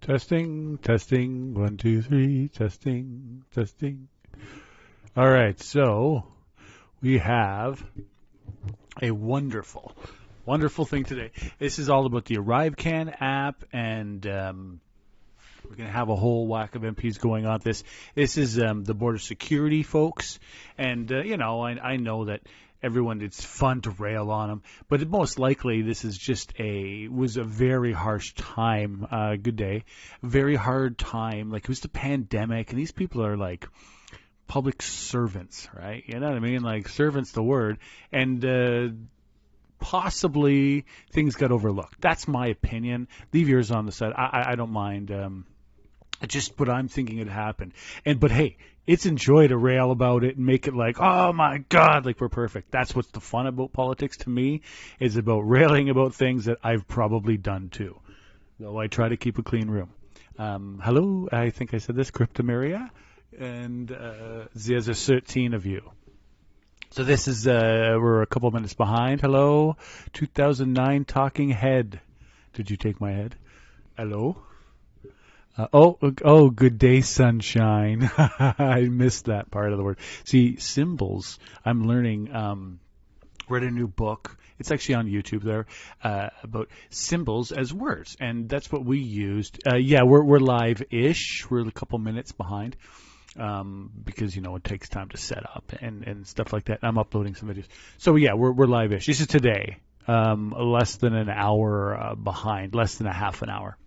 Testing, testing, 1, 2, 3, testing, testing. All right, so we have a wonderful thing today. This is all about the ArriveCan app, and we're going to have a whole whack of MPs going on this. This is the border security folks, and I know that everyone, it's fun to rail on them, but most likely this is was a very harsh time. Good day, very hard time. Like, it was the pandemic, and these people are like public servants, right? You know what I mean? Like, servants, the word, and possibly things got overlooked. That's my opinion. Leave yours on the side. I don't mind. Just what I'm thinking had happened. But hey, it's enjoy to rail about it and make it like, oh my God, like we're perfect. That's what's the fun about politics to me, is about railing about things that I've probably done too. Though I try to keep a clean room. Hello, I think I said this, Cryptomeria, and there's 13 of you. So this is, we're a couple minutes behind. Hello, 2009 Talking Head. Did you take my head? Hello? Good day, sunshine. I missed that part of the word. See, symbols, I'm learning, read a new book. It's actually on YouTube there, about symbols as words. And that's what we used. We're live-ish. We're a couple minutes behind. Because, it takes time to set up and stuff like that. I'm uploading some videos. So yeah, we're live-ish. This is today. Less than an hour behind, less than a half an hour.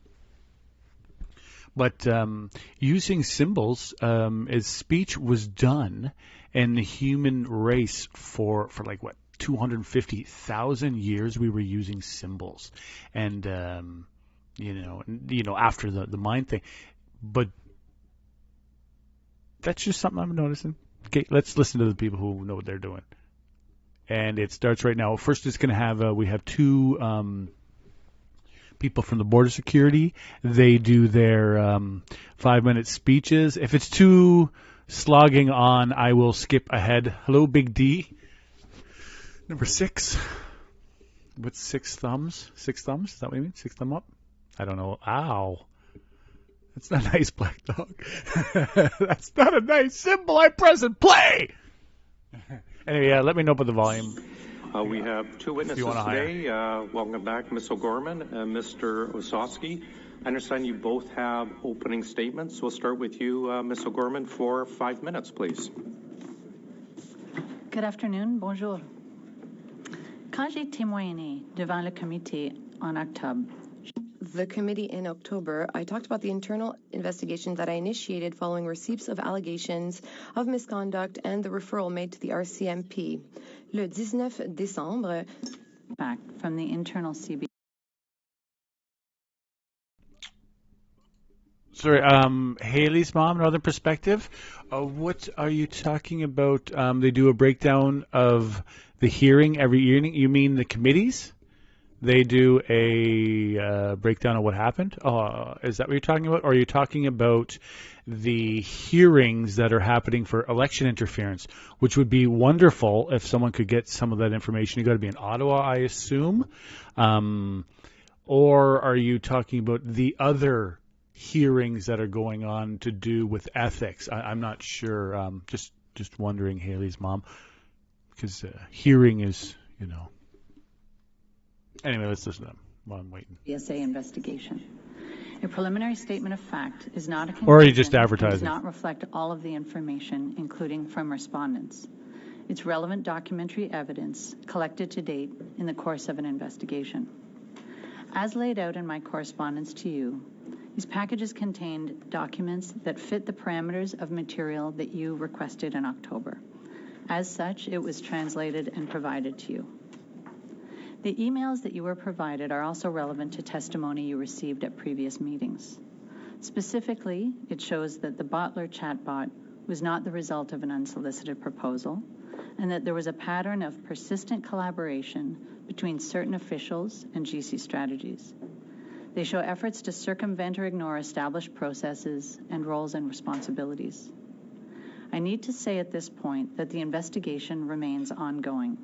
But using symbols as speech was done in the human race for 250,000 years we were using symbols. And, after the mind thing. But that's just something I'm noticing. Okay, let's listen to the people who know what they're doing. And it starts right now. First, it's going to have, we have two people from the border security. They do their 5-minute speeches. If it's too slogging on, I will skip ahead. Hello, Big D. Number 6. What's 6 thumbs? 6 thumbs? Is that what you mean? 6 thumb up? I don't know. Ow. That's not nice, Black Dog. That's not a nice symbol. I press and play. Anyway, let me know about the volume. We have two witnesses today. Welcome back, Ms. O'Gorman and Mr. Osofsky. I understand you both have opening statements. We'll start with you, Ms. O'Gorman, for 5 minutes, please. Good afternoon. Bonjour. Quand j'ai témoigné devant le comité en octobre, the committee in October, I talked about the internal investigation that I initiated following receipts of allegations of misconduct and the referral made to the RCMP. Le 19 décembre, back from the internal CB. Sorry, Haley's mom, Northern Perspective. What are you talking about? They do a breakdown of the hearing every evening. You mean the committees? They do a breakdown of what happened? Is that what you're talking about? Or are you talking about the hearings that are happening for election interference, which would be wonderful if someone could get some of that information? You've got to be in Ottawa, I assume. Or are you talking about the other hearings that are going on to do with ethics? I'm not sure. Just wondering, Haley's mom, because hearing is, Anyway, let's listen to them while I'm waiting. PSA investigation. A preliminary statement of fact is not a conclusion. Or are you just advertising? Does not reflect all of the information, including from respondents. It's relevant documentary evidence collected to date in the course of an investigation. As laid out in my correspondence to you, these packages contained documents that fit the parameters of material that you requested in October. As such, it was translated and provided to you. The emails that you were provided are also relevant to testimony you received at previous meetings. Specifically, it shows that the Bottler chatbot was not the result of an unsolicited proposal, and that there was a pattern of persistent collaboration between certain officials and GC Strategies. They show efforts to circumvent or ignore established processes and roles and responsibilities. I need to say at this point that the investigation remains ongoing.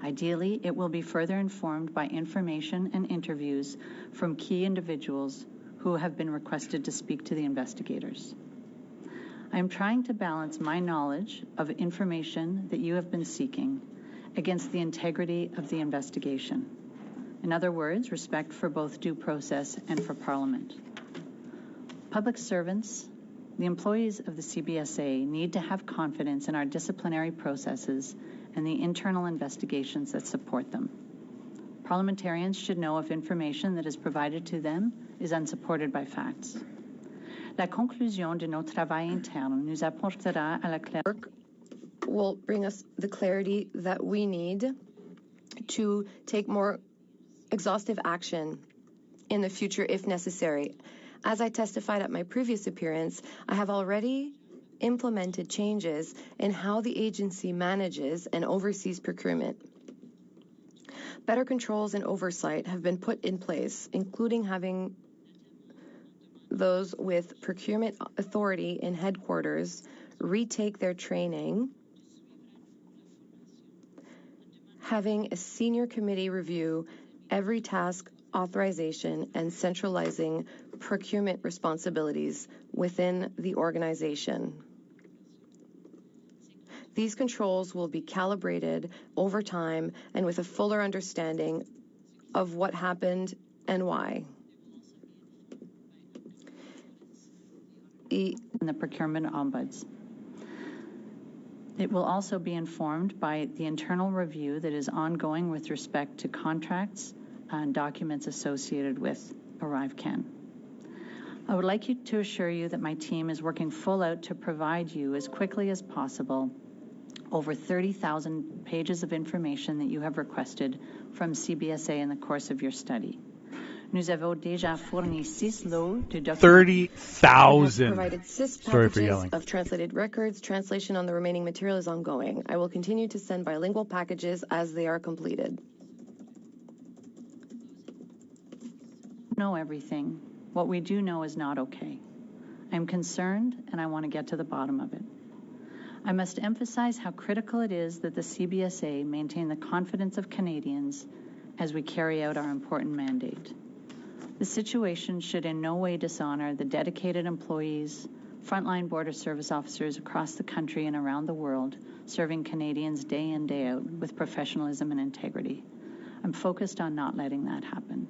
Ideally, it will be further informed by information and interviews from key individuals who have been requested to speak to the investigators. I am trying to balance my knowledge of information that you have been seeking against the integrity of the investigation. In other words, respect for both due process and for Parliament. Public servants, the employees of the CBSA, need to have confidence in our disciplinary processes and the internal investigations that support them. Parliamentarians should know if information that is provided to them is unsupported by facts. La conclusion de notre travail interne nous apportera à la clarté. Will bring us the clarity that we need to take more exhaustive action in the future if necessary. As I testified at my previous appearance, I have already implemented changes in how the agency manages and oversees procurement. Better controls and oversight have been put in place, including having those with procurement authority in headquarters retake their training, having a senior committee review every task authorization, and centralizing procurement responsibilities within the organization. These controls will be calibrated over time and with a fuller understanding of what happened and why. And the procurement ombuds. It will also be informed by the internal review that is ongoing with respect to contracts and documents associated with ArriveCan. I would like to assure you that my team is working full out to provide you as quickly as possible over 30,000 pages of information that you have requested from CBSA in the course of your study. Nous avons déjà fourni 6 lots de documents. 30,000. Provided 6 Sorry for packages yelling. of translated records. Translation on the remaining material is ongoing. I will continue to send bilingual packages as they are completed. Know everything. What we do know is not okay. I'm concerned and I want to get to the bottom of it. I must emphasize how critical it is that the CBSA maintain the confidence of Canadians as we carry out our important mandate. The situation should in no way dishonor the dedicated employees, frontline border service officers across the country and around the world, serving Canadians day in, day out with professionalism and integrity. I'm focused on not letting that happen.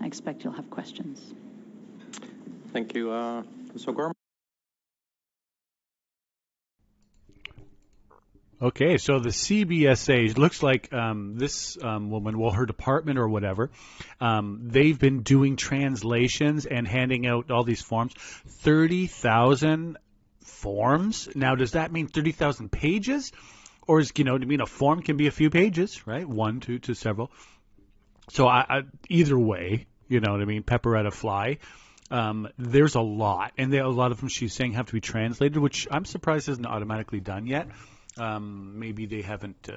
I expect you'll have questions. Thank you, Ms. O'Gorman. Okay, so the CBSA looks like this woman, well, her department or whatever, they've been doing translations and handing out all these forms. 30,000 forms? Now, does that mean 30,000 pages? Or is, a form can be a few pages, right? 1, 2 to several. So either way, pepper at a fly. There's a lot, and a lot of them she's saying have to be translated, which I'm surprised isn't automatically done yet. Maybe they haven't.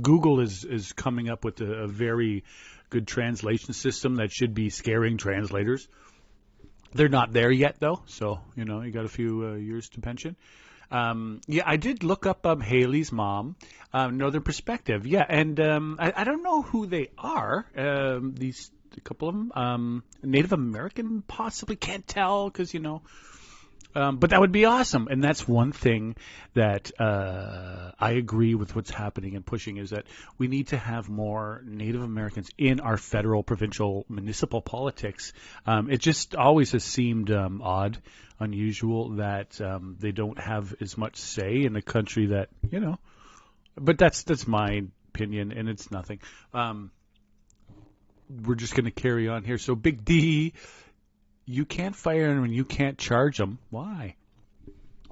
Google is coming up with a very good translation system that should be scaring translators. They're not there yet, though, so you got a few years to pension. I did look up Haley's mom, Northern Perspective. Yeah, and I don't know who they are. A couple of them, Native American, possibly, can't tell because but that would be awesome, and that's one thing that I agree with what's happening and pushing is that we need to have more Native Americans in our federal, provincial, municipal politics. It just always has seemed odd, unusual that they don't have as much say in a country that But that's my opinion, and it's nothing. We're just going to carry on here. So Big D. You can't fire them and you can't charge them. Why?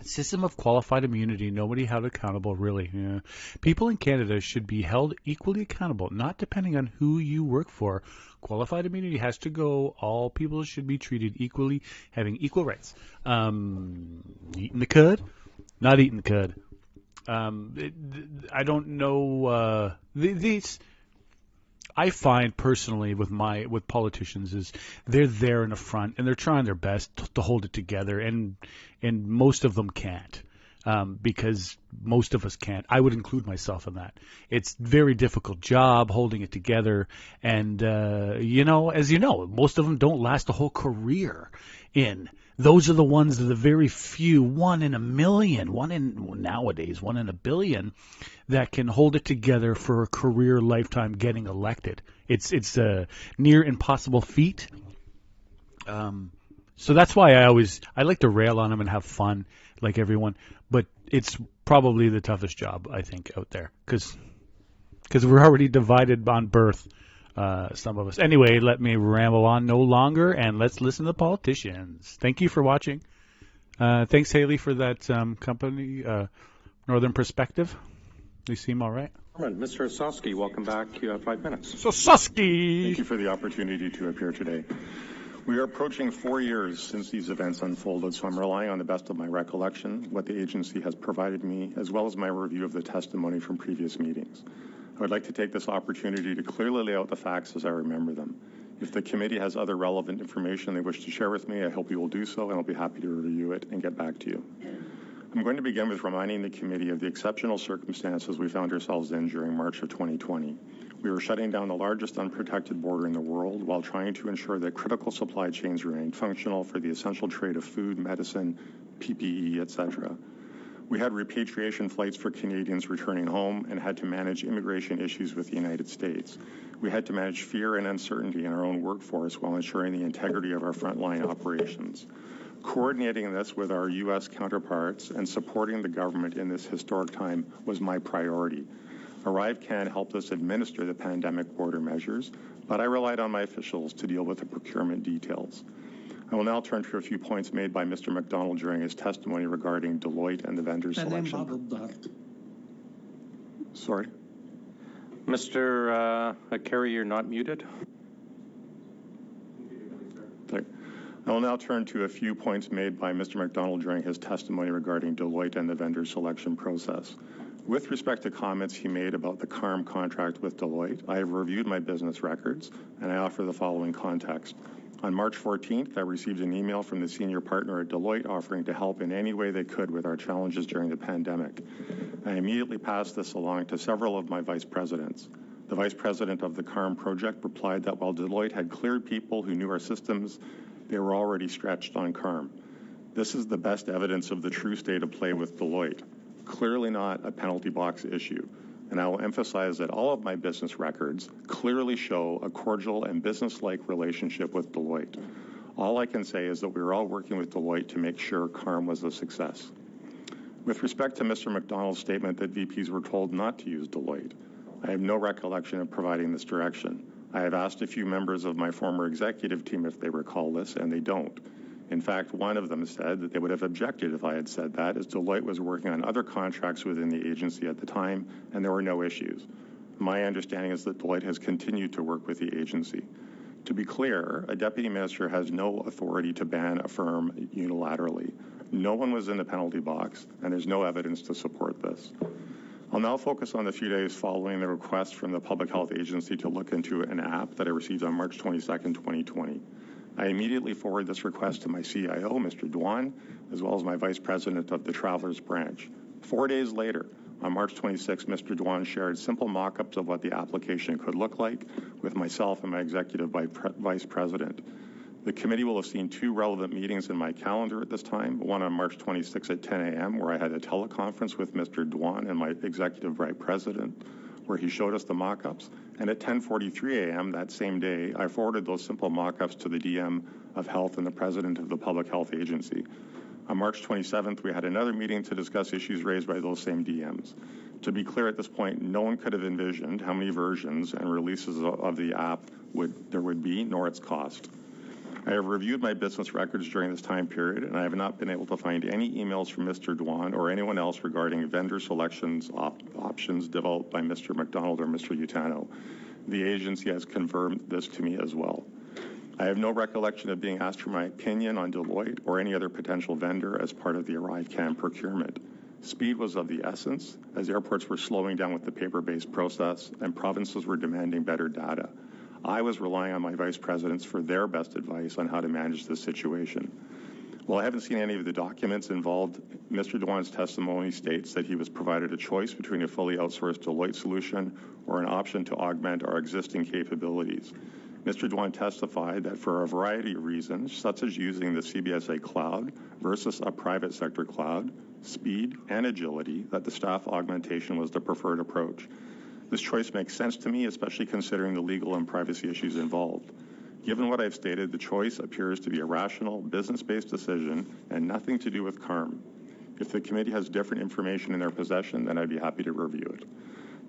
System of qualified immunity. Nobody held accountable, really. Yeah. People in Canada should be held equally accountable, not depending on who you work for. Qualified immunity has to go. All people should be treated equally, having equal rights. Eating the cud? Not eating the cud. I don't know. These... I find personally with politicians is they're there in the front and they're trying their best to hold it together, and most of them can't. because most of us can't. I would include myself in that. It's a very difficult job holding it together, and as you know, most of them don't last a whole career in. Those are the ones that are the very few, 1 in a million, nowadays 1 in a billion, that can hold it together for a career lifetime getting elected. It's a near impossible feat. So that's why I like to rail on them and have fun like everyone, but it's probably the toughest job, I think, out there, because we're already divided on birth, some of us. Anyway, let me ramble on no longer, and let's listen to the politicians. Thank you for watching. Thanks, Haley, for that company, Northern Perspective. They seem all right. Mr. Osowski, welcome back. You have 5 minutes. Osowski! Thank you for the opportunity to appear today. We are approaching 4 years since these events unfolded, so I'm relying on the best of my recollection, what the agency has provided me, as well as my review of the testimony from previous meetings. I would like to take this opportunity to clearly lay out the facts as I remember them. If the committee has other relevant information they wish to share with me, I hope you will do so, and I'll be happy to review it and get back to you. I'm going to begin with reminding the committee of the exceptional circumstances we found ourselves in during March of 2020. We were shutting down the largest unprotected border in the world while trying to ensure that critical supply chains remained functional for the essential trade of food, medicine, PPE, etc. We had repatriation flights for Canadians returning home and had to manage immigration issues with the United States. We had to manage fear and uncertainty in our own workforce while ensuring the integrity of our frontline operations. Coordinating this with our U.S. counterparts and supporting the government in this historic time was my priority. ArriveCan helped us administer the pandemic border measures, but I relied on my officials to deal with the procurement details. I will now turn to a few points made by Mr. McDonald during his testimony regarding Deloitte and the vendor selection. Sorry? Mr. Carey, you're not muted. Sorry. I will now turn to a few points made by Mr. McDonald during his testimony regarding Deloitte and the vendor selection process. With respect to comments he made about the CARM contract with Deloitte, I have reviewed my business records, and I offer the following context. On March 14th, I received an email from the senior partner at Deloitte offering to help in any way they could with our challenges during the pandemic. I immediately passed this along to several of my vice presidents. The vice president of the CARM project replied that while Deloitte had cleared people who knew our systems, they were already stretched on CARM. This is the best evidence of the true state of play with Deloitte. Clearly not a penalty box issue. And I will emphasize that all of my business records clearly show a cordial and business-like relationship with Deloitte. All I can say is that we were all working with Deloitte to make sure CARM was a success. With respect to Mr. McDonald's statement that VPs were told not to use Deloitte, I have no recollection of providing this direction. I have asked a few members of my former executive team if they recall this, and they don't. In fact, one of them said that they would have objected if I had said that, as Deloitte was working on other contracts within the agency at the time, and there were no issues. My understanding is that Deloitte has continued to work with the agency. To be clear, a deputy minister has no authority to ban a firm unilaterally. No one was in the penalty box, and there's no evidence to support this. I'll now focus on the few days following the request from the Public Health Agency to look into an app that I received on March 22nd, 2020. I immediately forwarded this request to my CIO, Mr. Dwan, as well as my Vice President of the Travelers Branch. 4 days later, on March 26, Mr. Dwan shared simple mock-ups of what the application could look like with myself and my Executive Vice President. The committee will have seen 2 relevant meetings in my calendar at this time, one on March 26 at 10 a.m., where I had a teleconference with Mr. Dwan and my Executive Vice President, where he showed us the mock-ups. And at 10:43 a.m. that same day, I forwarded those simple mock-ups to the DM of Health and the President of the Public Health Agency. On March 27th, we had another meeting to discuss issues raised by those same DMs. To be clear at this point, no one could have envisioned how many versions and releases of the app there would be, nor its cost. I have reviewed my business records during this time period, and I have not been able to find any emails from Mr. Dwan or anyone else regarding vendor selections options developed by Mr. McDonald or Mr. Utano. The agency has confirmed this to me as well. I have no recollection of being asked for my opinion on Deloitte or any other potential vendor as part of the ArriveCan procurement. Speed was of the essence, as airports were slowing down with the paper-based process and provinces were demanding better data. I was relying on my vice presidents for their best advice on how to manage this situation. While I haven't seen any of the documents involved, Mr. Dewan's testimony states that he was provided a choice between a fully outsourced Deloitte solution or an option to augment our existing capabilities. Mr. Dewan testified that for a variety of reasons, such as using the CBSA cloud versus a private sector cloud, speed and agility, that the staff augmentation was the preferred approach. This choice makes sense to me, especially considering the legal and privacy issues involved. Given what I've stated, the choice appears to be a rational, business-based decision and nothing to do with CARM. If the committee has different information in their possession, then I'd be happy to review it.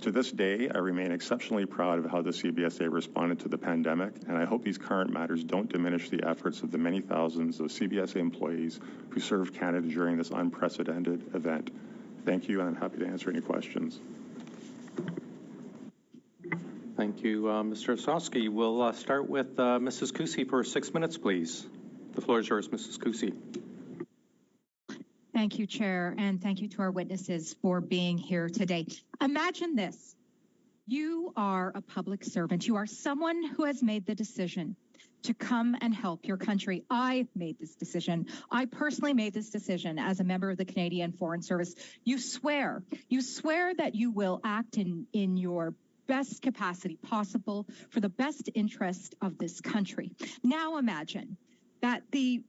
To this day, I remain exceptionally proud of how the CBSA responded to the pandemic, and I hope these current matters don't diminish the efforts of the many thousands of CBSA employees who served Canada during this unprecedented event. Thank you, and I'm happy to answer any questions. Thank you, Mr. Osowski. We'll start with Mrs. Cusi for 6 minutes, please. The floor is yours, Mrs. Cusi. Thank you, Chair, and thank you to our witnesses for being here today. Imagine this. You are a public servant. You are someone who has made the decision to come and help your country. I made this decision. I personally made this decision as a member of the Canadian Foreign Service. You swear that you will act in your best capacity possible for the best interest of this country. Now imagine that the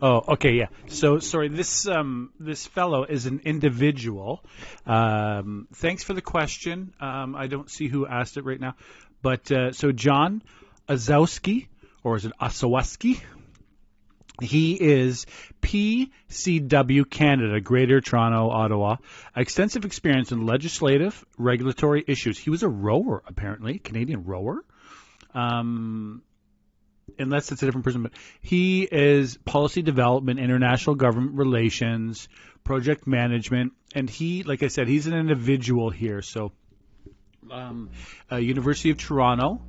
Oh, okay, yeah. So, sorry, this fellow is an individual. Thanks for the question. I don't see who asked it right now. But, so John Osowski, or is it Osowski? He is PCW Canada, Greater Toronto, Ottawa. Extensive experience in legislative, regulatory issues. He was a rower, apparently, Canadian rower. Unless it's a different person, but he is policy development, international government relations, project management, and he, like I said, he's an individual here. So, University of Toronto,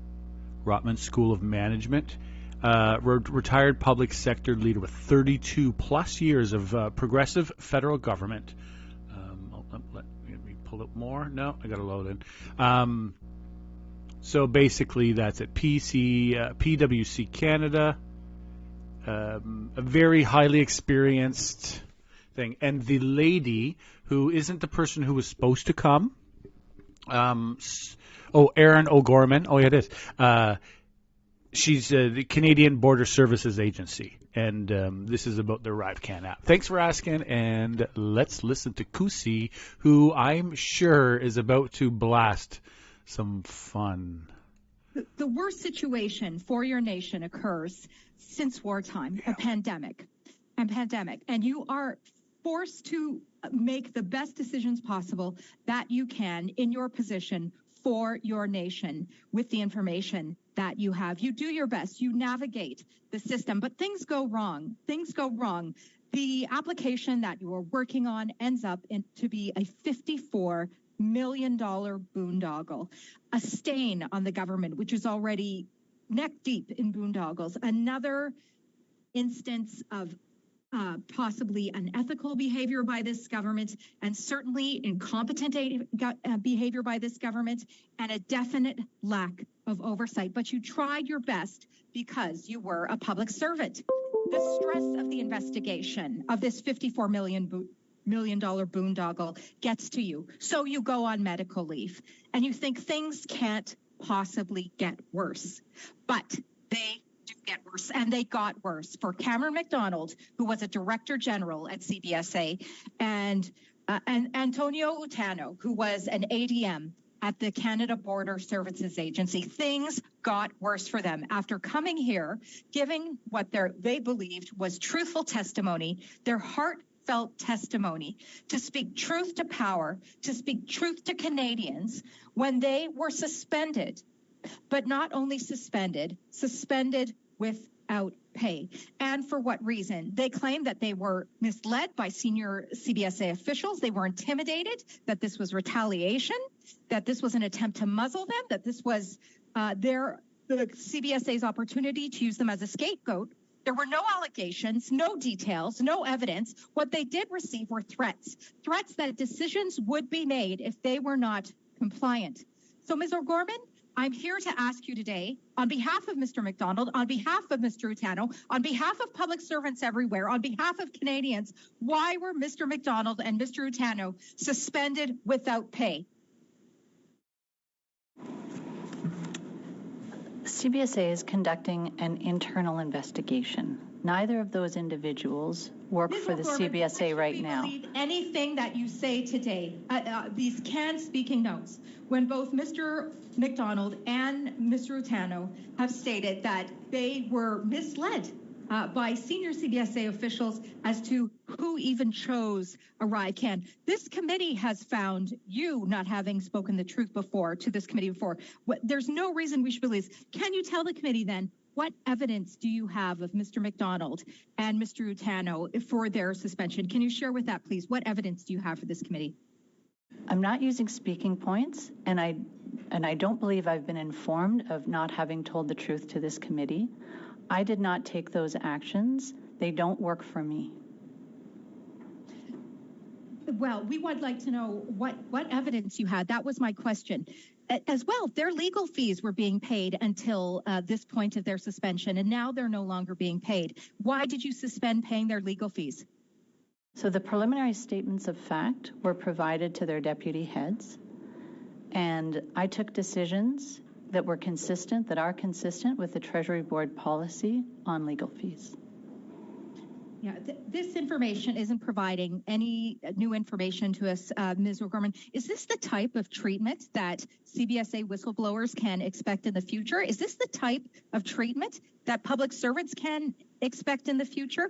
Rotman School of Management, retired public sector leader with 32 plus years of progressive federal government. Let me pull up more. No, I got to load in. So basically, that's at PwC Canada, a very highly experienced thing. And the lady who isn't the person who was supposed to come, Erin O'Gorman. Oh, yeah, it is. She's the Canadian Border Services Agency, and this is about the ArriveCan app. Thanks for asking, and let's listen to Cusi, who I'm sure is about to blast some fun. The worst situation for your nation occurs since wartime, a pandemic. And you are forced to make the best decisions possible that you can in your position for your nation with the information that you have. You do your best. You navigate the system, but things go wrong. The application that you are working on ends up to be a $54 million boondoggle, a stain on the government, which is already neck deep in boondoggles. Another instance of possibly unethical behavior by this government, and certainly incompetent behavior by this government, and a definite lack of oversight. But you tried your best because you were a public servant. The stress of the investigation of this $54 million boondoggle gets to you. So you go on medical leave and you think things can't possibly get worse. But they do get worse, and they got worse for Cameron McDonald, who was a director general at CBSA, and Antonio Utano, who was an ADM at the Canada Border Services Agency. Things got worse for them after coming here, giving what they believed was truthful testimony, their heartfelt testimony, to speak truth to power, to speak truth to Canadians, when they were suspended. But not only suspended without pay. And for what reason? They claim that they were misled by senior CBSA officials. They were intimidated, that this was retaliation, that this was an attempt to muzzle them, that this was the CBSA's opportunity to use them as a scapegoat. There were no allegations, no details, no evidence. What they did receive were threats that decisions would be made if they were not compliant. So, Ms. O'Gorman, I'm here to ask you today, on behalf of Mr. McDonald, on behalf of Mr. Utano, on behalf of public servants everywhere, on behalf of Canadians, why were Mr. McDonald and Mr. Utano suspended without pay? CBSA is conducting an internal investigation. Neither of those individuals work for the CBSA right now. Believe anything that you say today, these canned speaking notes, when both Mr. McDonald and Mr. Utano have stated that they were misled by senior CBSA officials as to who even chose ArriveCan. This committee has found you not having spoken the truth before to this committee before. There's no reason we should believe this. Can you tell the committee then, what evidence do you have of Mr. McDonald and Mr. Utano for their suspension? Can you share with that, please? What evidence do you have for this committee? I'm not using speaking points, and I don't believe I've been informed of not having told the truth to this committee. I did not take those actions. They don't work for me. Well, we would like to know what evidence you had. That was my question. As well, their legal fees were being paid until this point of their suspension, and now they're no longer being paid. Why did you suspend paying their legal fees? So the preliminary statements of fact were provided to their deputy heads, and I took decisions that were consistent, that are consistent with the Treasury Board policy on legal fees. Yeah, this information isn't providing any new information to us, Ms. O'Gorman. Is this the type of treatment that CBSA whistleblowers can expect in the future? Is this the type of treatment that public servants can expect in the future?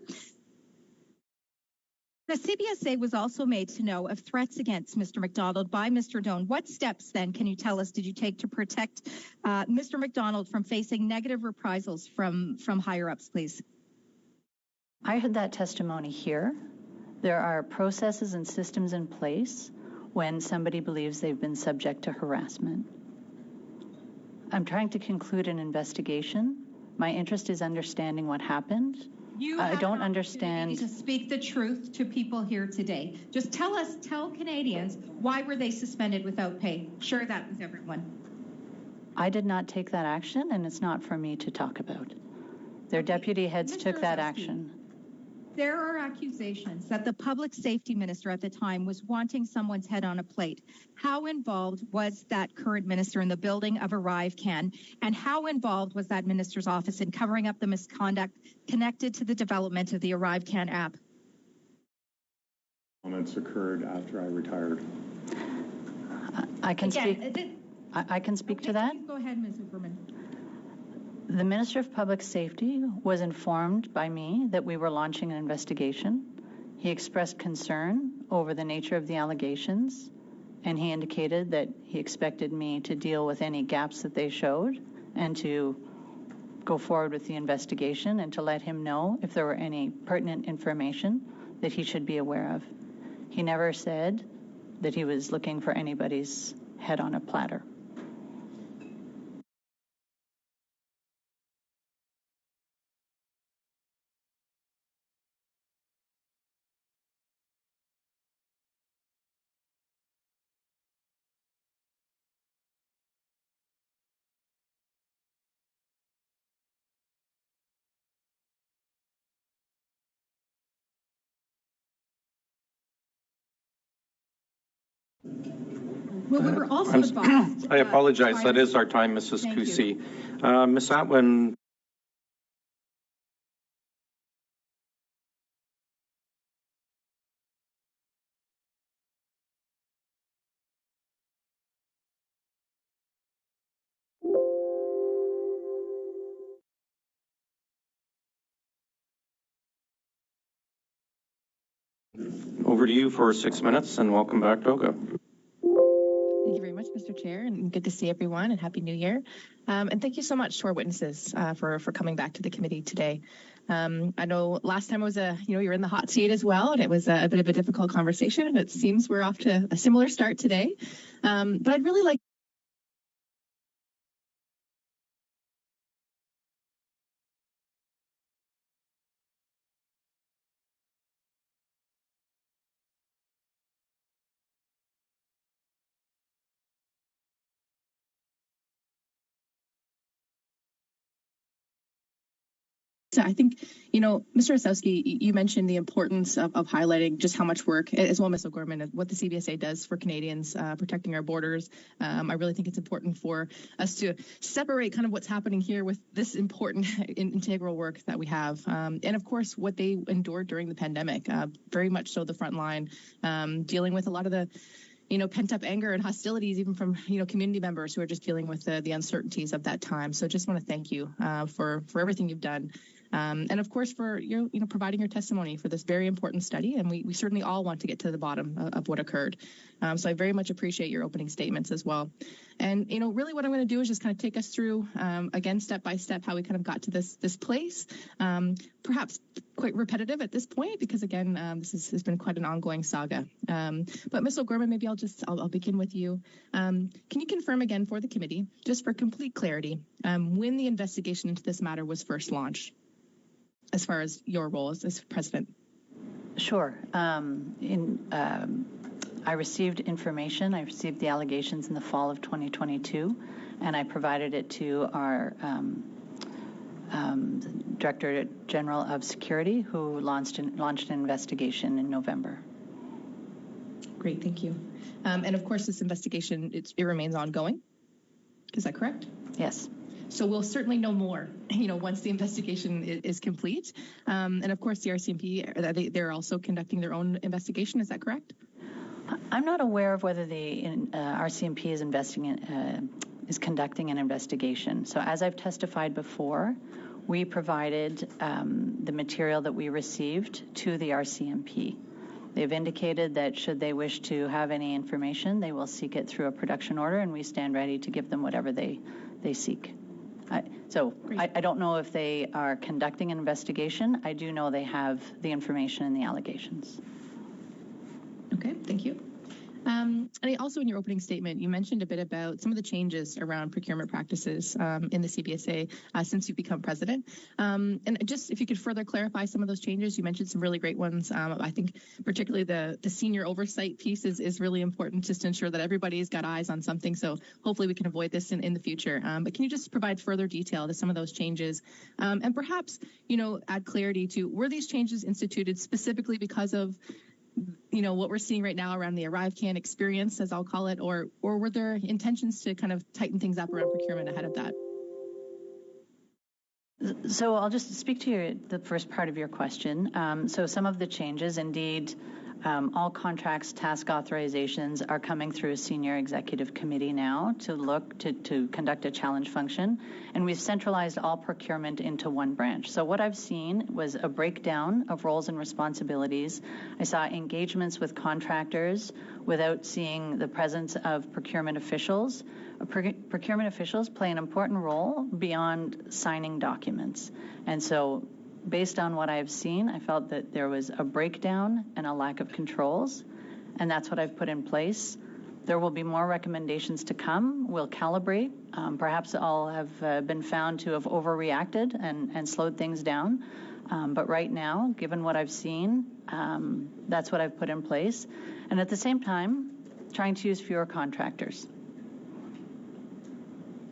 The CBSA was also made to know of threats against Mr. McDonald by Mr. Doan. What steps, then, can you tell us, did you take to protect Mr. McDonald from facing negative reprisals from higher-ups, please? I heard that testimony here. There are processes and systems in place when somebody believes they've been subject to harassment. I'm trying to conclude an investigation. My interest is understanding what happened. I don't understand. To speak the truth to people here today. Just tell Canadians, why were they suspended without pay? Share that with everyone. I did not take that action, and it's not for me to talk about. Their deputy heads took that action. There are accusations that the public safety minister at the time was wanting someone's head on a plate. How involved was that current minister in the building of ArriveCan, and how involved was that minister's office in covering up the misconduct connected to the development of the ArriveCan app? Comments occurred after I retired. I can speak to that. Please go ahead, Ms. Hooperman. The Minister of Public Safety was informed by me that we were launching an investigation. He expressed concern over the nature of the allegations, and he indicated that he expected me to deal with any gaps that they showed and to go forward with the investigation and to let him know if there were any pertinent information that he should be aware of. He never said that he was looking for anybody's head on a platter. Well, we were also advised. I apologize. That is our time, Mrs. Kusi. Ms. Atwin. Over to you for 6 minutes, and welcome back, Doga. Thank you very much, Mr. Chair, and good to see everyone, and Happy New Year. And thank you so much to our witnesses for coming back to the committee today. I know last time was you were in the hot seat as well, and it was a bit of a difficult conversation, and it seems we're off to a similar start today. But I'd really like I think, Mr. Osowski, you mentioned the importance of highlighting just how much work, as well, Ms. O'Gorman, what the CBSA does for Canadians, protecting our borders. I really think it's important for us to separate kind of what's happening here with this important integral work that we have. And of course, what they endured during the pandemic, very much so the front line, dealing with a lot of the pent-up anger and hostilities, even from, community members who are just dealing with the uncertainties of that time. So just want to thank you for everything you've done. And of course, for providing your testimony for this very important study. And we certainly all want to get to the bottom of what occurred. So I very much appreciate your opening statements as well. And, really what I'm going to do is just kind of take us through, again, step by step, how we kind of got to this place. Perhaps quite repetitive at this point, because again, this has been quite an ongoing saga. But Ms. O'Gorman, maybe I'll begin with you. Can you confirm again for the committee, just for complete clarity, when the investigation into this matter was first launched, as far as your role as president? Sure. I received information. I received the allegations in the fall of 2022, and I provided it to our Director General of Security, who launched an investigation in November. Great, thank you. And of course, this investigation, it remains ongoing. Is that correct? Yes. So we'll certainly know more, once the investigation is complete. And of course, the RCMP, they're also conducting their own investigation. Is that correct? I'm not aware of whether the RCMP is conducting an investigation. So as I've testified before, we provided the material that we received to the RCMP. They've indicated that should they wish to have any information, they will seek it through a production order, and we stand ready to give them whatever they seek. I don't know if they are conducting an investigation. I do know they have the information and the allegations. Okay, thank you. And also in your opening statement, you mentioned a bit about some of the changes around procurement practices in the CBSA since you've become president. And just if you could further clarify some of those changes, you mentioned some really great ones. I think particularly the senior oversight piece is really important, just to ensure that everybody's got eyes on something. So hopefully we can avoid this in the future. But can you just provide further detail to some of those changes? And perhaps, add clarity to, were these changes instituted specifically because of what we're seeing right now around the ArriveCan experience, as I'll call it, or were there intentions to kind of tighten things up around procurement ahead of that? So I'll just speak to the first part of your question. So some of the changes, indeed, all contracts, task authorizations are coming through a senior executive committee now to look to conduct a challenge function, and we've centralized all procurement into one branch. So what I've seen was a breakdown of roles and responsibilities. I saw engagements with contractors without seeing the presence of procurement officials. Procurement officials play an important role beyond signing documents, and so based on what I've seen, I felt that there was a breakdown and a lack of controls, and that's what I've put in place. There will be more recommendations to come. We'll calibrate. Perhaps all have been found to have overreacted and slowed things down. But right now, given what I've seen, that's what I've put in place. And at the same time, trying to use fewer contractors.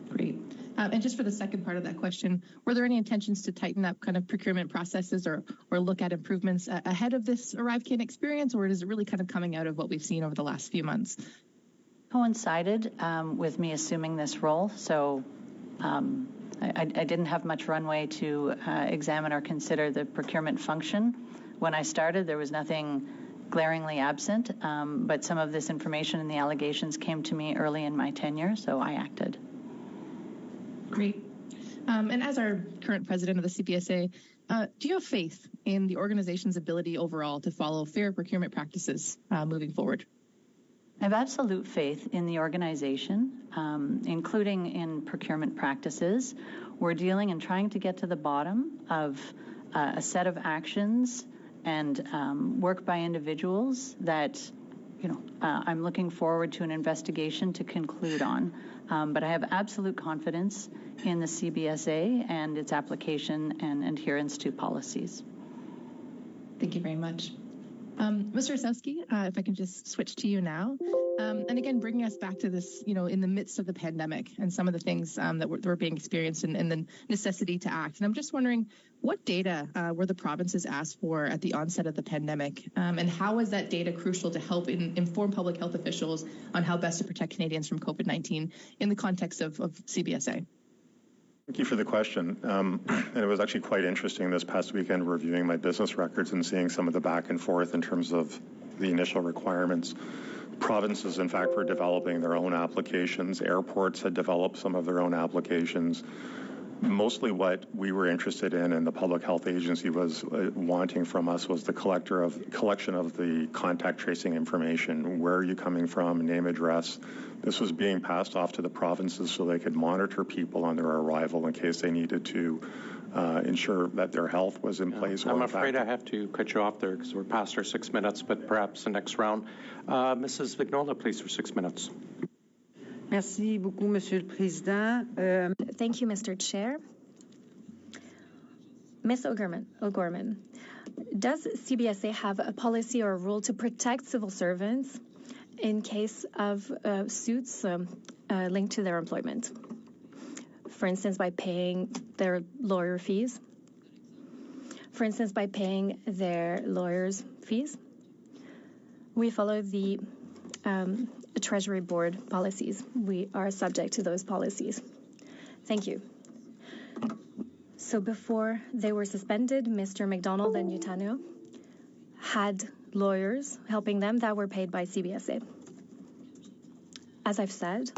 Great. And just for the second part of that question, were there any intentions to tighten up kind of procurement processes or look at improvements ahead of this ArriveCan experience, or is it really kind of coming out of what we've seen over the last few months? Coincided with me assuming this role, so I didn't have much runway to examine or consider the procurement function. When I started, there was nothing glaringly absent, but some of this information and the allegations came to me early in my tenure, so I acted. Great. And as our current president of the CBSA, do you have faith in the organization's ability overall to follow fair procurement practices moving forward? I have absolute faith in the organization, including in procurement practices. We're dealing and trying to get to the bottom of a set of actions and work by individuals that, I'm looking forward to an investigation to conclude on. But I have absolute confidence in the CBSA and its application and adherence to policies. Thank you very much. Mr. Osowski, if I can just switch to you now. And again, bringing us back to this, in the midst of the pandemic and some of the things that were being experienced and the necessity to act. And I'm just wondering, what data were the provinces asked for at the onset of the pandemic? And how is that data crucial to help inform public health officials on how best to protect Canadians from COVID-19 in the context of CBSA? Thank you for the question. And it was actually quite interesting this past weekend reviewing my business records and seeing some of the back and forth in terms of the initial requirements. Provinces, in fact, were developing their own applications. Airports had developed some of their own applications. Mostly what we were interested in and the Public Health Agency was wanting from us was the collection of the contact tracing information. Where are you coming from? Name, address. This was being passed off to the provinces so they could monitor people on their arrival in case they needed to ensure that their health was in place. I'm afraid I have to cut you off there because we're past our 6 minutes, but perhaps the next round. Mrs. Vignola, please, for 6 minutes. Merci beaucoup, Monsieur le Président. Thank you, Mr. Chair. Ms. O'Gorman, does CBSA have a policy or a rule to protect civil servants in case of suits linked to their employment? For instance, by paying their lawyer fees? For instance, by paying their lawyers' fees? We follow the Treasury Board policies. We are subject to those policies. Thank you. So before they were suspended, Mr. McDonald and Utano had lawyers helping them that were paid by CBSA. As I've said,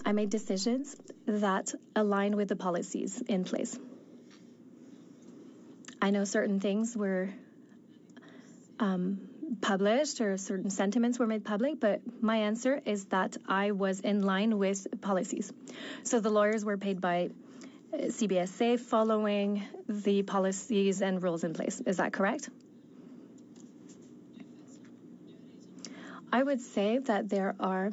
I made decisions that align with the policies in place. I know certain things were published or certain sentiments were made public, but my answer is that I was in line with policies. So the lawyers were paid by CBSA following the policies and rules in place. Is that correct? I would say that there are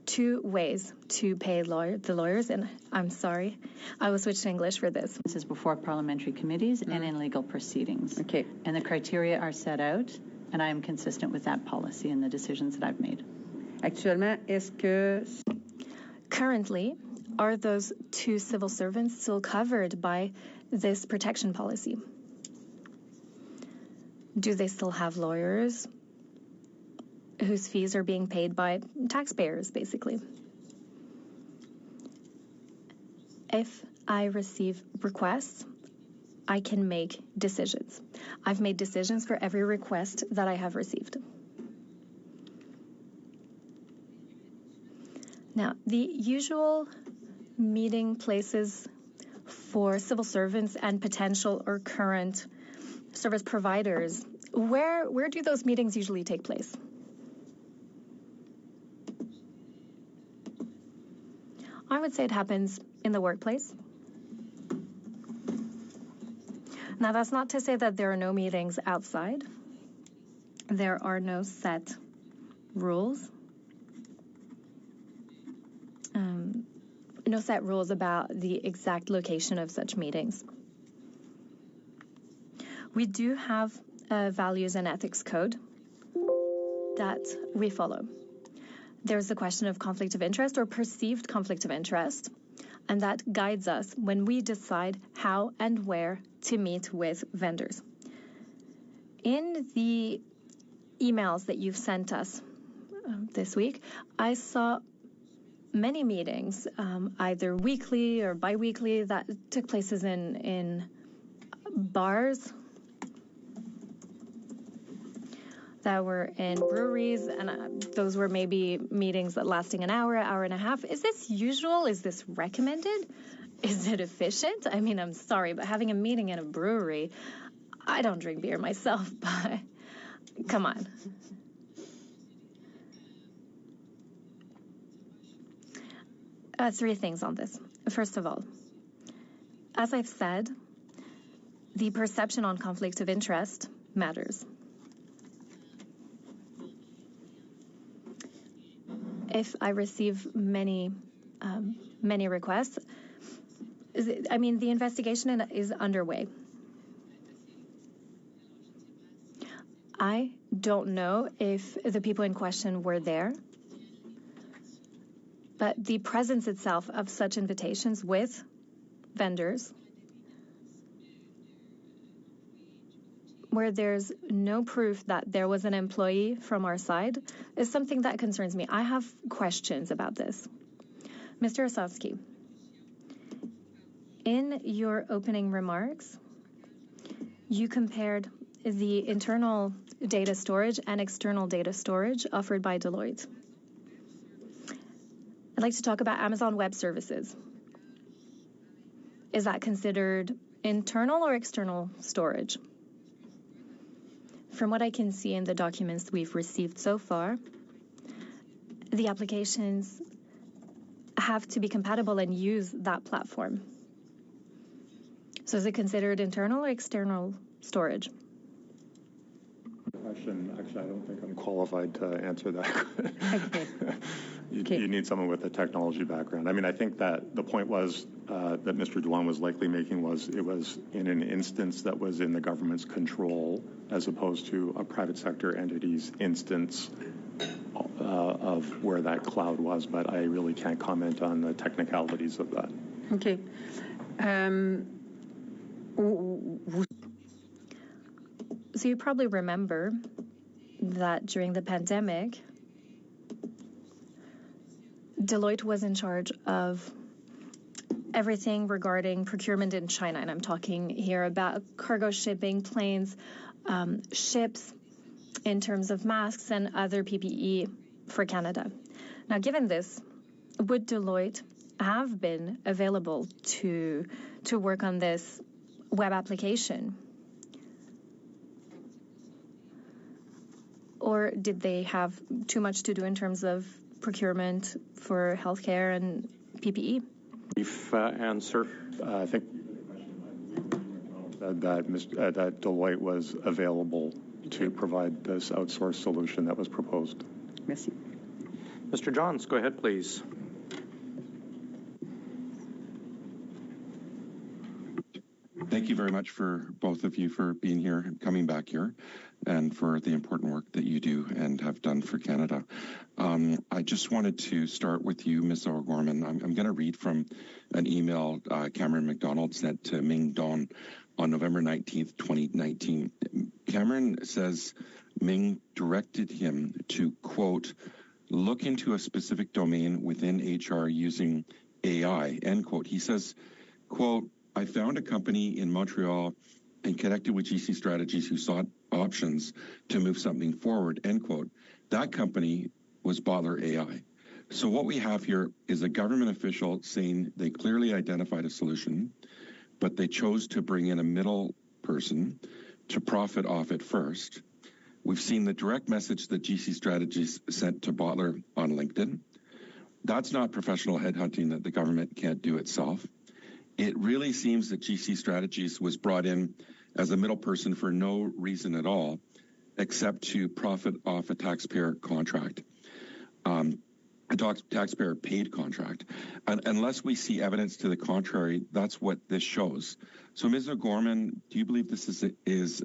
two ways to pay the lawyers, and I'm sorry, I will switch to English for this. This is before parliamentary committees and in legal proceedings. Okay. And the criteria are set out, and I am consistent with that policy and the decisions that I've made. Actuellement, est-ce que... Currently, are those two civil servants still covered by this protection policy? Do they still have lawyers whose fees are being paid by taxpayers, basically? If I receive requests, I can make decisions. I've made decisions for every request that I have received. Now, the usual meeting places for civil servants and potential or current service providers, where do those meetings usually take place? I would say it happens in the workplace. Now, that's not to say that there are no meetings outside. There are no set rules. No set rules about the exact location of such meetings. We do have a values and ethics code that we follow. There's the question of conflict of interest or perceived conflict of interest, and that guides us when we decide how and where to meet with vendors. In the emails that you've sent us this week, I saw many meetings, either weekly or bi-weekly, that took places in bars, that were in breweries, and those were maybe meetings that lasting an hour, hour and a half. Is this usual? Is this recommended? Is it efficient? I mean, I'm sorry, but having a meeting in a brewery, I don't drink beer myself, but come on. Three things on this. First of all, as I've said, the perception on conflict of interest matters. If I receive many requests, I mean, the investigation is underway. I don't know if the people in question were there, but the presence itself of such invitations with vendors where there's no proof that there was an employee from our side is something that concerns me. I have questions about this. Mr. Ossowski, in your opening remarks, you compared the internal data storage and external data storage offered by Deloitte. I'd like to talk about Amazon Web Services. Is that considered internal or external storage? From what I can see in the documents we've received so far, the applications have to be compatible and use that platform. So is it considered internal or external storage? Question. Actually, I don't think I'm qualified to answer that. Okay. You need someone with a technology background. I mean, I think that the point was that Mr. Dwan was likely making was it was in an instance that was in the government's control as opposed to a private sector entity's instance of where that cloud was, but I really can't comment on the technicalities of that. Okay. So you probably remember that during the pandemic, Deloitte was in charge of everything regarding procurement in China. And I'm talking here about cargo shipping, planes, ships, in terms of masks and other PPE for Canada. Now, given this, would Deloitte have been available to work on this web application? Or did they have too much to do in terms of procurement for healthcare and PPE? Brief answer. I think that Deloitte was available to provide this outsourced solution that was proposed. Merci. Mr. Johns, go ahead, please. Thank you very much for both of you for being here and coming back here and for the important work that you do and have done for Canada. I just wanted to start with you, Ms. O'Gorman. I'm going to read from an email Cameron McDonald sent to Ming Don on November 19th, 2019. Cameron says Ming directed him to, quote, look into a specific domain within HR using AI, end quote. He says, quote, I found a company in Montreal and connected with GC Strategies who sought options to move something forward, end quote. That company was Bottler AI. So what we have here is a government official saying they clearly identified a solution, but they chose to bring in a middle person to profit off it first. We've seen the direct message that GC Strategies sent to Bottler on LinkedIn. That's not professional headhunting that the government can't do itself. It really seems that GC Strategies was brought in as a middle person for no reason at all, except to profit off a taxpayer contract, a taxpayer paid contract. And unless we see evidence to the contrary, that's what this shows. So, Ms. O'Gorman, do you believe this is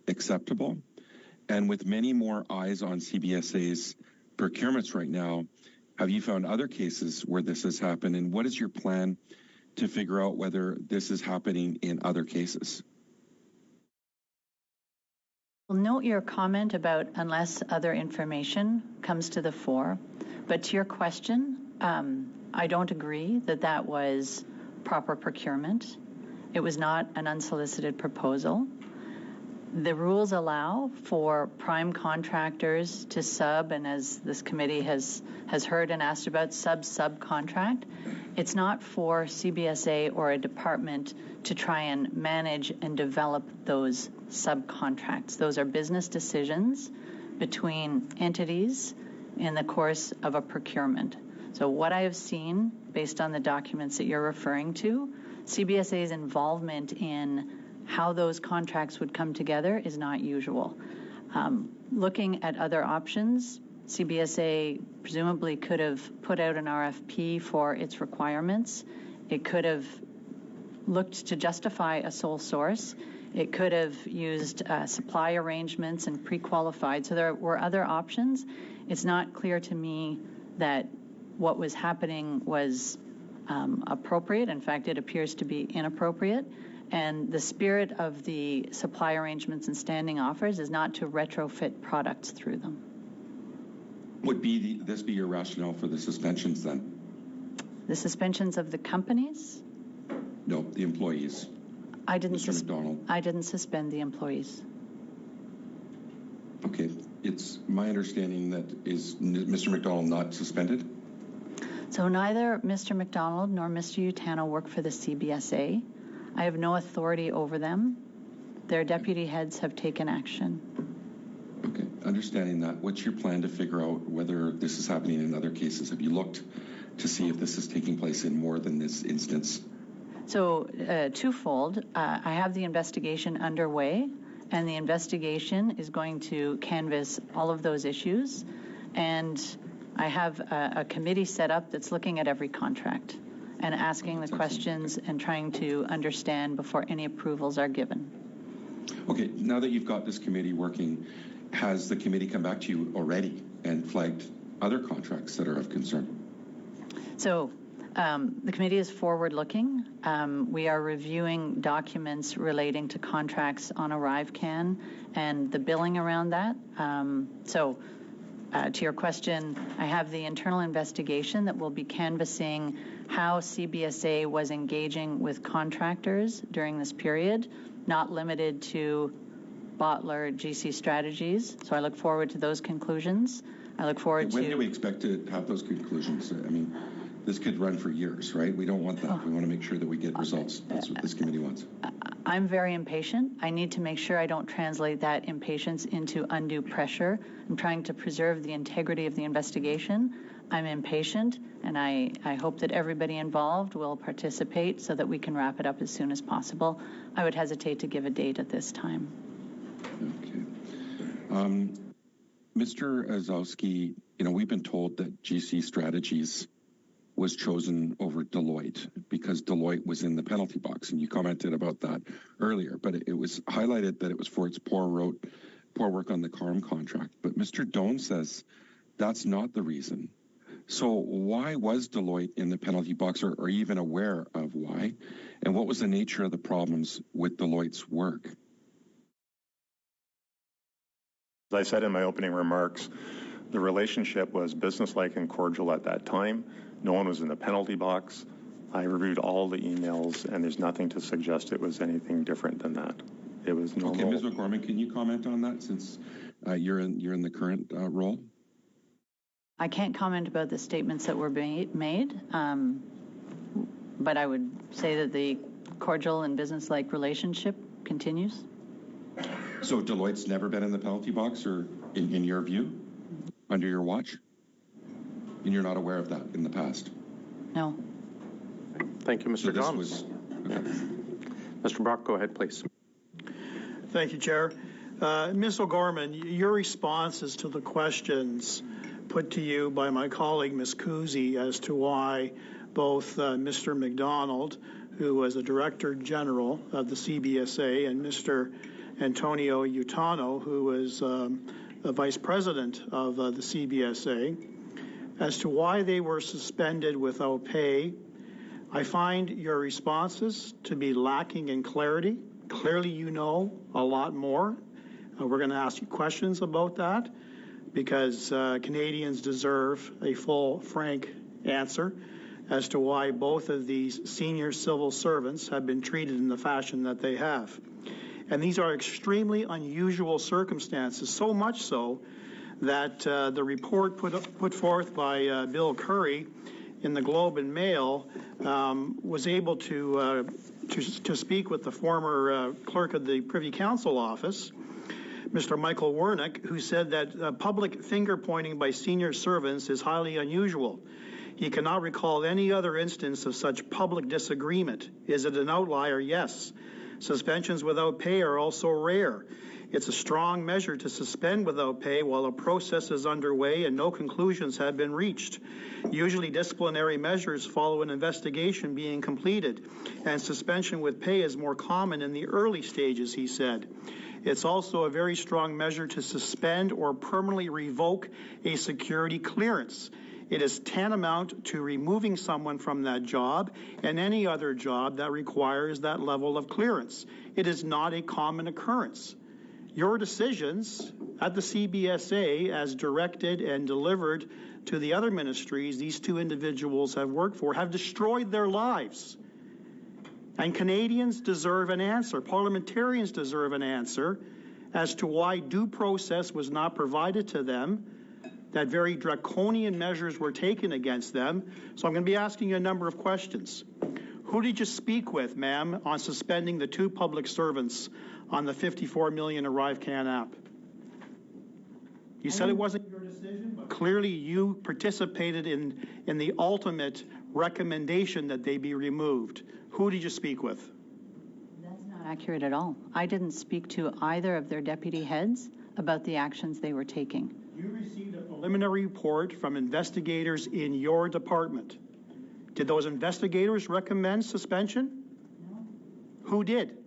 acceptable? And with many more eyes on CBSA's procurements right now, have you found other cases where this has happened? And what is your plan to figure out whether this is happening in other cases? Well, note your comment about unless other information comes to the fore. But to your question, I don't agree that that was proper procurement. It was not an unsolicited proposal. The rules allow for prime contractors to sub, and as this committee has heard and asked about, subcontract. It's not for CBSA or a department to try and manage and develop those subcontracts. Those are business decisions between entities in the course of a procurement. So what I have seen, based on the documents that you're referring to, CBSA's involvement in how those contracts would come together is not usual. Looking at other options, CBSA presumably could have put out an RFP for its requirements. It could have looked to justify a sole source. It could have used supply arrangements and pre-qualified. So there were other options. It's not clear to me that what was happening was appropriate. In fact, it appears to be inappropriate. And the spirit of the supply arrangements and standing offers is not to retrofit products through them. Would this be your rationale for the suspensions then? The suspensions of the companies? No, the employees. I didn't suspend the employees. Okay. It's my understanding that is Mr. McDonald not suspended? So neither Mr. McDonald nor Mr. Utano work for the CBSA. I have no authority over them. Their deputy heads have taken action. Okay. Understanding that, what's your plan to figure out whether this is happening in other cases? Have you looked to see if this is taking place in more than this instance? So twofold. I have the investigation underway, and the investigation is going to canvass all of those issues. And I have a committee set up that's looking at every contract and asking the questions and trying to understand before any approvals are given. Okay, now that you've got this committee working, has the committee come back to you already and flagged other contracts that are of concern? So the committee is forward-looking. We are reviewing documents relating to contracts on ArriveCan and the billing around that. To your question, I have the internal investigation that will be canvassing how CBSA was engaging with contractors during this period, not limited to Bottler GC strategies. So I look forward to those conclusions. I look forward to... When do we expect to have those conclusions? I mean, this could run for years, right? We don't want that. We want to make sure that we get results. That's what this committee wants. I'm very impatient. I need to make sure I don't translate that impatience into undue pressure. I'm trying to preserve the integrity of the investigation. I'm impatient, and I hope that everybody involved will participate so that we can wrap it up as soon as possible. I would hesitate to give a date at this time. Okay. Mr. Azowski, we've been told that GC Strategies was chosen over Deloitte because Deloitte was in the penalty box, and you commented about that earlier, but it was highlighted that it was for its poor work on the CARM contract. But Mr. Doan says that's not the reason. So why was Deloitte in the penalty box, or are you even aware of why? And what was the nature of the problems with Deloitte's work? As I said in my opening remarks, the relationship was businesslike and cordial at that time. No one was in the penalty box. I reviewed all the emails, and there's nothing to suggest it was anything different than that. It was normal. Okay, Ms. McGorman, can you comment on that since you're in the current role? I can't comment about the statements that were made, but I would say that the cordial and business-like relationship continues. So Deloitte's never been in the penalty box, or in your view, under your watch? And you're not aware of that in the past? No. Thank you, Mr. John. Okay. Mr. Brock, go ahead, please. Thank you, Chair. Ms. O'Gorman, your responses to the questions put to you by my colleague, Ms. Kuzi, as to why both Mr. McDonald, who was the Director General of the CBSA, and Mr. Antonio Utano, who was the Vice President of the CBSA, as to why they were suspended without pay. I find your responses to be lacking in clarity. Clearly, you know a lot more. We're going to ask you questions about that because Canadians deserve a full, frank answer as to why both of these senior civil servants have been treated in the fashion that they have. And these are extremely unusual circumstances, so much so that the report put forth by Bill Curry in the Globe and Mail was able to speak with the former clerk of the Privy Council office, Mr. Michael Wernick, who said that public finger-pointing by senior servants is highly unusual. He cannot recall any other instance of such public disagreement. Is it an outlier? Yes. Suspensions without pay are also rare. It's a strong measure to suspend without pay while a process is underway and no conclusions have been reached. Usually disciplinary measures follow an investigation being completed, and suspension with pay is more common in the early stages, he said. It's also a very strong measure to suspend or permanently revoke a security clearance. It is tantamount to removing someone from that job and any other job that requires that level of clearance. It is not a common occurrence. Your decisions at the CBSA, as directed and delivered to the other ministries these two individuals have worked for, have destroyed their lives. And Canadians deserve an answer. Parliamentarians deserve an answer as to why due process was not provided to them, that very draconian measures were taken against them. So I'm going to be asking you a number of questions. Who did you speak with, ma'am, on suspending the two public servants on the 54 million ArriveCan app? You said it wasn't your decision, but clearly you participated in the ultimate recommendation that they be removed. Who did you speak with? That's not accurate at all. I didn't speak to either of their deputy heads about the actions they were taking. You received a preliminary report from investigators in your department. Did those investigators recommend suspension? No. Who did?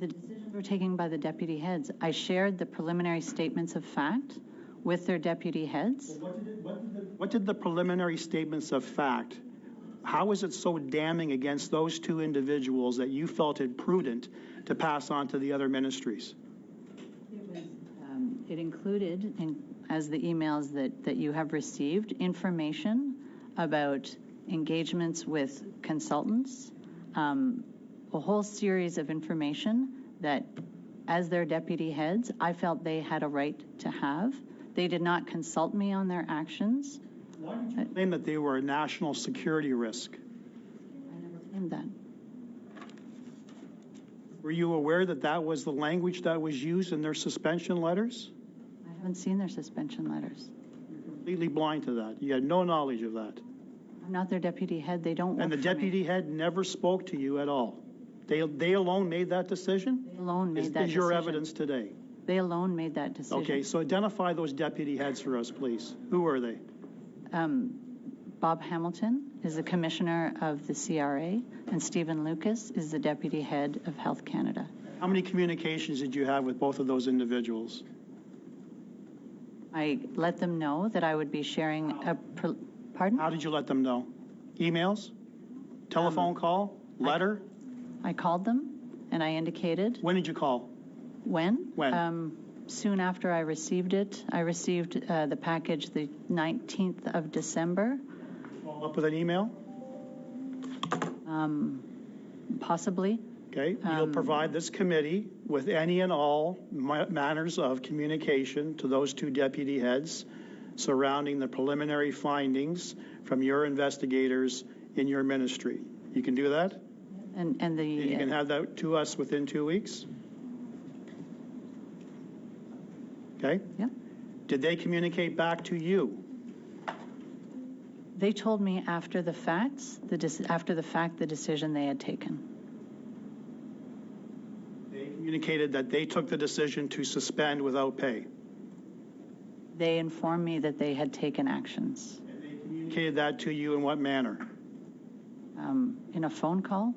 The decisions were taken by the deputy heads. I shared the preliminary statements of fact with their deputy heads. Well, what did the preliminary statements of fact, how is it so damning against those two individuals that you felt it prudent to pass on to the other ministries? It included, as the emails that you have received, information about engagements with consultants, a whole series of information that, as their deputy heads, I felt they had a right to have. They did not consult me on their actions. Why did you claim that they were a national security risk? I never claimed that. Were you aware that that was the language that was used in their suspension letters? I haven't seen their suspension letters. You're completely blind to that. You had no knowledge of that. I'm not their deputy head. They don't work And the deputy head never spoke to you at all. They alone made that decision? They alone made that decision. Is your evidence today? They alone made that decision. Okay, so identify those deputy heads for us, please. Who are they? Bob Hamilton is the commissioner of the CRA, and Stephen Lucas is the deputy head of Health Canada. How many communications did you have with both of those individuals? I let them know that I would be sharing pardon? How did you let them know? Emails? Telephone call? Letter? I called them, and I indicated. When did you call? When? When? Soon after I received it. I received the package the 19th of December. Follow up with an email? Possibly. Okay. You'll provide this committee with any and all manners of communication to those two deputy heads surrounding the preliminary findings from your investigators in your ministry. You can do that? And you can have that to us within 2 weeks? Okay? Yeah. Did they communicate back to you? They told me after the facts, the decision they had taken. They communicated that they took the decision to suspend without pay. They informed me that they had taken actions. And they communicated that to you in what manner? In a phone call,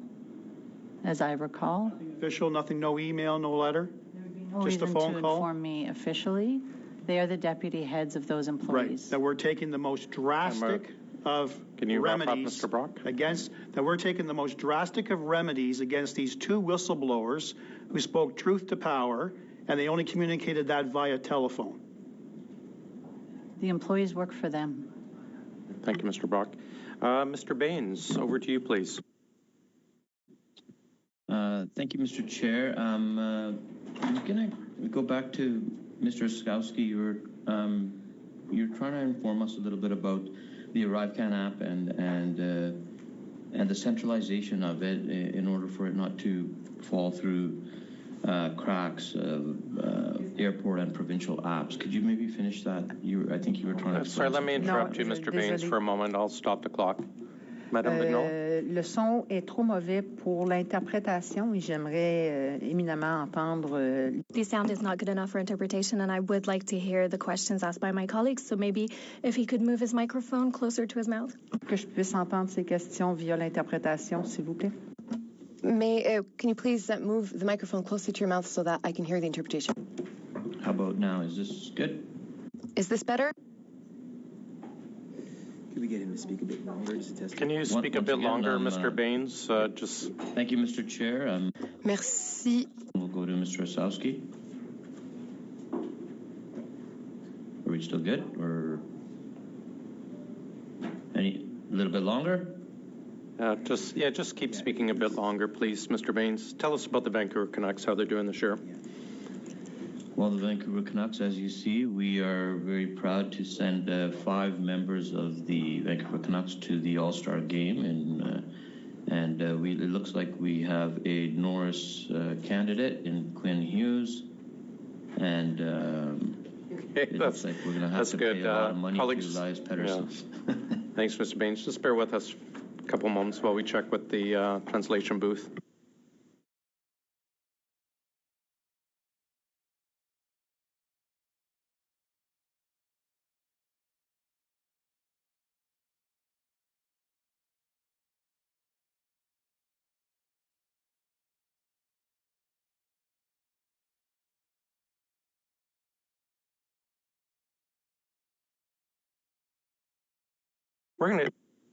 as I recall. Nothing official, nothing, no email, no letter? There would be no just a phone to call? Inform me officially. They are the deputy heads of those employees. Right, that we're taking the most drastic of Can you remedies wrap up, Mr. Brock? that we're taking the most drastic of remedies against these two whistleblowers who spoke truth to power, and they only communicated that via telephone. The employees work for them. Thank you, Mr. Brock. Mr. Baines, over to you, please. Thank you, Mr. Chair. I'm going to go back to Mr. Oskowski. You're trying to inform us a little bit about the ArriveCan app and the centralization of it in order for it not to fall through cracks of airport and provincial apps. Could you maybe finish that? I think you were trying to. Sorry, let me interrupt you, Mr. Baines, for a moment. I'll stop the clock. Madame Vigneault? Le son est trop mauvais pour l'interprétation et j'aimerais éminemment entendre. The sound is not good enough for interpretation, and I would like to hear the questions asked by my colleagues. So maybe if he could move his microphone closer to his mouth. Que je puisse entendre ces questions via l'interprétation, s'il vous plaît. Can you please move the microphone closer to your mouth so that I can hear the interpretation? How about now? Is this good? Is this better? Can we get him to speak a bit longer? Can you speak a bit longer, Mr. Baines? Just. Thank you, Mr. Chair. Merci. We'll go to Mr. Osowski. Are we still good, or a little bit longer? Just keep speaking a bit longer, please, Mr. Baines. Tell us about the Vancouver Canucks, how they're doing this year. Well, the Vancouver Canucks, as you see, we are very proud to send 5 members of the Vancouver Canucks to the All-Star game, and it looks like we have a Norris candidate in Quinn Hughes, and it looks like we're going to have to pay a lot of money to Elias Pettersson. Yeah. Thanks, Mr. Baines. Just bear with us a couple moments while we check with the translation booth.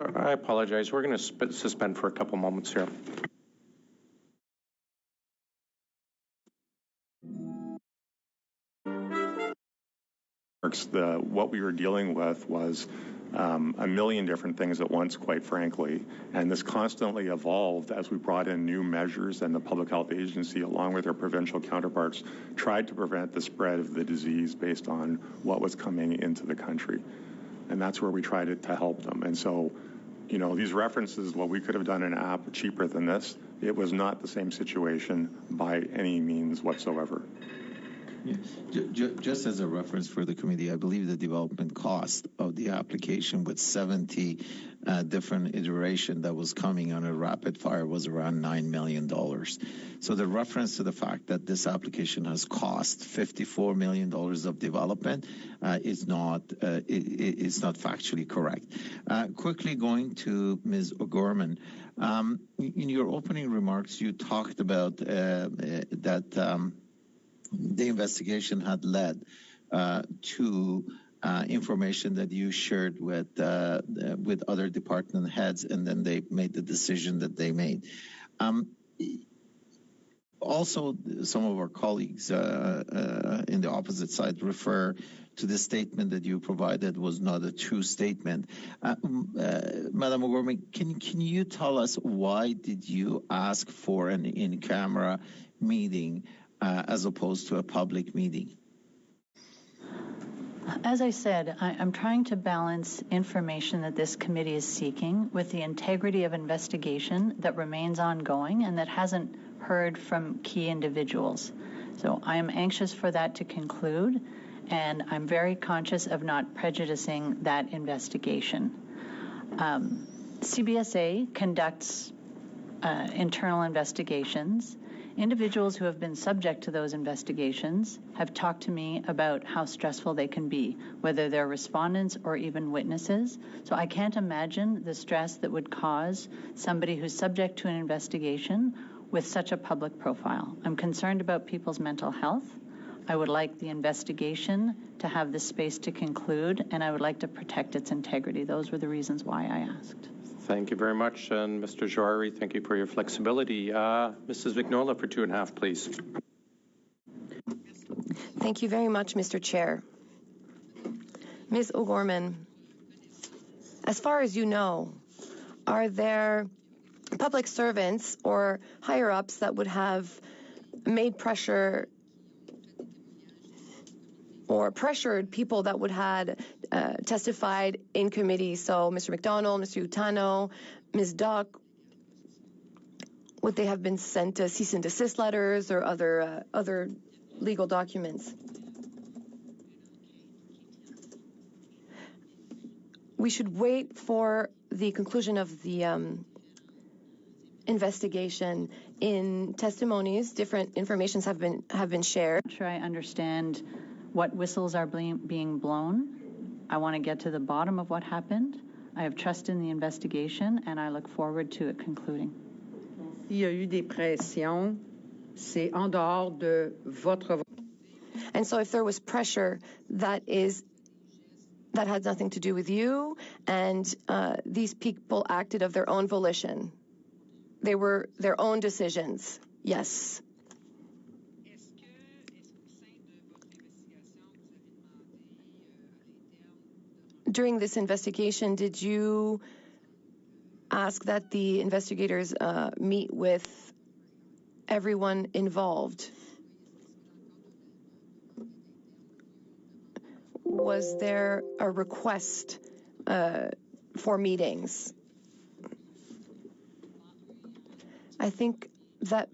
I apologize. We're going to suspend for a couple moments here. What we were dealing with was a million different things at once, quite frankly, and this constantly evolved as we brought in new measures, and the Public Health Agency, along with their provincial counterparts, tried to prevent the spread of the disease based on what was coming into the country. And that's where we tried to help them. And so, these references, well, we could have done an app cheaper than this. It was not the same situation by any means whatsoever. Just as a reference for the committee, I believe the development cost of the application with 70 different iteration that was coming on a rapid fire was around $9 million. So the reference to the fact that this application has cost $54 million of development is not factually correct. Quickly going to Ms. O'Gorman, in your opening remarks, you talked about that the investigation had led to information that you shared with other department heads, and then they made the decision that they made. Also, some of our colleagues in the opposite side refer to the statement that you provided was not a true statement. Madam O'Gorman, can you tell us why did you ask for an in-camera meeting as opposed to a public meeting? As I said, I'm trying to balance information that this committee is seeking with the integrity of investigation that remains ongoing and that hasn't heard from key individuals. So I am anxious for that to conclude, and I'm very conscious of not prejudicing that investigation. CBSA conducts internal investigations. Individuals who have been subject to those investigations have talked to me about how stressful they can be, whether they're respondents or even witnesses. So I can't imagine the stress that would cause somebody who's subject to an investigation with such a public profile. I'm concerned about people's mental health. I would like the investigation to have the space to conclude, and I would like to protect its integrity. Those were the reasons why I asked. Thank you very much. And Mr. Jouari, thank you for your flexibility. Mrs. Vignola for 2.5, please. Thank you very much, Mr. Chair. Ms. O'Gorman, as far as you know, are there public servants or higher-ups that would have made pressure or pressured people that would have testified in committee? So Mr. McDonald, Mr. Utano, Ms. Duck, would they have been sent cease and desist letters or other legal documents? We should wait for the conclusion of the investigation. In testimonies, different informations have been shared. I'm sure I understand what whistles are being blown. I want to get to the bottom of what happened. I have trust in the investigation, and I look forward to it concluding. Il y a eu des pressions, c'est en dehors de votre. And so if there was pressure, that had nothing to do with you, and these people acted of their own volition. They were their own decisions. Yes. During this investigation, did you ask that the investigators meet with everyone involved? Was there a request for meetings? I think that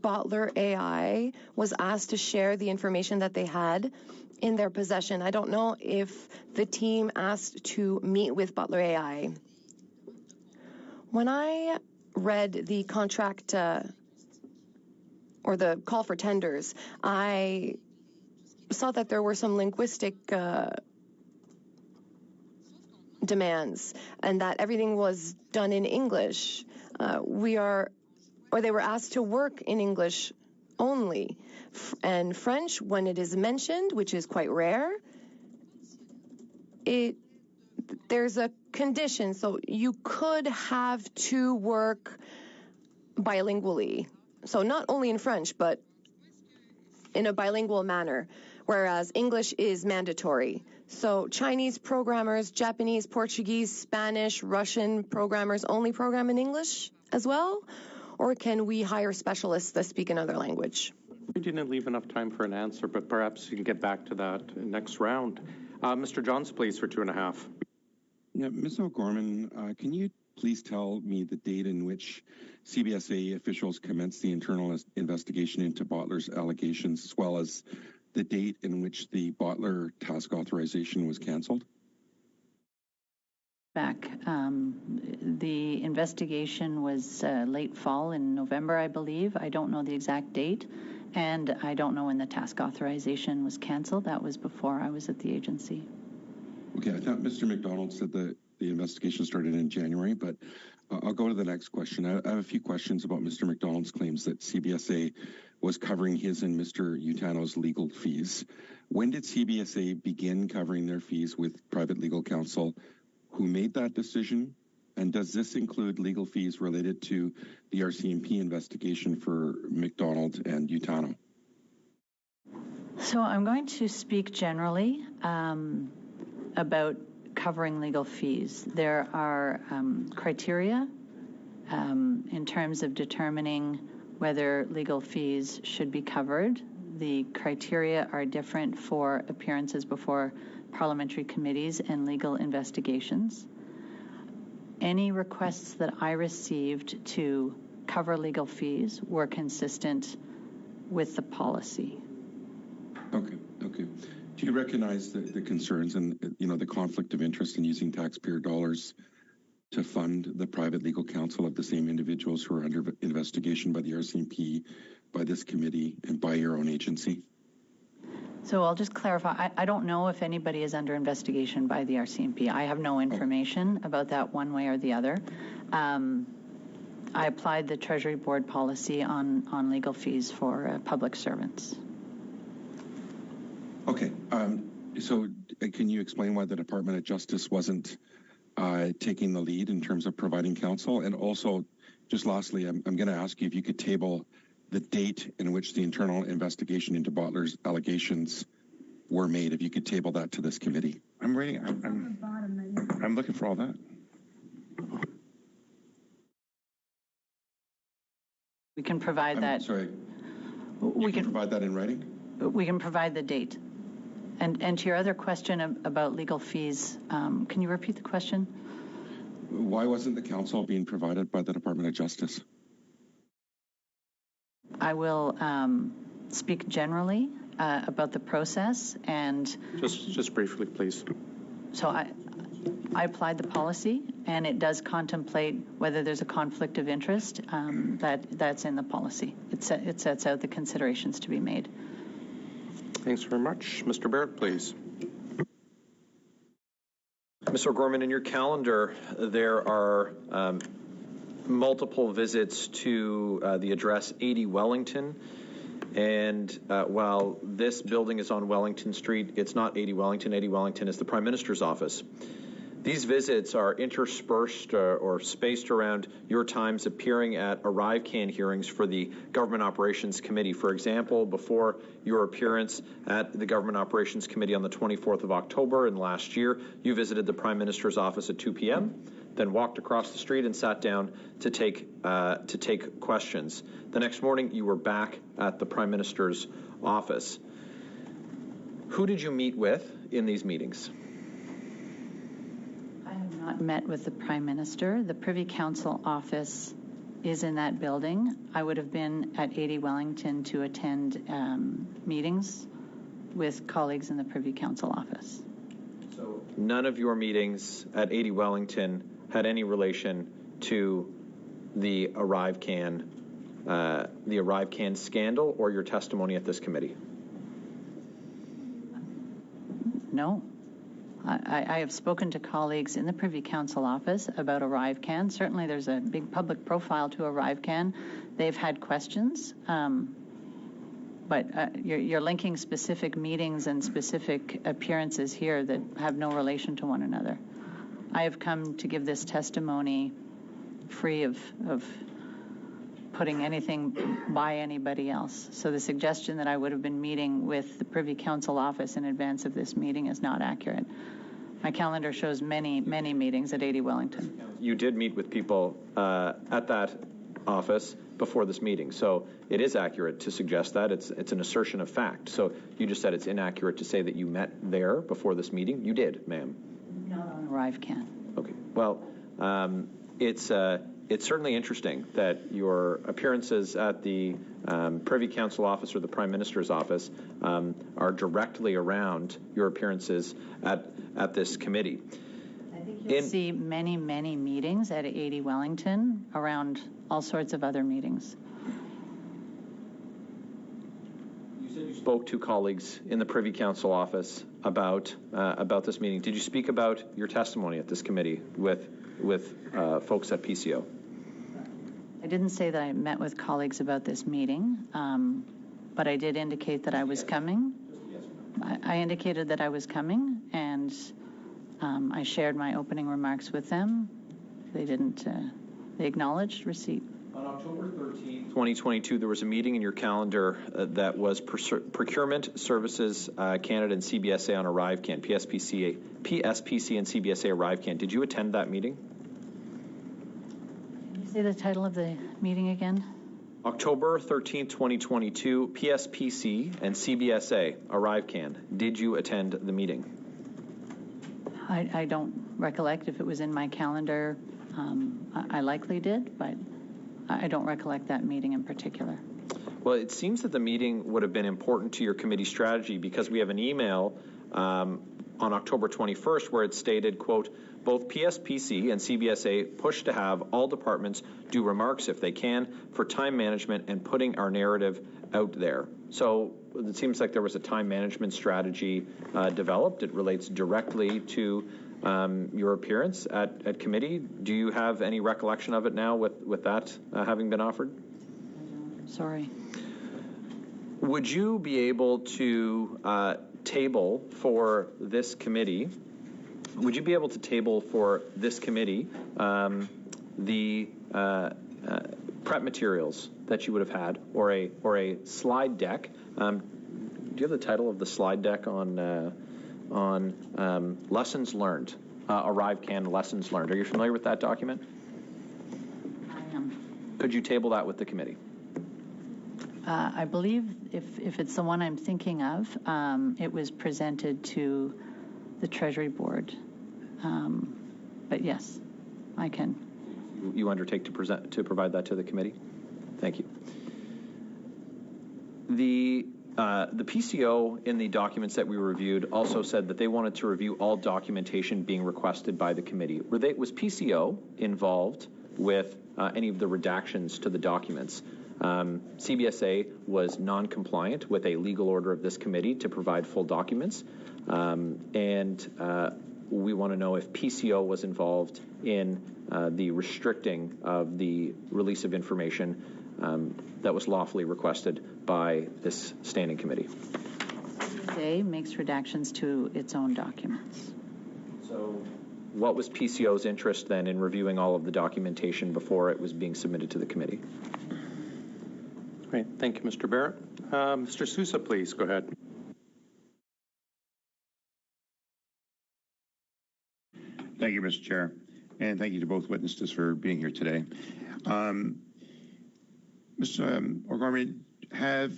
Bottler AI was asked to share the information that they had in their possession. I don't know if the team asked to meet with Bottler AI. When I read the contract or the call for tenders, I saw that there were some linguistic demands and that everything was done in English. They were asked to work in English only. And French, when it is mentioned, which is quite rare, there's a condition. So you could have to work bilingually. So not only in French, but in a bilingual manner, whereas English is mandatory. So Chinese programmers, Japanese, Portuguese, Spanish, Russian programmers only program in English as well? Or can we hire specialists that speak another language? We didn't leave enough time for an answer, but perhaps you can get back to that next round. Mr. Johns, please, for 2.5. Yeah, Ms. O'Gorman, can you please tell me the date in which CBSA officials commenced the internal investigation into Bottler's allegations, as well as the date in which the Bottler task authorization was canceled? Back. The investigation was late fall in November, I believe. I don't know the exact date, and I don't know when the task authorization was canceled. That was before I was at the agency. Okay, I thought Mr. McDonald said that the investigation started in January, but I'll go to the next question. I have a few questions about Mr. McDonald's claims that CBSA was covering his and Mr. Utano's legal fees. When did CBSA begin covering their fees with private legal counsel? Who made that decision? And does this include legal fees related to the RCMP investigation for McDonald and Utano? So I'm going to speak generally about covering legal fees. There are criteria in terms of determining whether legal fees should be covered. The criteria are different for appearances before parliamentary committees and legal investigations. Any requests that I received to cover legal fees were consistent with the policy. Okay. Do you recognize the concerns and the conflict of interest in using taxpayer dollars to fund the private legal counsel of the same individuals who are under investigation by the RCMP, by this committee, and by your own agency? So I'll just clarify. I don't know if anybody is under investigation by the RCMP. I have no information about that one way or the other. I applied the Treasury Board policy on legal fees for public servants. Okay. So can you explain why the Department of Justice wasn't taking the lead in terms of providing counsel? And also, just lastly, I'm going to ask you if you could table the date in which the internal investigation into Bottler's allegations were made, if you could table that to this committee. I'm reading. I'm looking for all that. We can provide that. Sorry. We can provide that in writing? We can provide the date. And to your other question about legal fees, can you repeat the question? Why wasn't the counsel being provided by the Department of Justice? I will speak generally about the process and... Just briefly, please. So I applied the policy, and it does contemplate whether there's a conflict of interest. That's in the policy. It sets out the considerations to be made. Thanks very much. Mr. Barrett, please. Mr. O'Gorman, in your calendar, there are multiple visits to the address 80 Wellington. And while this building is on Wellington Street, it's not 80 Wellington. 80 Wellington is the Prime Minister's office. These visits are interspersed or spaced around your times appearing at ArriveCan hearings for the Government Operations Committee. For example, before your appearance at the Government Operations Committee on the 24th of October in last year, you visited the Prime Minister's office at 2 p.m., then walked across the street and sat down to take questions. The next morning, you were back at the Prime Minister's office. Who did you meet with in these meetings? Not met with the Prime Minister. The Privy Council office is in that building. I would have been at 80 Wellington to attend meetings with colleagues in the Privy Council office. So none of your meetings at 80 Wellington had any relation to the ArriveCan scandal or your testimony at this committee? No. I have spoken to colleagues in the Privy Council office about ArriveCan. Certainly there's a big public profile to ArriveCan. They've had questions, but you're linking specific meetings and specific appearances here that have no relation to one another. I have come to give this testimony free of putting anything by anybody else. So the suggestion that I would have been meeting with the Privy Council office in advance of this meeting is not accurate. My calendar shows many, many meetings at 80 Wellington. You did meet with people at that office before this meeting, so it is accurate to suggest that. It's an assertion of fact. So you just said it's inaccurate to say that you met there before this meeting. You did, ma'am. Not on ArriveCan. Okay. Well, it's certainly interesting that your appearances at the Privy Council office or the Prime Minister's office are directly around your appearances at this committee. I think you'll see many, many meetings at 80 Wellington around all sorts of other meetings. You said you spoke to colleagues in the Privy Council office about this meeting. Did you speak about your testimony at this committee with folks at PCO? I didn't say that I met with colleagues about this meeting, but I did indicate that I was coming. I indicated that I was coming, and I shared my opening remarks with them. They didn't. They acknowledged receipt. On October 13, 2022, there was a meeting in your calendar that was Procurement Services Canada and CBSA on ArriveCan, PSPC and CBSA ArriveCan. Did you attend that meeting? Can you say the title of the meeting again? October 13, 2022, PSPC and CBSA ArriveCan. Did you attend the meeting? I don't recollect if it was in my calendar. I likely did, but I don't recollect that meeting in particular. Well, it seems that the meeting would have been important to your committee strategy because we have an email on October 21st where it stated, quote, both PSPC and CBSA push to have all departments do remarks if they can for time management and putting our narrative out there. So it seems like there was a time management strategy developed. It relates directly to your appearance at committee. Do you have any recollection of it now with that having been offered? Sorry. Would you be able to table for this committee? Would you be able to table for this committee the prep materials that you would have had, or a slide deck? Do you have the title of the slide deck on lessons learned? ArriveCan lessons learned. Are you familiar with that document? I am. Could you table that with the committee? I believe if it's the one I'm thinking of, it was presented to the Treasury Board. But yes, I can. You undertake to provide that to the committee? Thank you. The The PCO in the documents that we reviewed also said that they wanted to review all documentation being requested by the committee. Was PCO involved with any of the redactions to the documents? CBSA was non-compliant with a legal order of this committee to provide full documents, and we want to know if PCO was involved in the restricting of the release of information that was lawfully requested by this standing committee. CBSA makes redactions to its own documents. So what was PCO's interest then in reviewing all of the documentation before it was being submitted to the committee? Great. Thank you, Mr. Barrett. Mr. Sousa, please go ahead. Thank you, Mr. Chair, and thank you to both witnesses for being here today. Mr. O'Gorman, have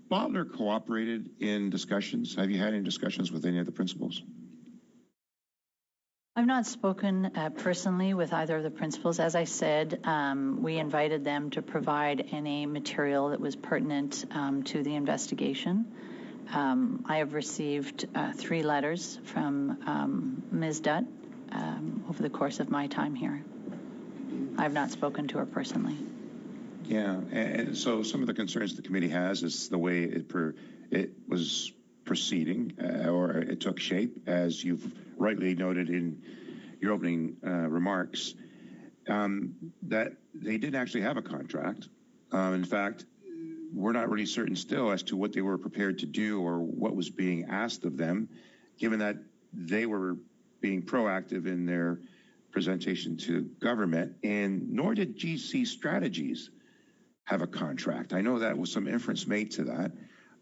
Bottler cooperated in discussions? Have you had any discussions with any of the principals? I've not spoken personally with either of the principals. As I said, we invited them to provide any material that was pertinent to the investigation. I have received 3 letters from Ms. Dutt over the course of my time here. I have not spoken to her personally. Yeah, and so some of the concerns the committee has is the way it was proceeding, or it took shape, as you've rightly noted in your opening remarks, that they didn't actually have a contract. In fact, we're not really certain still as to what they were prepared to do or what was being asked of them, given that they were being proactive in their presentation to government, and nor did GC Strategies have a contract. I know that was some inference made to that.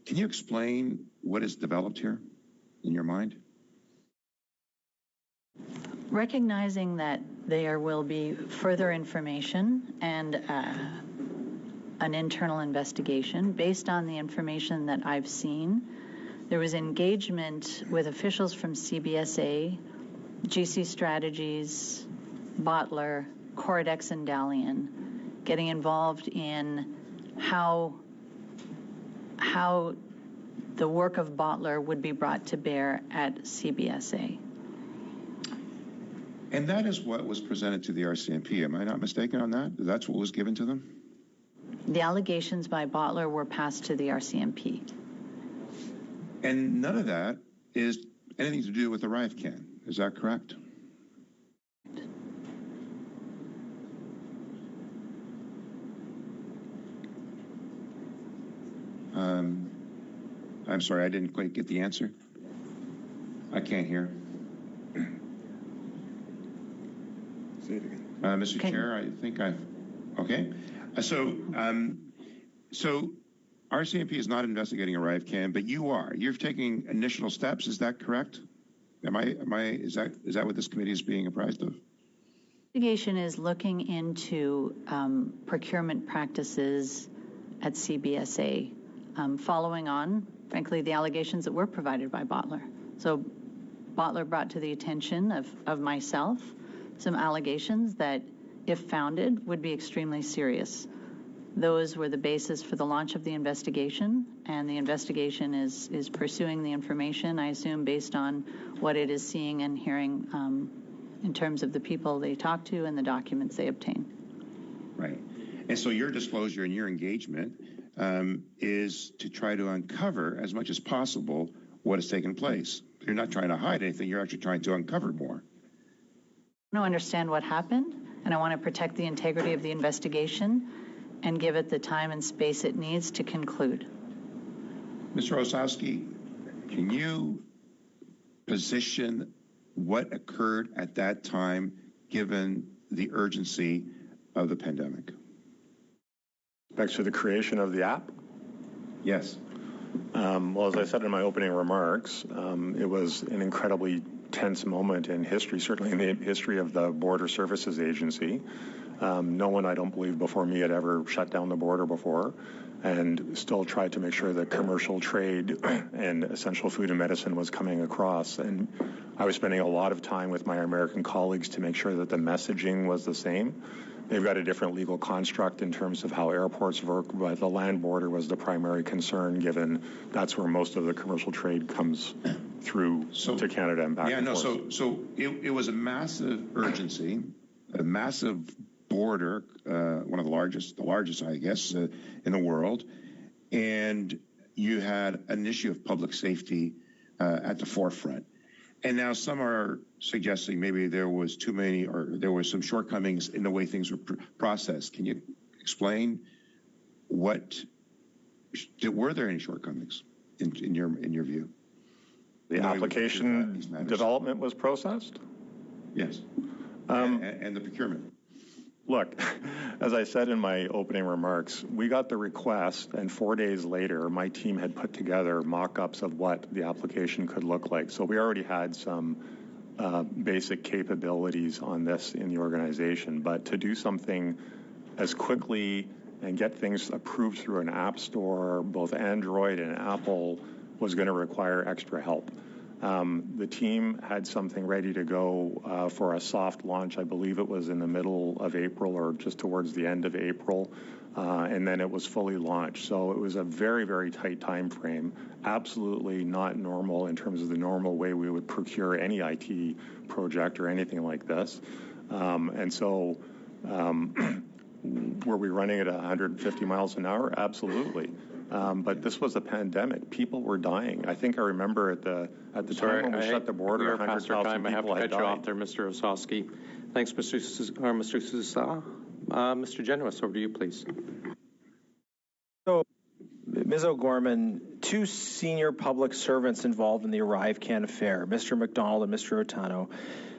Can you explain what is developed here in your mind? Recognizing that there will be further information and an internal investigation, based on the information that I've seen, there was engagement with officials from CBSA, GC Strategies, Bottler, Coredex, and Dalian, getting involved in how the work of Bottler would be brought to bear at CBSA. And that is what was presented to the RCMP. Am I not mistaken on that? That's what was given to them? The allegations by Bottler were passed to the RCMP. And none of that is anything to do with ArriveCan. Is that correct? I'm sorry, I didn't quite get the answer. I can't hear. Say it again. Mr. Chair, I think okay. So RCMP is not investigating ArriveCan, but you are. You're taking initial steps. Is that correct? Is that what this committee is being apprised of? Investigation is looking into procurement practices at CBSA, following on, frankly, the allegations that were provided by Bottler. So Bottler brought to the attention of myself some allegations that, if founded, would be extremely serious. Those were the basis for the launch of the investigation, and the investigation is pursuing the information, I assume, based on what it is seeing and hearing in terms of the people they talk to and the documents they obtain. Right. And so your disclosure and your engagement is to try to uncover as much as possible what has taken place. You're not trying to hide anything. You're actually trying to uncover more. I want to understand what happened, and I want to protect the integrity of the investigation and give it the time and space it needs to conclude. Mr. Osowski, can you position what occurred at that time given the urgency of the pandemic? Back to the creation of the app? Yes. Well, as I said in my opening remarks, it was an incredibly tense moment in history, certainly in the history of the Border Services Agency. No one, I don't believe, before me had ever shut down the border before, and still tried to make sure that commercial trade and essential food and medicine was coming across. And I was spending a lot of time with my American colleagues to make sure that the messaging was the same. They've got a different legal construct in terms of how airports work, but the land border was the primary concern, given that's where most of the commercial trade comes through to Canada and back and forth. So it was a massive urgency, a massive border, one of the largest, I guess, in the world, and you had an issue of public safety at the forefront. And now some are suggesting maybe there was too many, or there were some shortcomings in the way things were processed. Can you explain were there any shortcomings in your view? The application development was processed? Yes. And the procurement. Look, as I said in my opening remarks, we got the request, and 4 days later, my team had put together mock-ups of what the application could look like. So we already had some basic capabilities on this in the organization. But to do something as quickly and get things approved through an app store, both Android and Apple, was going to require extra help. The team had something ready to go for a soft launch. I believe it was in the middle of April or just towards the end of April, and then it was fully launched. So it was a very, very tight time frame, absolutely not normal in terms of the normal way we would procure any IT project or anything like this. And so were we running at 150 miles an hour? Absolutely. But this was a pandemic. People were dying. I think I remember at the time when we shut the border, 100,000 people had died. I have to cut you off there, Mr. Osowski. Thanks, Mr. Sousa. Mr. Genuis, over to you, please. So, Ms. O'Gorman, two senior public servants involved in the ArriveCan affair, Mr. McDonald and Mr. Otano,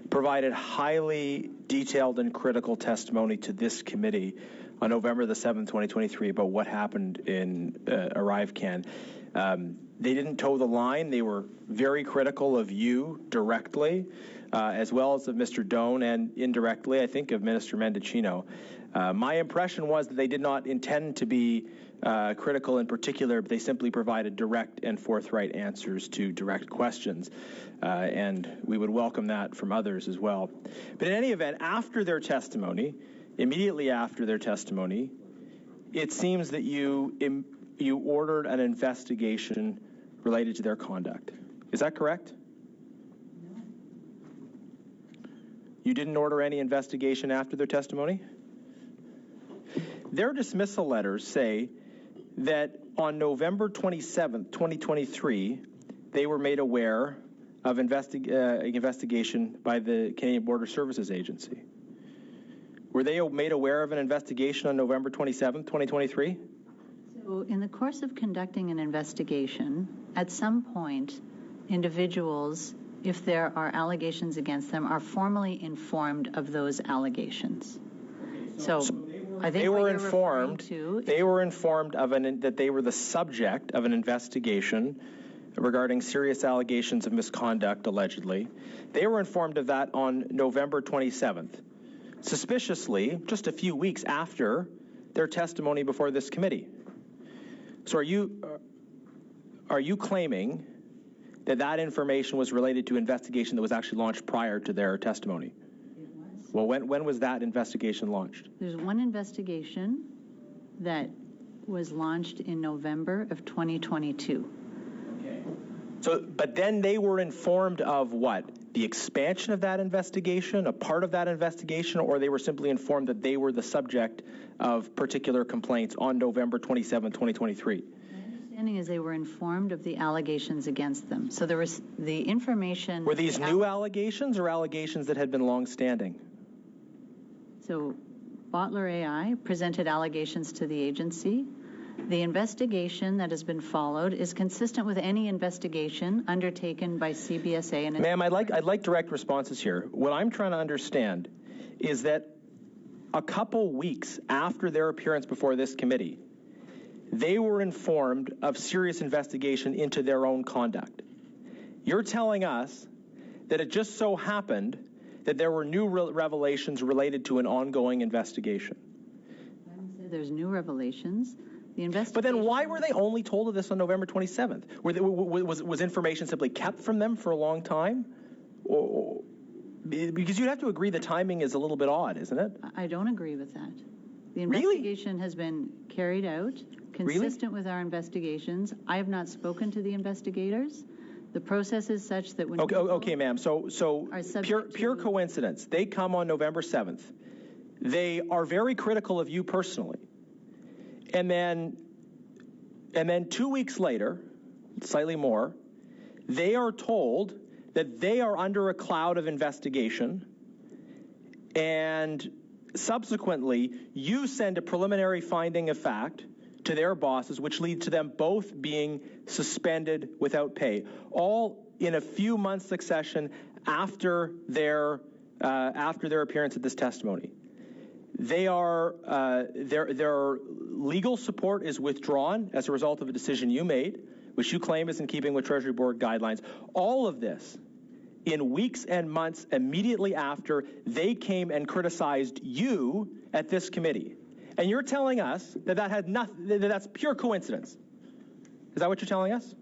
provided highly detailed and critical testimony to this committee on November the 7th, 2023, about what happened in ArriveCan. They didn't toe the line. They were very critical of you directly, as well as of Mr. Doan, and indirectly, I think, of Minister Mendicino. My impression was that they did not intend to be critical in particular, but they simply provided direct and forthright answers to direct questions. And we would welcome that from others as well. But in any event, after their testimony, immediately after their testimony, it seems that you ordered an investigation related to their conduct. Is that correct? No. You didn't order any investigation after their testimony? Their dismissal letters say that on November 27th, 2023, they were made aware of investigation by the Canadian Border Services Agency. Were they made aware of an investigation on November 27th, 2023? So in the course of conducting an investigation, at some point, individuals, if there are allegations against them, are formally informed of those allegations. So I think they were informed. They were informed of that they were the subject of an investigation regarding serious allegations of misconduct, allegedly. They were informed of that on November 27th. Suspiciously, just a few weeks after their testimony before this committee. So are you claiming that information was related to investigation that was actually launched prior to their testimony? It was. Well, when was that investigation launched? There's one investigation that was launched in November of 2022. Okay. So, but then they were informed of what? The expansion of that investigation, a part of that investigation, or they were simply informed that they were the subject of particular complaints on November 27, 2023? My understanding is they were informed of the allegations against them. So there was the information... Were these new allegations or allegations that had been long-standing? So Bottler AI presented allegations to the agency. The investigation that has been followed is consistent with any investigation undertaken by CBSA. And Ma'am, I'd like direct responses here. What I'm trying to understand is that a couple weeks after their appearance before this committee, they were informed of serious investigation into their own conduct. You're telling us that it just so happened that there were new revelations related to an ongoing investigation. There's new revelations. The investigation. But then why were they only told of this on November 27th? Was information simply kept from them for a long time? Because you'd have to agree the timing is a little bit odd, isn't it? I don't agree with that. The investigation has been carried out consistent with our investigations. I have not spoken to the investigators. The process is such that when okay, ma'am. So pure coincidence. They come on November 7th. They are very critical of you personally. And then 2 weeks later, slightly more, they are told that they are under a cloud of investigation, and subsequently you send a preliminary finding of fact to their bosses, which leads to them both being suspended without pay, all in a few months succession after their appearance at this testimony. Their legal support is withdrawn as a result of a decision you made, which you claim is in keeping with Treasury Board guidelines. All of this in weeks and months immediately after they came and criticized you at this committee. And you're telling us that had nothing, that's pure coincidence. Is that what you're telling us?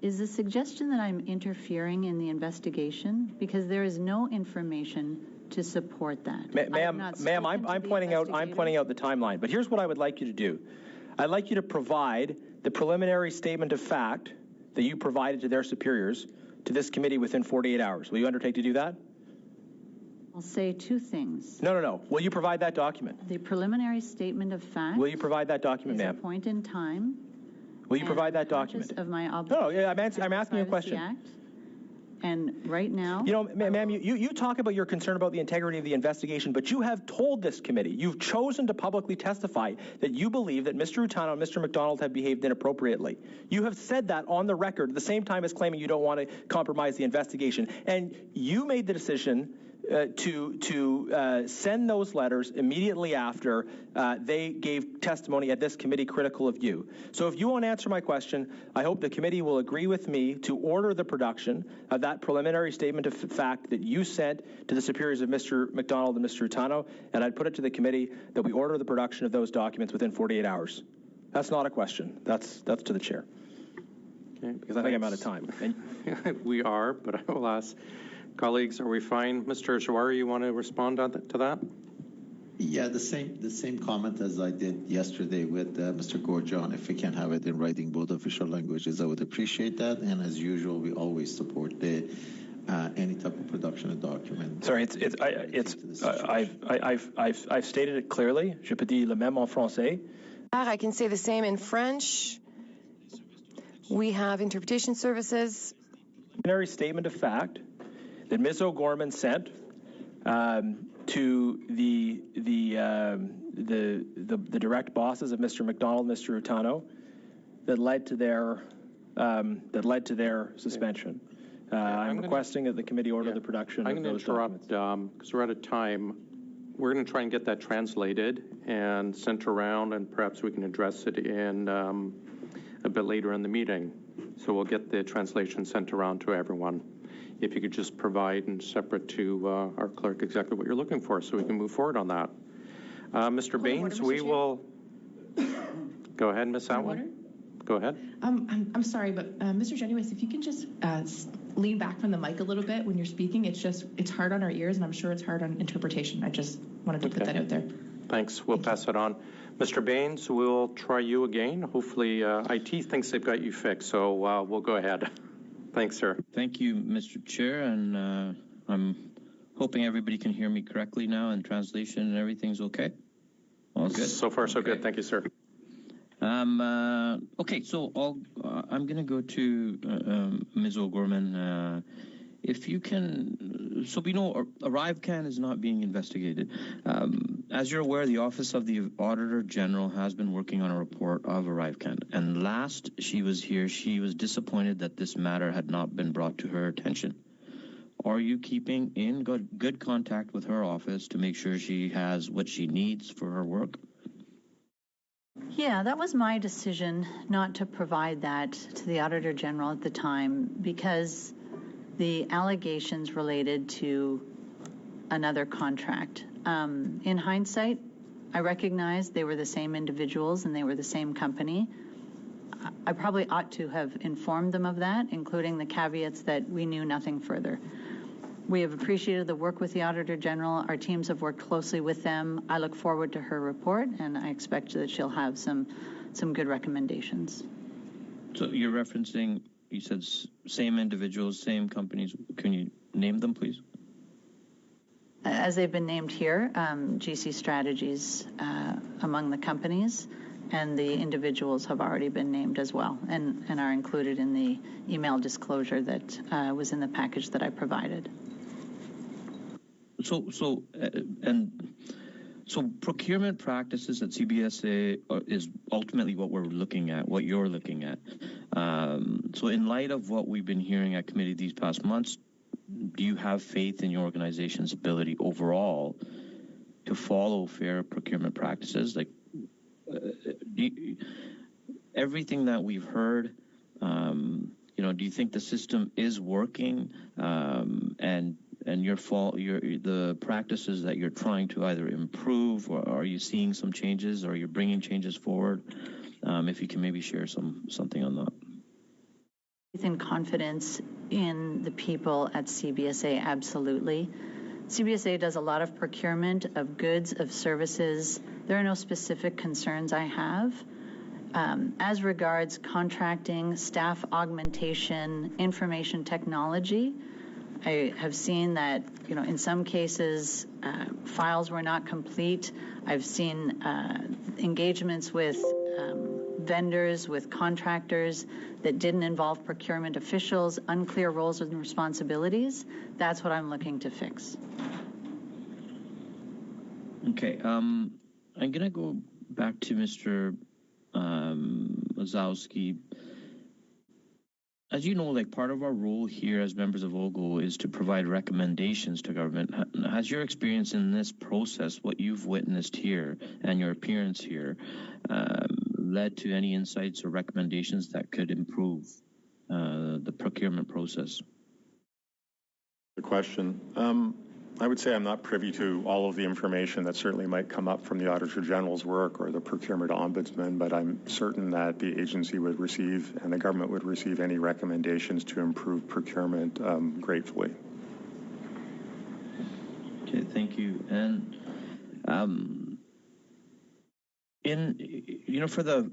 Is the suggestion that I'm interfering in the investigation? Because there is no information to support that. Ma'am, I'm pointing out the timeline. But here's what I would like you to do. I'd like you to provide the preliminary statement of fact that you provided to their superiors to this committee within 48 hours. Will you undertake to do that? I'll say two things. No. Will you provide that document? The preliminary statement of fact. Will you provide that document, ma'am? Is a point in time. Will you provide that document? Of my obligation. No, I'm asking you a question. Act. And right now... You know, ma'am, you talk about your concern about the integrity of the investigation, but you have told this committee, you've chosen to publicly testify that you believe that Mr. Utano and Mr. McDonald have behaved inappropriately. You have said that on the record at the same time as claiming you don't want to compromise the investigation. And you made the decision to send those letters immediately after they gave testimony at this committee critical of you. So if you won't answer my question, I hope the committee will agree with me to order the production of that preliminary statement of fact that you sent to the superiors of Mr. McDonald and Mr. Utano, and I'd put it to the committee that we order the production of those documents within 48 hours. That's not a question. That's to the chair. Okay, because I think I'm out of time. We are, but I will ask colleagues, are we fine? Mr. Shawari, you want to respond to that? Yeah, the same comment as I did yesterday with Mr. Gorjon. If we can have it in writing, both official languages, I would appreciate that. And as usual, we always support any type of production of document. Sorry, I've stated it clearly. Je peux dire le même en français. I can say the same in French. We have interpretation services. Preliminary statement of fact that Ms. O'Gorman sent to the direct bosses of Mr. McDonald, Mr. Utano, that led to their suspension. I'm requesting that the committee order the production of those documents. I'm going to interrupt because we're out of time. We're going to try and get that translated and sent around, and perhaps we can address it in a bit later in the meeting. So we'll get the translation sent around to everyone. If you could just provide and separate to our clerk exactly what you're looking for so we can move forward on that. Mr. Baines, we will... Go ahead, Ms. Atwood. Go ahead. I'm sorry, but Mr. Genuis, if you can just lean back from the mic a little bit when you're speaking. It's hard on our ears, and I'm sure it's hard on interpretation. I just wanted to put that out there. Thanks. We'll pass it on. Mr. Baines, we'll try you again. Hopefully IT thinks they've got you fixed, so we'll go ahead. Thanks, sir. Thank you, Mr. Chair, and I'm hoping everybody can hear me correctly now, and translation and everything's okay. All good? So far, so good. Thank you, sir. Okay, so I'm going to go to Ms. O'Gorman. If you can, so we know ArriveCan is not being investigated. As you're aware, the Office of the Auditor General has been working on a report of ArriveCan. And last she was here, she was disappointed that this matter had not been brought to her attention. Are you keeping in good contact with her office to make sure she has what she needs for her work? Yeah, that was my decision not to provide that to the Auditor General at the time because the allegations related to another contract. In hindsight, I recognize they were the same individuals and they were the same company. I probably ought to have informed them of that, including the caveats that we knew nothing further. We have appreciated the work with the Auditor General. Our teams have worked closely with them. I look forward to her report, and I expect that she'll have some good recommendations. So you're referencing, you said same individuals, same companies. Can you name them, please? As they've been named here, GC Strategies among the companies, and the individuals have already been named as well and are included in the email disclosure that was in the package that I provided. So procurement practices at CBSA is ultimately what we're looking at, what you're looking at. So in light of what we've been hearing at committee these past months, do you have faith in your organization's ability overall to follow fair procurement practices? Like everything that we've heard, do you think the system is working, and the practices that you're trying to either improve, or are you seeing some changes, or are you bringing changes forward? If you can maybe share something on that. Faith and confidence in the people at CBSA, absolutely. CBSA does a lot of procurement of goods, of services. There are no specific concerns I have. As regards contracting, staff augmentation, information technology, I have seen that, in some cases, files were not complete. I've seen engagements with vendors, with contractors that didn't involve procurement officials, unclear roles and responsibilities. That's what I'm looking to fix. Okay. I'm going to go back to Mr. Ozowski. As you know, part of our role here as members of OGO is to provide recommendations to government. Has your experience in this process, what you've witnessed here and your appearance here, led to any insights or recommendations that could improve the procurement process? The question. I would say I'm not privy to all of the information that certainly might come up from the Auditor General's work or the Procurement Ombudsman, but I'm certain that the agency would receive and the government would receive any recommendations to improve procurement gratefully. Okay, thank you. And for the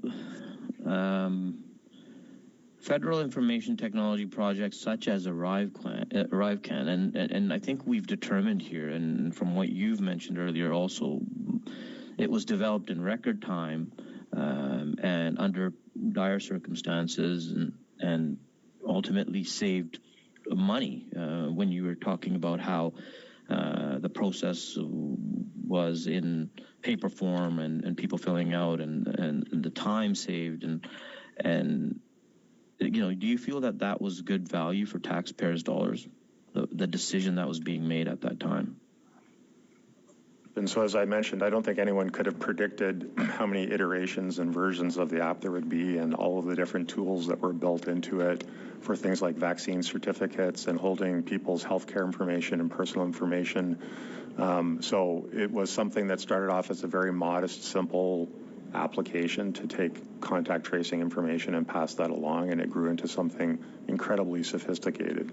federal information technology projects such as ArriveCan, and I think we've determined here, and from what you've mentioned earlier also, it was developed in record time and under dire circumstances and ultimately saved money when you were talking about how the process was in paper form and people filling out and the time saved and do you feel that was good value for taxpayers' dollars, the decision that was being made at that time? And so, as I mentioned, I don't think anyone could have predicted how many iterations and versions of the app there would be and all of the different tools that were built into it for things like vaccine certificates and holding people's healthcare information and personal information. So it was something that started off as a very modest, simple application to take contact tracing information and pass that along, and it grew into something incredibly sophisticated.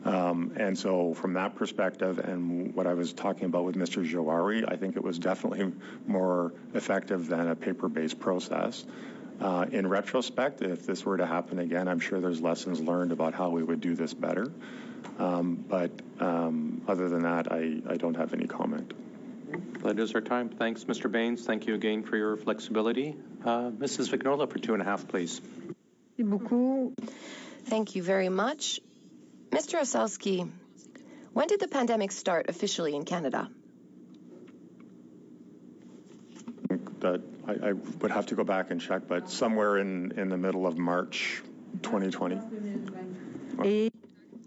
And so from that perspective and what I was talking about with Mr. Jawari, I think it was definitely more effective than a paper-based process. In retrospect, if this were to happen again, I'm sure there's lessons learned about how we would do this better. But other than that, I don't have any comment. That is our time. Thanks, Mr. Baines. Thank you again for your flexibility. Mrs. Vignola for 2.5, please. Thank you very much. Mr. Ozowski, when did the pandemic start officially in Canada? That I would have to go back and check, but somewhere in the middle of March 2020.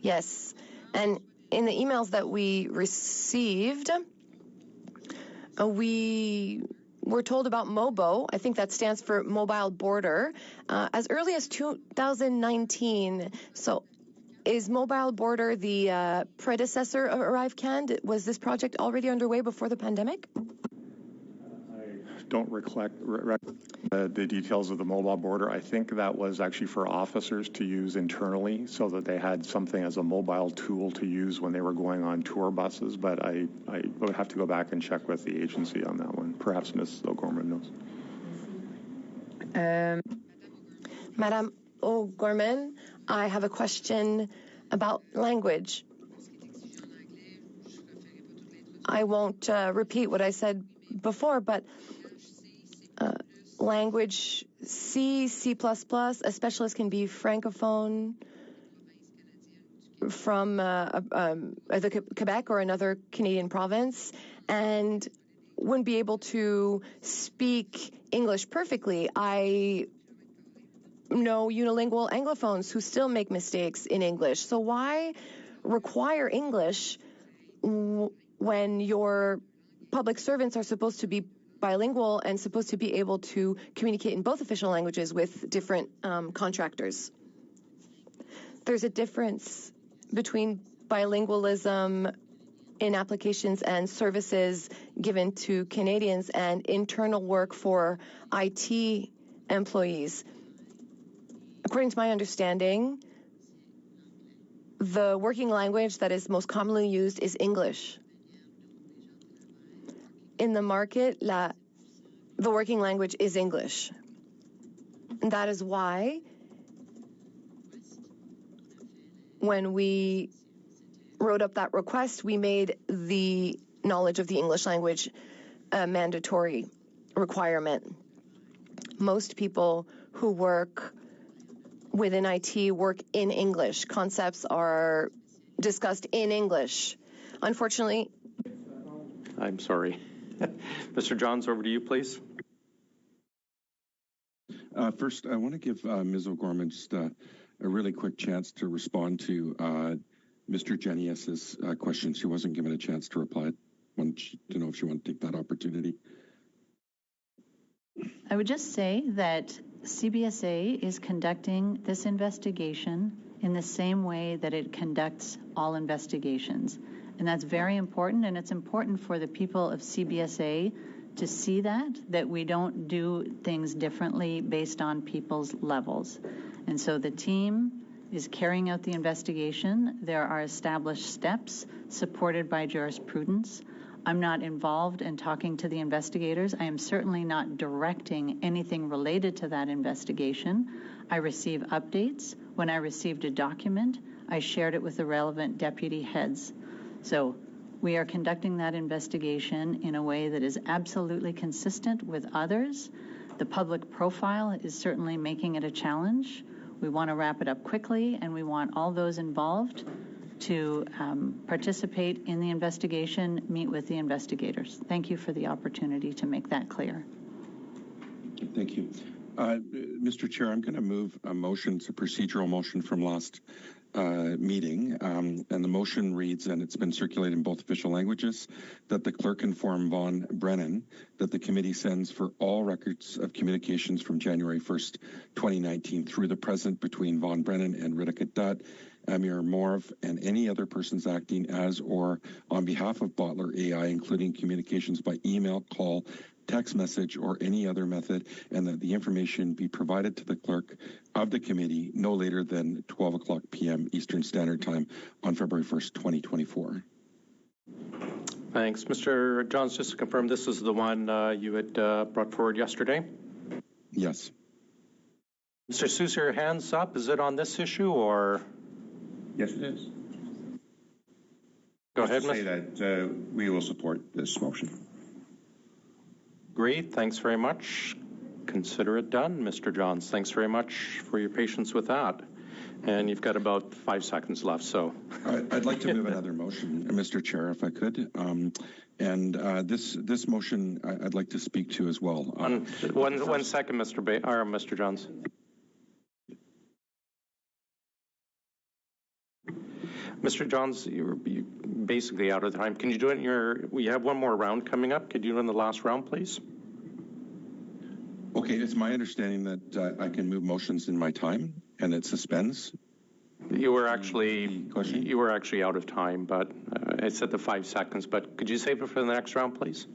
Yes. And in the emails that we received, we were told about MOBO. I think that stands for Mobile Border, as early as 2019. So Is Mobile Border the predecessor of ArriveCan? Was this project already underway before the pandemic? Don't recollect the details of the mobile border. I think that was actually for officers to use internally so that they had something as a mobile tool to use when they were going on tour buses. But I would have to go back and check with the agency on that one. Perhaps Ms. O'Gorman knows. Madam O'Gorman, I have a question about language. I won't repeat what I said before, but language C, C++, a specialist can be francophone from the Quebec or another Canadian province and wouldn't be able to speak English perfectly. I know unilingual Anglophones who still make mistakes in English. So why require English when your public servants are supposed to be bilingual and supposed to be able to communicate in both official languages with different contractors? There's a difference between bilingualism in applications and services given to Canadians and internal work for IT employees. According to my understanding, the working language that is most commonly used is English. In the market, the working language is English. And that is why when we wrote up that request, we made the knowledge of the English language a mandatory requirement. Most people who work within IT work in English. Concepts are discussed in English. Unfortunately, I'm sorry. Mr. Johns, over to you, please. First, I want to give Ms. O'Gorman just a really quick chance to respond to Mr. Genuis's question. She wasn't given a chance to reply. I wanted to know if she wanted to take that opportunity. I would just say that CBSA is conducting this investigation in the same way that it conducts all investigations. And that's very important, and it's important for the people of CBSA to see that we don't do things differently based on people's levels. And so the team is carrying out the investigation. There are established steps supported by jurisprudence. I'm not involved in talking to the investigators. I am certainly not directing anything related to that investigation. I receive updates. When I received a document, I shared it with the relevant deputy heads. So we are conducting that investigation in a way that is absolutely consistent with others. The public profile is certainly making it a challenge. We want to wrap it up quickly, and we want all those involved to participate in the investigation, meet with the investigators. Thank you for the opportunity to make that clear. Thank you. Mr. Chair, I'm going to move a motion, it's a procedural motion from last meeting, and the motion reads, and it's been circulated in both official languages, that the clerk inform Von Brennan that the committee sends for all records of communications from January 1st, 2019 through the present between Von Brennan and Rita Dutt, Amir Morv, and any other persons acting as or on behalf of Bottler AI, including communications by email, call, text message, or any other method, and that the information be provided to the clerk of the committee no later than 12 o'clock p.m. Eastern Standard Time on February 1st, 2024. Thanks. Mr. Johns, just to confirm, this is the one you had brought forward yesterday? Yes. Mr. Sousa, your hand's up. Is it on this issue or? Yes, it is. Go ahead, Mr. Say that we will support this motion. Great. Thanks very much. Consider it done, Mr. Johns. Thanks very much for your patience with that. And you've got about 5 seconds left, so. I'd like to move another motion, Mr. Chair, if I could. This motion I'd like to speak to as well. One second, Mr. Johns. Mr. Johns, you're basically out of time. Can you do it we have one more round coming up. Could you do it in the last round, please? Okay, it's my understanding that I can move motions in my time, and it suspends. You were actually out of time, but I said the 5 seconds. But could you save it for the next round, please?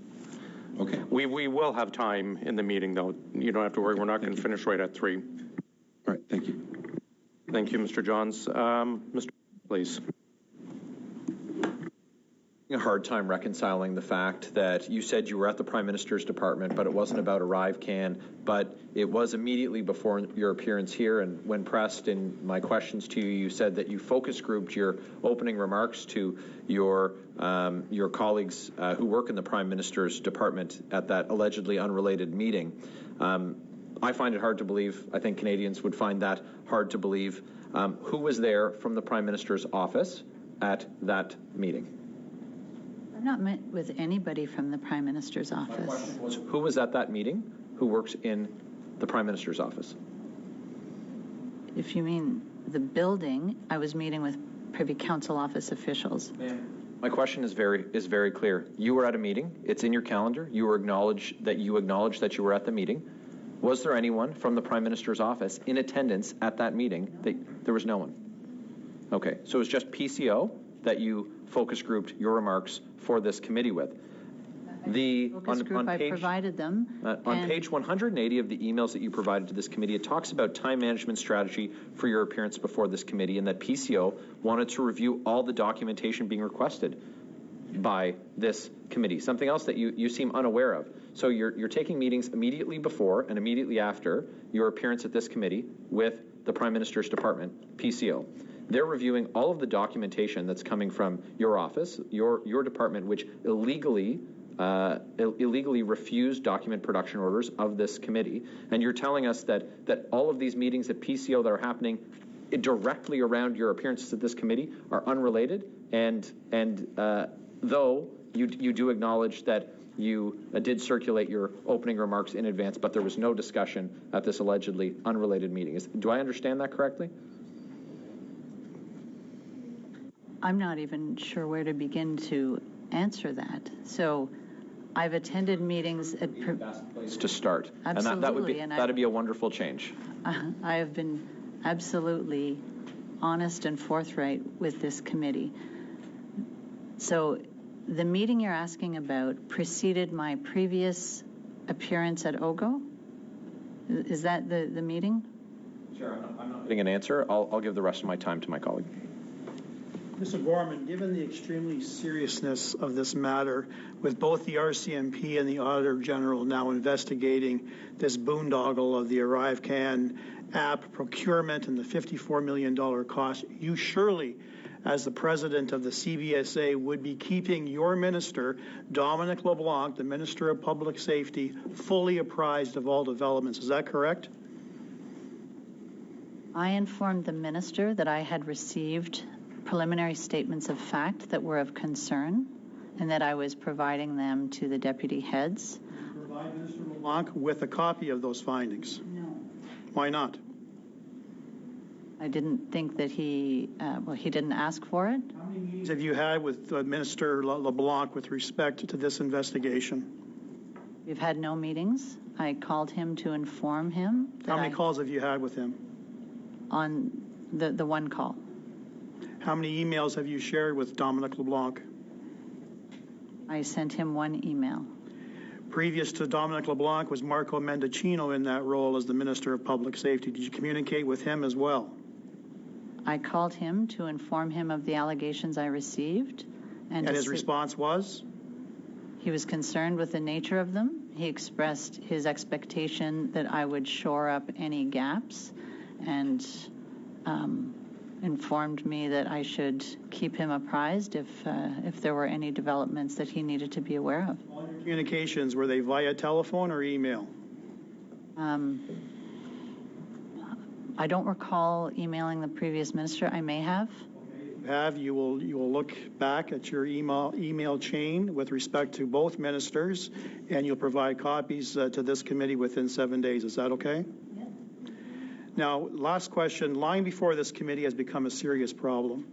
Okay. We will have time in the meeting, though. You don't have to worry. We're not going to finish right at 3. All right. Thank you. Thank you, Mr. Johns. Mr. Please. A hard time reconciling the fact that you said you were at the Prime Minister's department, but it wasn't about ArriveCan, but it was immediately before your appearance here. And when pressed in my questions to you, you said that you focus grouped your opening remarks to your colleagues who work in the Prime Minister's department at that allegedly unrelated meeting. I find it hard to believe. I think Canadians would find that hard to believe. Who was there from the Prime Minister's office at that meeting? I've not met with anybody from the Prime Minister's office. My question was, who was at that meeting who works in the Prime Minister's office? If you mean the building, I was meeting with Privy Council office officials. My question is very clear. You were at a meeting. It's in your calendar. You acknowledged that you were at the meeting. Was there anyone from the Prime Minister's office in attendance at that meeting? There was no one. Okay, so it was just PCO that you focus grouped your remarks for this committee with. I provided them. On page 180 of the emails that you provided to this committee, it talks about time management strategy for your appearance before this committee, and that PCO wanted to review all the documentation being requested by this committee, something else that you seem unaware of. So you're taking meetings immediately before and immediately after your appearance at this committee with the Prime Minister's department, PCO. They're reviewing all of the documentation that's coming from your office, your department, which illegally refused document production orders of this committee. And you're telling us that all of these meetings at PCO that are happening directly around your appearances at this committee are unrelated. And though you do acknowledge that you did circulate your opening remarks in advance, but there was no discussion at this allegedly unrelated meeting. Do I understand that correctly? I'm not even sure where to begin to answer that. So I've attended meetings at... the best place to start. Absolutely. And that would be a wonderful change. I have been absolutely honest and forthright with this committee. So the meeting you're asking about preceded my previous appearance at OGO? Is that the meeting? Sure. I'm not getting an answer. I'll give the rest of my time to my colleague. Mr. Gorman, given the extremely seriousness of this matter, with both the RCMP and the Auditor General now investigating this boondoggle of the ArriveCan app, procurement, and the $54 million cost, you surely, as the president of the CBSA, would be keeping your minister, Dominic LeBlanc, the Minister of Public Safety, fully apprised of all developments. Is that correct? I informed the minister that I had received preliminary statements of fact that were of concern and that I was providing them to the deputy heads. Did you provide Mr. LeBlanc with a copy of those findings? No. Why not? I didn't think that he didn't ask for it. How many meetings have you had with Minister LeBlanc with respect to this investigation? We've had no meetings. I called him to inform him. How many calls have you had with him? On the one call. How many emails have you shared with Dominic LeBlanc? I sent him one email. Previous to Dominic LeBlanc was Marco Mendocino in that role as the Minister of Public Safety. Did you communicate with him as well? I called him to inform him of the allegations I received. And his response was? He was concerned with the nature of them. He expressed his expectation that I would shore up any gaps and informed me that I should keep him apprised if there were any developments that he needed to be aware of. All your communications, were they via telephone or email? I don't recall emailing the previous minister. I may have. You will look back at your email chain with respect to both ministers, and you'll provide copies to this committee within 7 days. Is that okay? Yeah. Now, last question. Lying before this committee has become a serious problem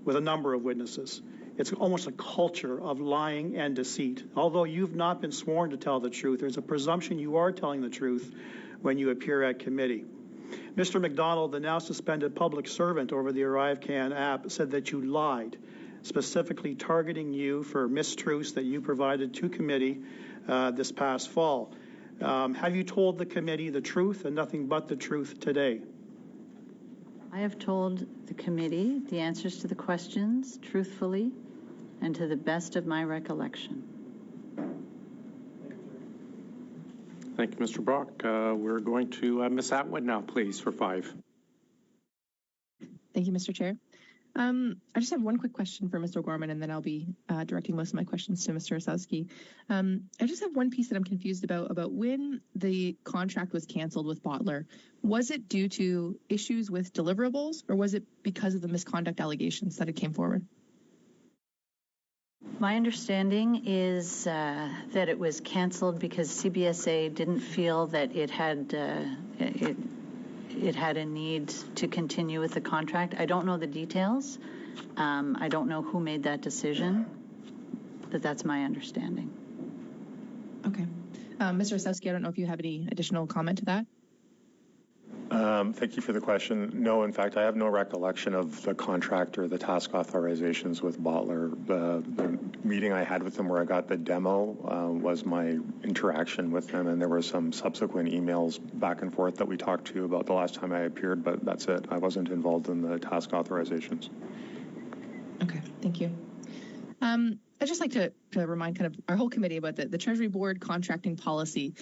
with a number of witnesses. It's almost a culture of lying and deceit. Although you've not been sworn to tell the truth, there's a presumption you are telling the truth when you appear at committee. Mr. McDonald, the now suspended public servant over the ArriveCan app, said that you lied, specifically targeting you for mistruths that you provided to committee this past fall. Have you told the committee the truth and nothing but the truth today? I have told the committee the answers to the questions truthfully and to the best of my recollection. Thank you, Mr. Brock. We're going to Ms. Atwood now, please, for 5. Thank you, Mr. Chair. I just have one quick question for Mr. Gorman, and then I'll be directing most of my questions to Mr. Osowski. I just have one piece that I'm confused about when the contract was canceled with Bottler. Was it due to issues with deliverables, or was it because of the misconduct allegations that it came forward? My understanding is that it was canceled because CBSA didn't feel that it had a need to continue with the contract. I don't know the details. I don't know who made that decision, but that's my understanding. Okay. Mr. Osowski, I don't know if you have any additional comment to that. Thank you for the question. No, in fact, I have no recollection of the contract or the task authorizations with Bottler. The meeting I had with them where I got the demo was my interaction with them, and there were some subsequent emails back and forth that we talked to about the last time I appeared, but that's it. I wasn't involved in the task authorizations. Okay, thank you. I'd just like to remind kind of our whole committee about the Treasury Board contracting policy.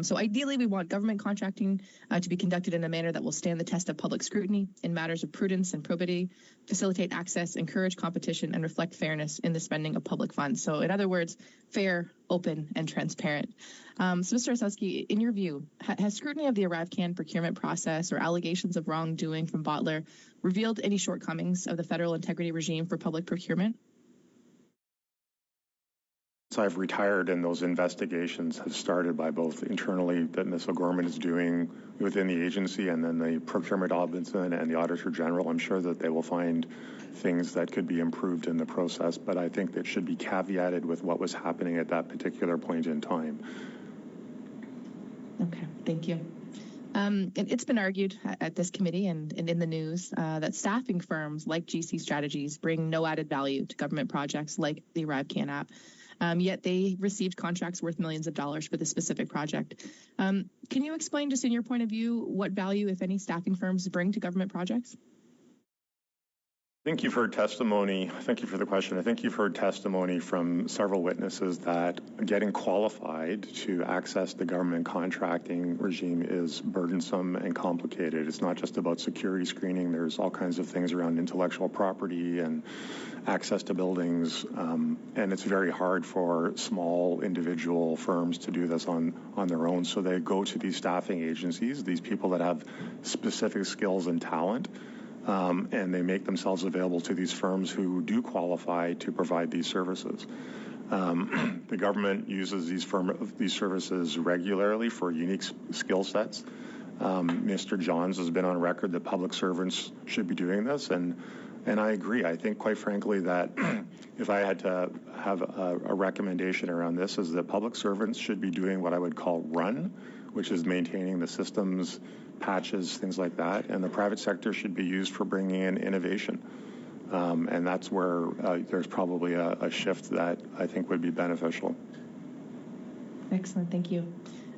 So ideally, we want government contracting to be conducted in a manner that will stand the test of public scrutiny in matters of prudence and probity, facilitate access, encourage competition, and reflect fairness in the spending of public funds. So in other words, fair, open, and transparent. So Mr. Osowski, in your view, has scrutiny of the ArriveCan procurement process or allegations of wrongdoing from Bottler revealed any shortcomings of the federal integrity regime for public procurement? So I've retired, and those investigations have started by both internally that Ms. O'Gorman is doing within the agency, and then the Procurement Ombudsman and the Auditor General. I'm sure that they will find things that could be improved in the process, but I think that should be caveated with what was happening at that particular point in time. Okay, thank you. It's been argued at this committee and in the news that staffing firms like GC Strategies bring no added value to government projects like the ArriveCan app. Yet they received contracts worth millions of dollars for this specific project. Can you explain, just in your point of view, what value, if any, staffing firms bring to government projects? I think you've heard testimony. Thank you for the question. I think you've heard testimony from several witnesses that getting qualified to access the government contracting regime is burdensome and complicated. It's not just about security screening. There's all kinds of things around intellectual property and access to buildings, and it's very hard for small individual firms to do this on their own. So they go to these staffing agencies, these people that have specific skills and talent, and they make themselves available to these firms who do qualify to provide these services. The government uses these services regularly for unique skill sets. Mr. Johns has been on record that public servants should be doing this, and I agree. I think, quite frankly, that if I had to have a recommendation around this, is that public servants should be doing what I would call run, which is maintaining the systems, patches, things like that, and the private sector should be used for bringing in innovation. And that's where there's probably a shift that I think would be beneficial. Excellent, thank you.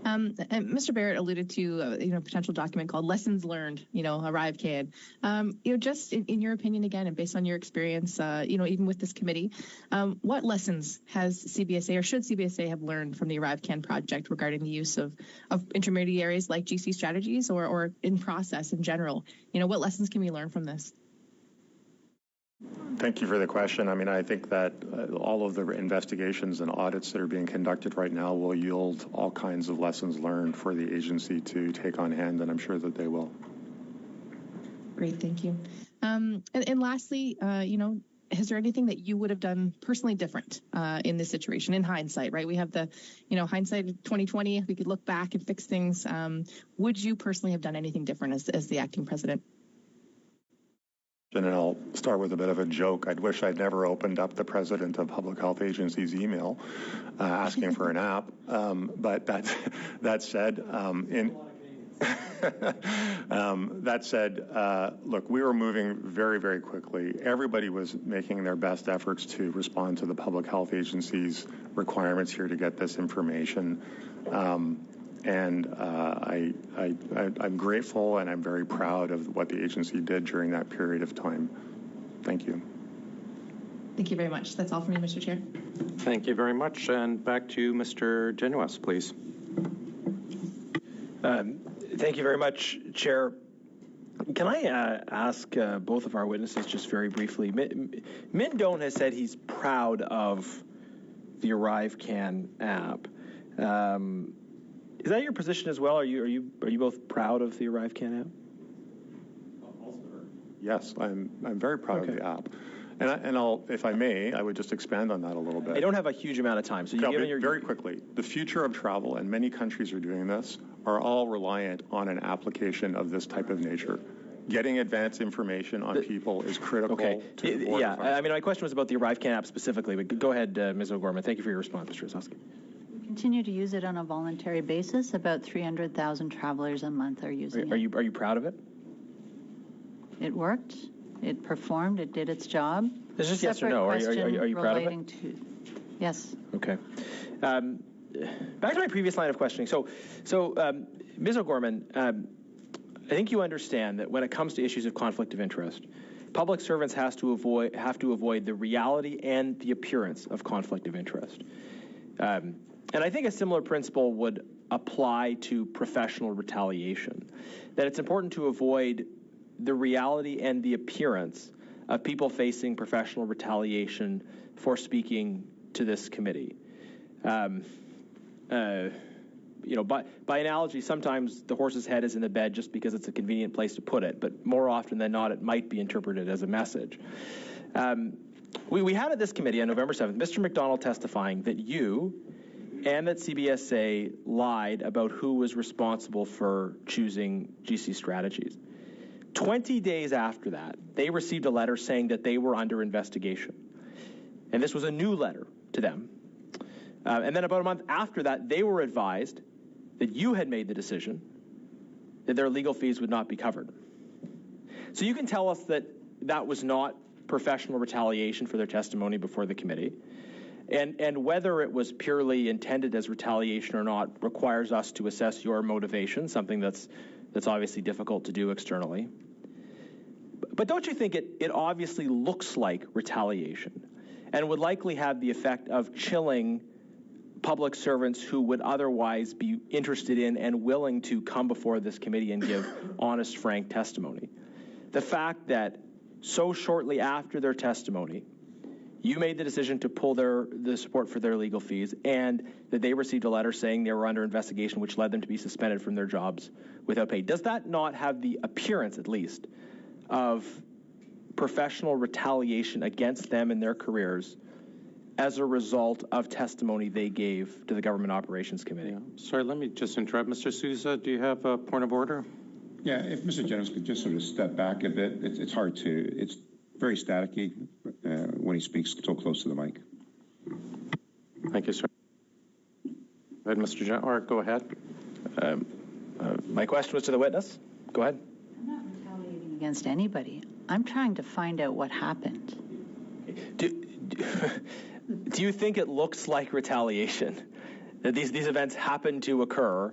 And Mr. Barrett alluded to a potential document called Lessons Learned, ArriveCan. Just in your opinion, again, and based on your experience, even with this committee, what lessons has CBSA or should CBSA have learned from the ArriveCan project regarding the use of intermediaries like GC Strategies or in process in general? What lessons can we learn from this? Thank you for the question. I mean, I think that all of the investigations and audits that are being conducted right now will yield all kinds of lessons learned for the agency to take on hand, and I'm sure that they will. Great, thank you. And lastly, is there anything that you would have done personally different in this situation in hindsight, right? We have the, hindsight of 2020. We could look back and fix things. Would you personally have done anything different as the acting president? And I'll start with a bit of a joke. I'd wish I'd never opened up the president of Public Health Agency's email asking for an app. But that said, That said, look, we were moving very, very quickly. Everybody was making their best efforts to respond to the public health agency's requirements here to get this information. I'm grateful and I'm very proud of what the agency did during that period of time. Thank you. Thank you very much. That's all from me, Mr. Chair. Thank you very much. And back to Mr. Genuis, please. Thank you very much, Chair. Can I ask both of our witnesses just very briefly? Min Doan has said he's proud of the ArriveCan app. Is that your position as well? Are you both proud of the ArriveCan app? Yes, I'm very proud of the app. And I'll, if I may, I would just expand on that a little bit. I don't have a huge amount of time, so very quickly. The future of travel, and many countries are doing this, are all reliant on an application of this type of nature. Getting advanced information on people is critical to the board. Yeah, I mean, my question was about the ArriveCan app specifically, but go ahead, Ms. O'Gorman. Thank you for your response, Mr. Osowski. We continue to use it on a voluntary basis. About 300,000 travelers a month are using it. Are you proud of it? It worked. It performed. It did its job. It's just yes or no. Are you proud of it? Yes. Okay. Back to my previous line of questioning. So Ms. O'Gorman, I think you understand that when it comes to issues of conflict of interest, public servants have to avoid the reality and the appearance of conflict of interest. And I think a similar principle would apply to professional retaliation, that it's important to avoid the reality and the appearance of people facing professional retaliation for speaking to this committee. By analogy, sometimes the horse's head is in the bed just because it's a convenient place to put it, but more often than not, it might be interpreted as a message. We had at this committee on November 7th, Mr. McDonald testifying that you and that CBSA lied about who was responsible for choosing GC strategies. 20 days after that, they received a letter saying that they were under investigation. And this was a new letter to them. And then about a month after that, they were advised that you had made the decision that their legal fees would not be covered. So you can tell us that that was not professional retaliation for their testimony before the committee. And whether it was purely intended as retaliation or not requires us to assess your motivation, something that's obviously difficult to do externally. But don't you think it obviously looks like retaliation and would likely have the effect of chilling public servants who would otherwise be interested in and willing to come before this committee and give honest, frank testimony? The fact that so shortly after their testimony, you made the decision to pull the support for their legal fees, and that they received a letter saying they were under investigation, which led them to be suspended from their jobs without pay. Does that not have the appearance, at least, of professional retaliation against them in their careers as a result of testimony they gave to the Government Operations Committee? Sorry, let me just interrupt. Mr. Sousa, do you have a point of order? Yeah, if Mr. Genuis could just sort of step back a bit. It's hard to, it's very staticky when he speaks so close to the mic. Thank you, sir. Go ahead, Mr. Genuis, or go ahead. My question was to the witness. Go ahead. I'm not retaliating against anybody. I'm trying to find out what happened. Do you think it looks like retaliation? That these events happened to occur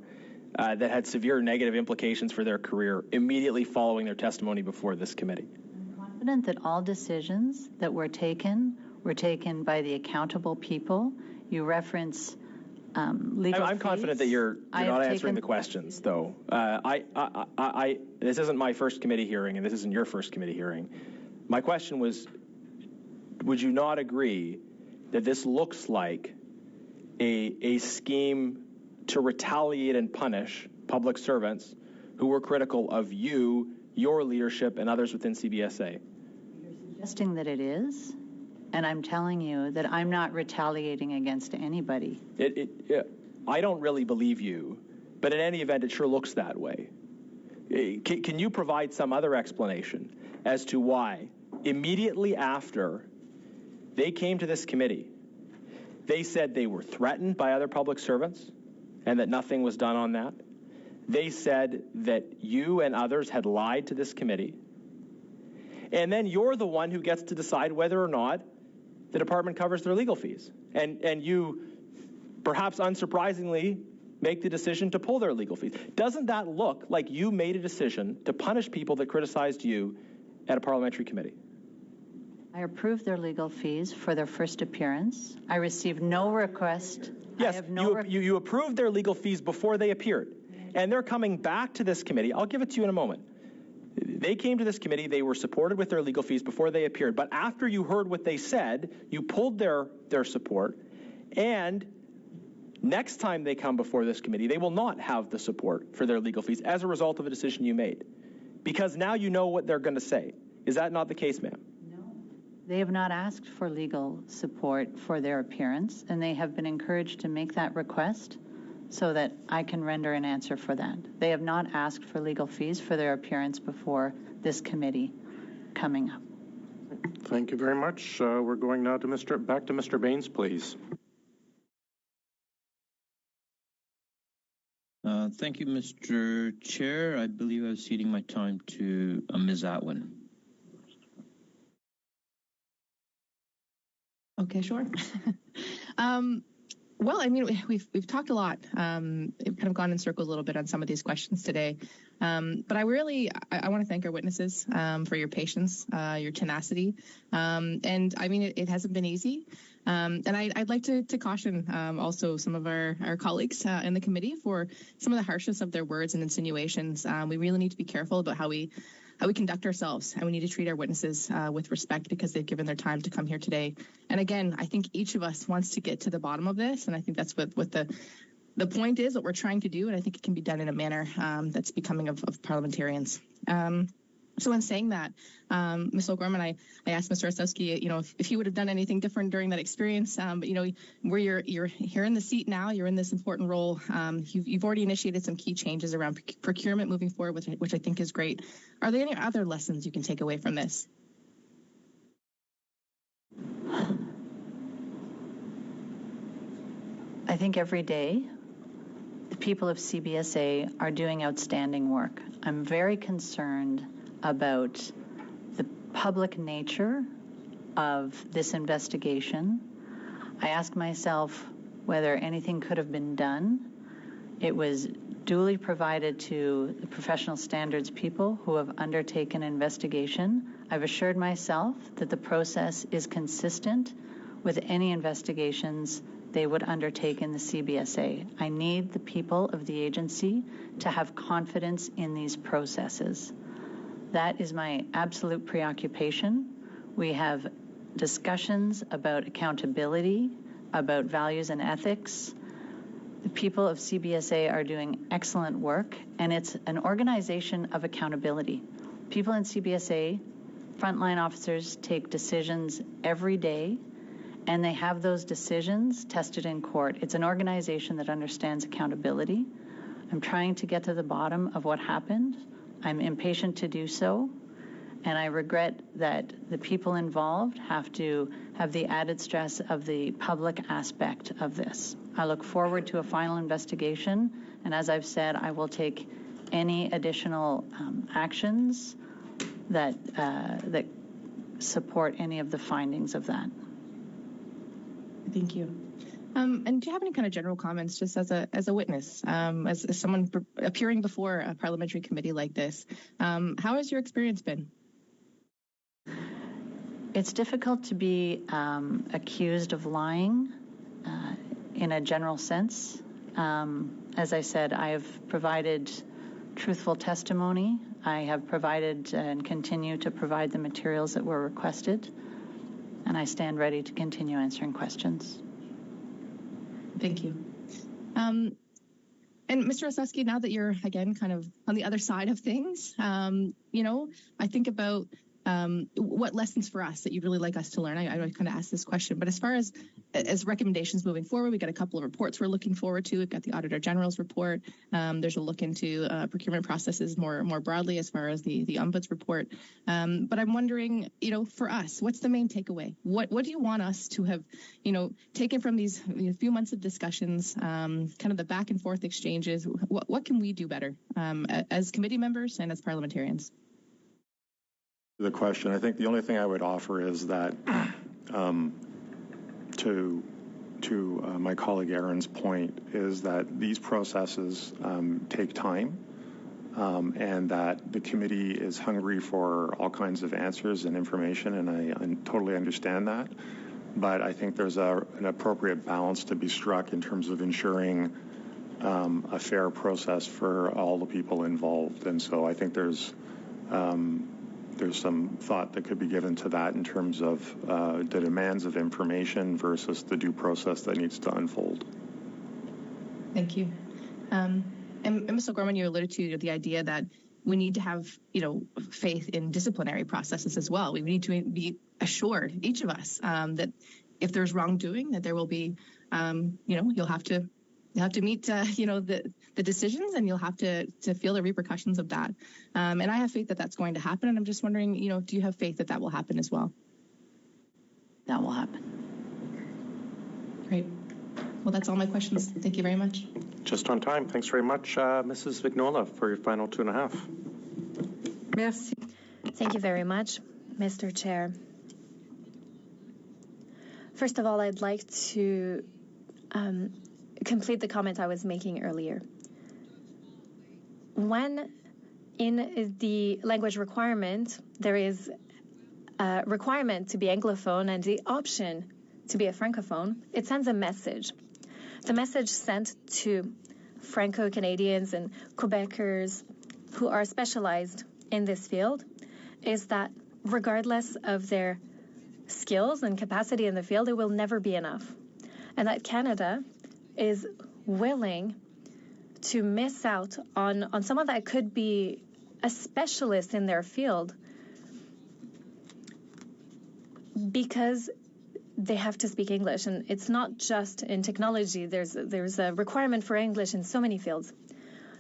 that had severe negative implications for their career immediately following their testimony before this committee? I'm confident that all decisions that were taken by the accountable people. You reference legal I'm fees. confident that you're not answering the questions, though. This isn't my first committee hearing, and this isn't your first committee hearing. My question was, would you not agree that this looks like a scheme to retaliate and punish public servants who were critical of you, your leadership, and others within CBSA? You're suggesting that it is, and I'm telling you that I'm not retaliating against anybody. I don't really believe you, but in any event, it sure looks that way. Can you provide some other explanation as to why, immediately after they came to this committee, they said they were threatened by other public servants and that nothing was done on that? they said that you and others had lied to this committee. And then you're the one who gets to decide whether or not the department covers their legal fees. And you, perhaps unsurprisingly, make the decision to pull their legal fees. Doesn't that look like you made a decision to punish people that criticized you at a parliamentary committee? I approved their legal fees for their first appearance. I received no request. Yes, you approved their legal fees before they appeared. And they're coming back to this committee. I'll give it to you in a moment. They came to this committee. They were supported with their legal fees before they appeared. But after you heard what they said, you pulled their support. And next time they come before this committee, they will not have the support for their legal fees as a result of a decision you made. Because now you know what they're going to say. Is that not the case, ma'am? They have not asked for legal support for their appearance, and they have been encouraged to make that request so that I can render an answer for that. They have not asked for legal fees for their appearance before this committee coming up. Thank you very much. We're going now to back to Mr. Baines, please. Thank you, Mr. Chair. I believe I was ceding my time to Ms. Atwin. Okay, sure. Well, I mean, we've talked a lot. We've kind of gone in circles a little bit on some of these questions today. But I want to thank our witnesses for your patience, your tenacity. And I mean, it hasn't been easy. And I'd like to caution also some of our colleagues in the committee for some of the harshness of their words and insinuations. We really need to be careful about how we conduct ourselves, and we need to treat our witnesses with respect because they've given their time to come here today. And again, I think each of us wants to get to the bottom of this, and I think that's what the point is, what we're trying to do, and I think it can be done in a manner that's becoming of parliamentarians. So in saying that, Ms. O'Gorman, I asked Mr. Osowski, if he would have done anything different during that experience. But where you're here in the seat now, you're in this important role. You've already initiated some key changes around procurement moving forward, which I think is great. Are there any other lessons you can take away from this? I think every day the people of CBSA are doing outstanding work. I'm very concerned about the public nature of this investigation. I ask myself whether anything could have been done. It was duly provided to the professional standards people who have undertaken an investigation. I've assured myself that the process is consistent with any investigations they would undertake in the CBSA. I need the people of the agency to have confidence in these processes. That is my absolute preoccupation. We have discussions about accountability, about values and ethics. The people of CBSA are doing excellent work, and it's an organization of accountability. People in CBSA, frontline officers, take decisions every day, and they have those decisions tested in court. It's an organization that understands accountability. I'm trying to get to the bottom of what happened. I'm impatient to do so, and I regret that the people involved have to have the added stress of the public aspect of this. I look forward to a final investigation, and as I've said, I will take any additional actions that support any of the findings of that. Thank you. And do you have any kind of general comments, just as a witness, as someone appearing before a parliamentary committee like this? How has your experience been? It's difficult to be accused of lying in a general sense. As I said, I have provided truthful testimony. I have provided and continue to provide the materials that were requested, and I stand ready to continue answering questions. Thank you. And Mr. Osowski, now that you're, again, kind of on the other side of things, I think about what lessons for us that you'd really like us to learn? I kind of asked this question, but as far as recommendations moving forward, we got a couple of reports we're looking forward to. We've got the Auditor General's report. There's a look into procurement processes more broadly as far as the Ombuds report. But I'm wondering, for us, what's the main takeaway? What do you want us to have, taken from these few months of discussions, kind of the back and forth exchanges? What can we do better as committee members and as parliamentarians? The question, I think the only thing I would offer is that to my colleague Aaron's point is that these processes take time and that the committee is hungry for all kinds of answers and information, and I totally understand that. But I think there's an appropriate balance to be struck in terms of ensuring a fair process for all the people involved. And so I think there's some thought that could be given to that in terms of the demands of information versus the due process that needs to unfold. Thank you. And Ms. O'Gorman, you alluded to the idea that we need to have, faith in disciplinary processes as well. We need to be assured, each of us, that if there's wrongdoing, that there will be, you'll have to meet, the decisions, and you'll have to feel the repercussions of that. And I have faith that that's going to happen. And I'm just wondering, do you have faith that that will happen as well? That will happen. Great. Well, that's all my questions. Thank you very much. Just on time. Thanks very much, Mrs. Vignola, for your final 2.5. Merci. Thank you very much, Mr. Chair. First of all, I'd like to complete the comment I was making earlier. When in the language requirement, there is a requirement to be Anglophone and the option to be a Francophone, it sends a message. The message sent to Franco-Canadians and Quebecers who are specialized in this field is that regardless of their skills and capacity in the field, it will never be enough. And that Canada is willing to miss out on someone that could be a specialist in their field because they have to speak English. And it's not just in technology. There's a requirement for English in so many fields.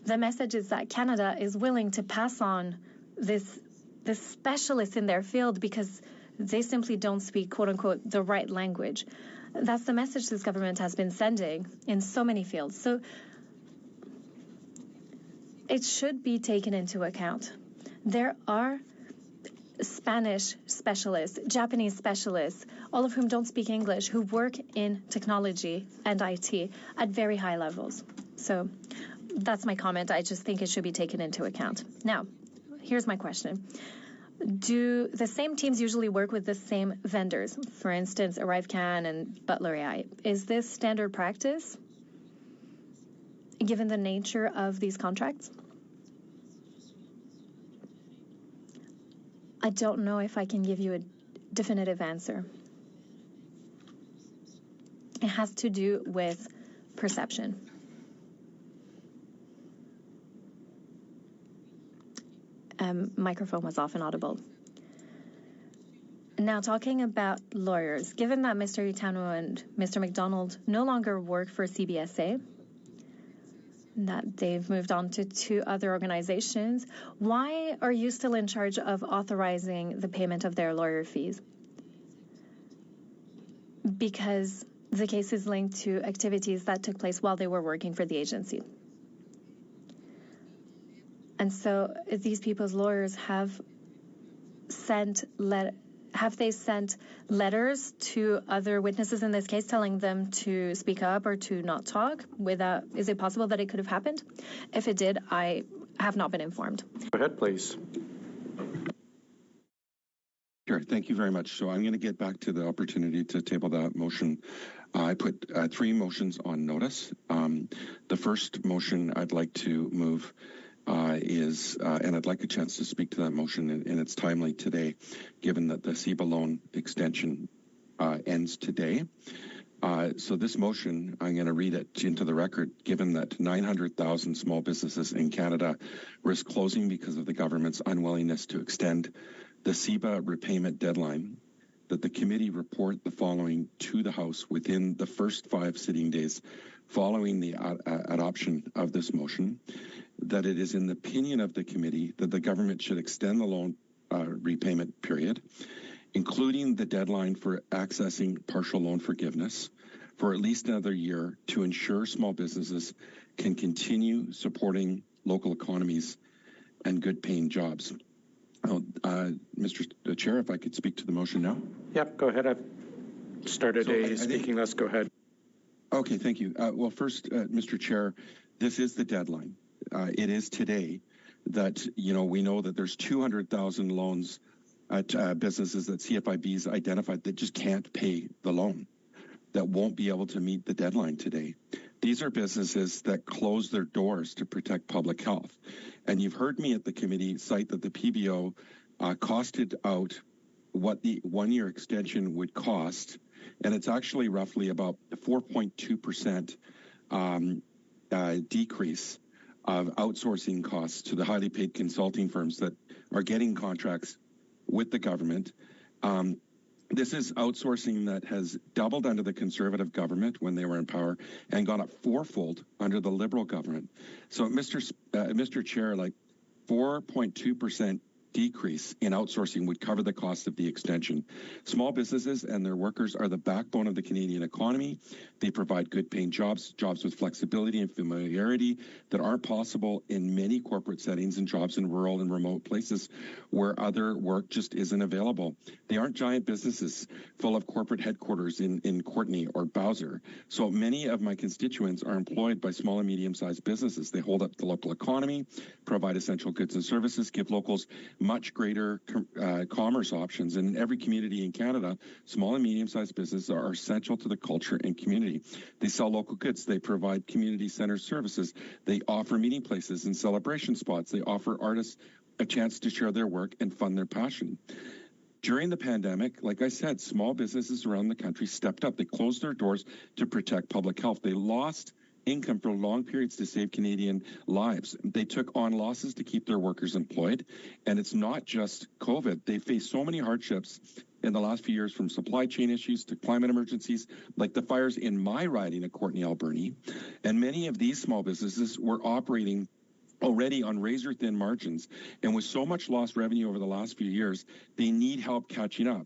The message is that Canada is willing to pass on this specialist in their field because they simply don't speak, quote unquote, the right language. That's the message this government has been sending in so many fields. So it should be taken into account. There are Spanish specialists, Japanese specialists, all of whom don't speak English, who work in technology and IT at very high levels. So that's my comment. I just think it should be taken into account. Now, here's my question. Do the same teams usually work with the same vendors? For instance, ArriveCan and Butler AI. Is this standard practice, given the nature of these contracts? I don't know if I can give you a definitive answer. It has to do with perception. Microphone was off and audible. Now, talking about lawyers, given that Mr. Itano and Mr. McDonald no longer work for CBSA, that they've moved on to 2 other organizations, why are you still in charge of authorizing the payment of their lawyer fees? Because the case is linked to activities that took place while they were working for the agency. And so these people's lawyers have sent letters to other witnesses in this case telling them to speak up or to not talk? Is it possible that it could have happened? If it did, I have not been informed. Go ahead, please. Sure. Thank you very much. So I'm going to get back to the opportunity to table that motion. I put 3 motions on notice. The first motion I'd like to move and I'd like a chance to speak to that motion, and it's timely today, given that the CEBA loan extension ends today. So this motion, I'm going to read it into the record, given that 900,000 small businesses in Canada risk closing because of the government's unwillingness to extend the CEBA repayment deadline, that the committee report the following to the House within the first 5 sitting days following the adoption of this motion, that it is in the opinion of the committee that the government should extend the loan repayment period, including the deadline for accessing partial loan forgiveness, for at least another year to ensure small businesses can continue supporting local economies and good paying jobs. Mr. Chair, if I could speak to the motion now. Yep, go ahead. I've started a speaking list. Go ahead. Okay, thank you. Well, first, Mr. Chair, this is the deadline. It is today that, we know that there's 200,000 loans at businesses that CFIB's identified that just can't pay the loan, that won't be able to meet the deadline today. These are businesses that close their doors to protect public health. And you've heard me at the committee cite that the PBO costed out what the 1-year extension would cost, and it's actually roughly about 4.2% decrease of outsourcing costs to the highly paid consulting firms that are getting contracts with the government. This is outsourcing that has doubled under the Conservative government when they were in power and gone up 4-fold under the Liberal government. So, Mr. Chair, 4.2% decrease in outsourcing would cover the cost of the extension. Small businesses and their workers are the backbone of the Canadian economy. They provide good paying jobs with flexibility and familiarity that aren't possible in many corporate settings and jobs in rural and remote places where other work just isn't available. They aren't giant businesses full of corporate headquarters in Courtenay or Bowser. So many of my constituents are employed by small and medium-sized businesses. They hold up the local economy, provide essential goods and services, give locals much greater commerce options. And in every community in Canada, small and medium-sized businesses are essential to the culture and community. They sell local goods. They provide community center services. They offer meeting places and celebration spots. They offer artists a chance to share their work and fund their passion. During the pandemic, like I said, small businesses around the country stepped up. They closed their doors to protect public health. They lost income for long periods to save Canadian lives. They took on losses to keep their workers employed. And it's not just COVID. They faced so many hardships in the last few years, from supply chain issues to climate emergencies, like the fires in my riding of Courtenay, Alberni. And many of these small businesses were operating already on razor-thin margins. And with so much lost revenue over the last few years, they need help catching up.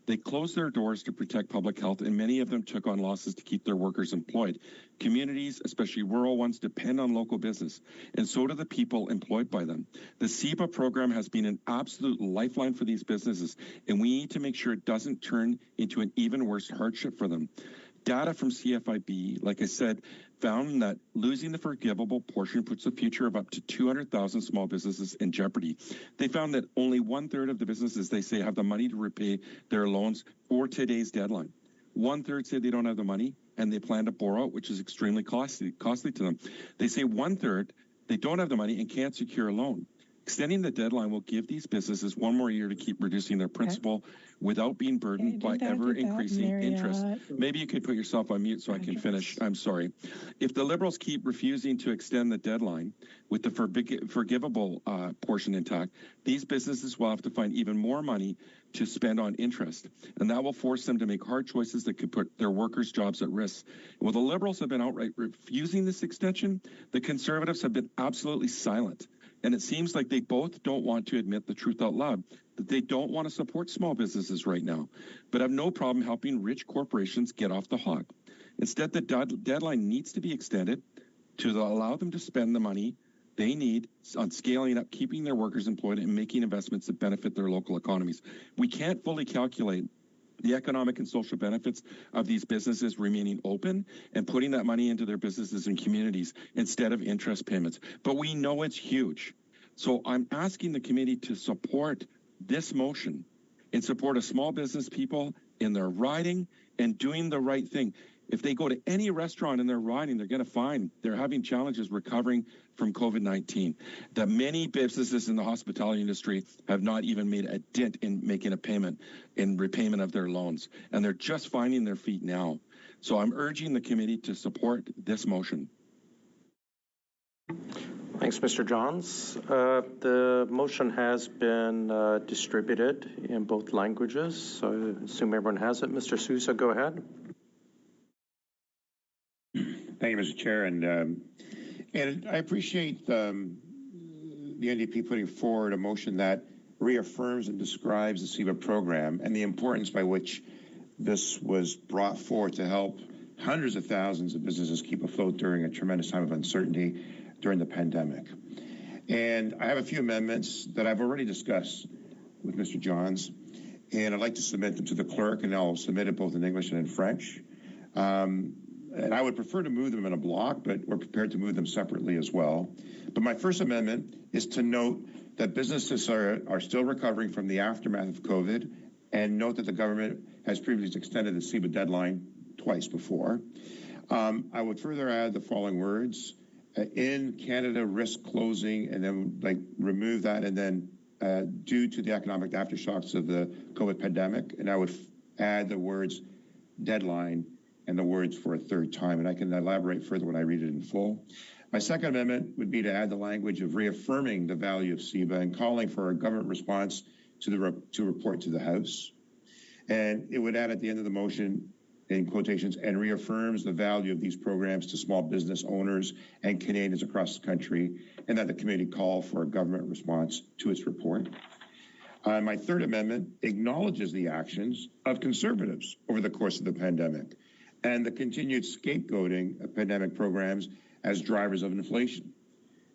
They closed their doors to protect public health, and many of them took on losses to keep their workers employed. Communities, especially rural ones, depend on local business, and so do the people employed by them. The CEBA program has been an absolute lifeline for these businesses, and we need to make sure it doesn't turn into an even worse hardship for them. Data from CFIB, like I said, found that losing the forgivable portion puts the future of up to 200,000 small businesses in jeopardy. They found that only 1/3 of the businesses, they say, have the money to repay their loans for today's deadline. 1/3 say they don't have the money and they plan to borrow, which is extremely costly to them. They say 1/3 they don't have the money and can't secure a loan. Extending the deadline will give these businesses one more year to keep reducing their principal without being burdened by ever-increasing interest. Maybe you could put yourself on mute so I can finish. I'm sorry. If the Liberals keep refusing to extend the deadline with the forgivable portion intact, these businesses will have to find even more money to spend on interest, and that will force them to make hard choices that could put their workers' jobs at risk. Well, the Liberals have been outright refusing this extension. The Conservatives have been absolutely silent. And it seems like they both don't want to admit the truth out loud, that they don't want to support small businesses right now, but have no problem helping rich corporations get off the hook. Instead, the deadline needs to be extended to allow them to spend the money they need on scaling up, keeping their workers employed, and making investments that benefit their local economies. We can't fully calculate the economic and social benefits of these businesses remaining open and putting that money into their businesses and communities instead of interest payments. But we know it's huge. So I'm asking the committee to support this motion in support of small business people in their riding and doing the right thing. If they go to any restaurant in their riding, they're going to find they're having challenges recovering from COVID-19. That many businesses in the hospitality industry have not even made a dent in making a payment in repayment of their loans, and they're just finding their feet now. So I'm urging the committee to support this motion. Thanks, Mr. Johns. The motion has been distributed in both languages, so I assume everyone has it. Mr. Sousa, go ahead. Thank you, Mr. Chair, and I appreciate the NDP putting forward a motion that reaffirms and describes the CEBA program and the importance by which this was brought forth to help hundreds of thousands of businesses keep afloat during a tremendous time of uncertainty during the pandemic. And I have a few amendments that I've already discussed with Mr. Johns, and I'd like to submit them to the clerk, and I'll submit it both in English and in French. And I would prefer to move them in a block, but we're prepared to move them separately as well. But my first amendment is to note that businesses are still recovering from the aftermath of COVID, and note that the government has previously extended the CEBA deadline twice before. I would further add the following words: in Canada, risk closing, and then remove that, and then due to the economic aftershocks of the COVID pandemic, and I would add the words deadline and the words for a third time, and I can elaborate further when I read it in full. My second amendment would be to add the language of reaffirming the value of CEBA and calling for a government response to report to the House. And it would add at the end of the motion, in quotations, and reaffirms the value of these programs to small business owners and Canadians across the country, and that the committee call for a government response to its report. My third amendment acknowledges the actions of Conservatives over the course of the pandemic and the continued scapegoating of pandemic programs as drivers of inflation.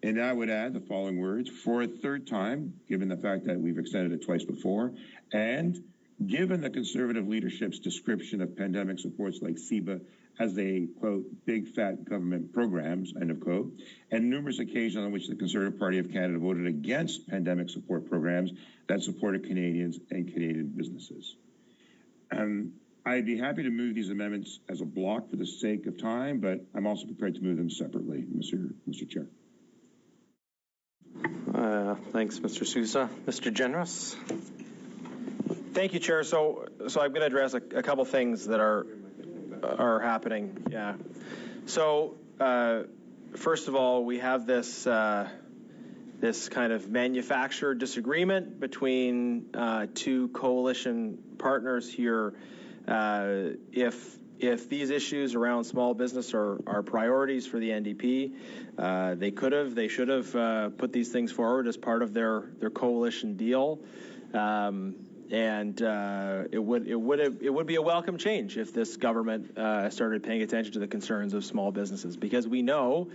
And I would add the following words: for a third time, given the fact that we've extended it twice before, and given the Conservative leadership's description of pandemic supports like CEBA as a, quote, big fat government programs, end of quote, and numerous occasions on which the Conservative Party of Canada voted against pandemic support programs that supported Canadians and Canadian businesses. I'd be happy to move these amendments as a block for the sake of time, but I'm also prepared to move them separately, Mr. Chair. Thanks, Mr. Sousa. Mr. Genuis. Thank you, Chair. So I'm going to address a couple things that are happening. Yeah. So first of all, we have this kind of manufactured disagreement between two coalition partners here. If these issues around small business are priorities for the NDP, they should have put these things forward as part of their coalition deal. And it would be a welcome change if this government started paying attention to the concerns of small businesses, because we know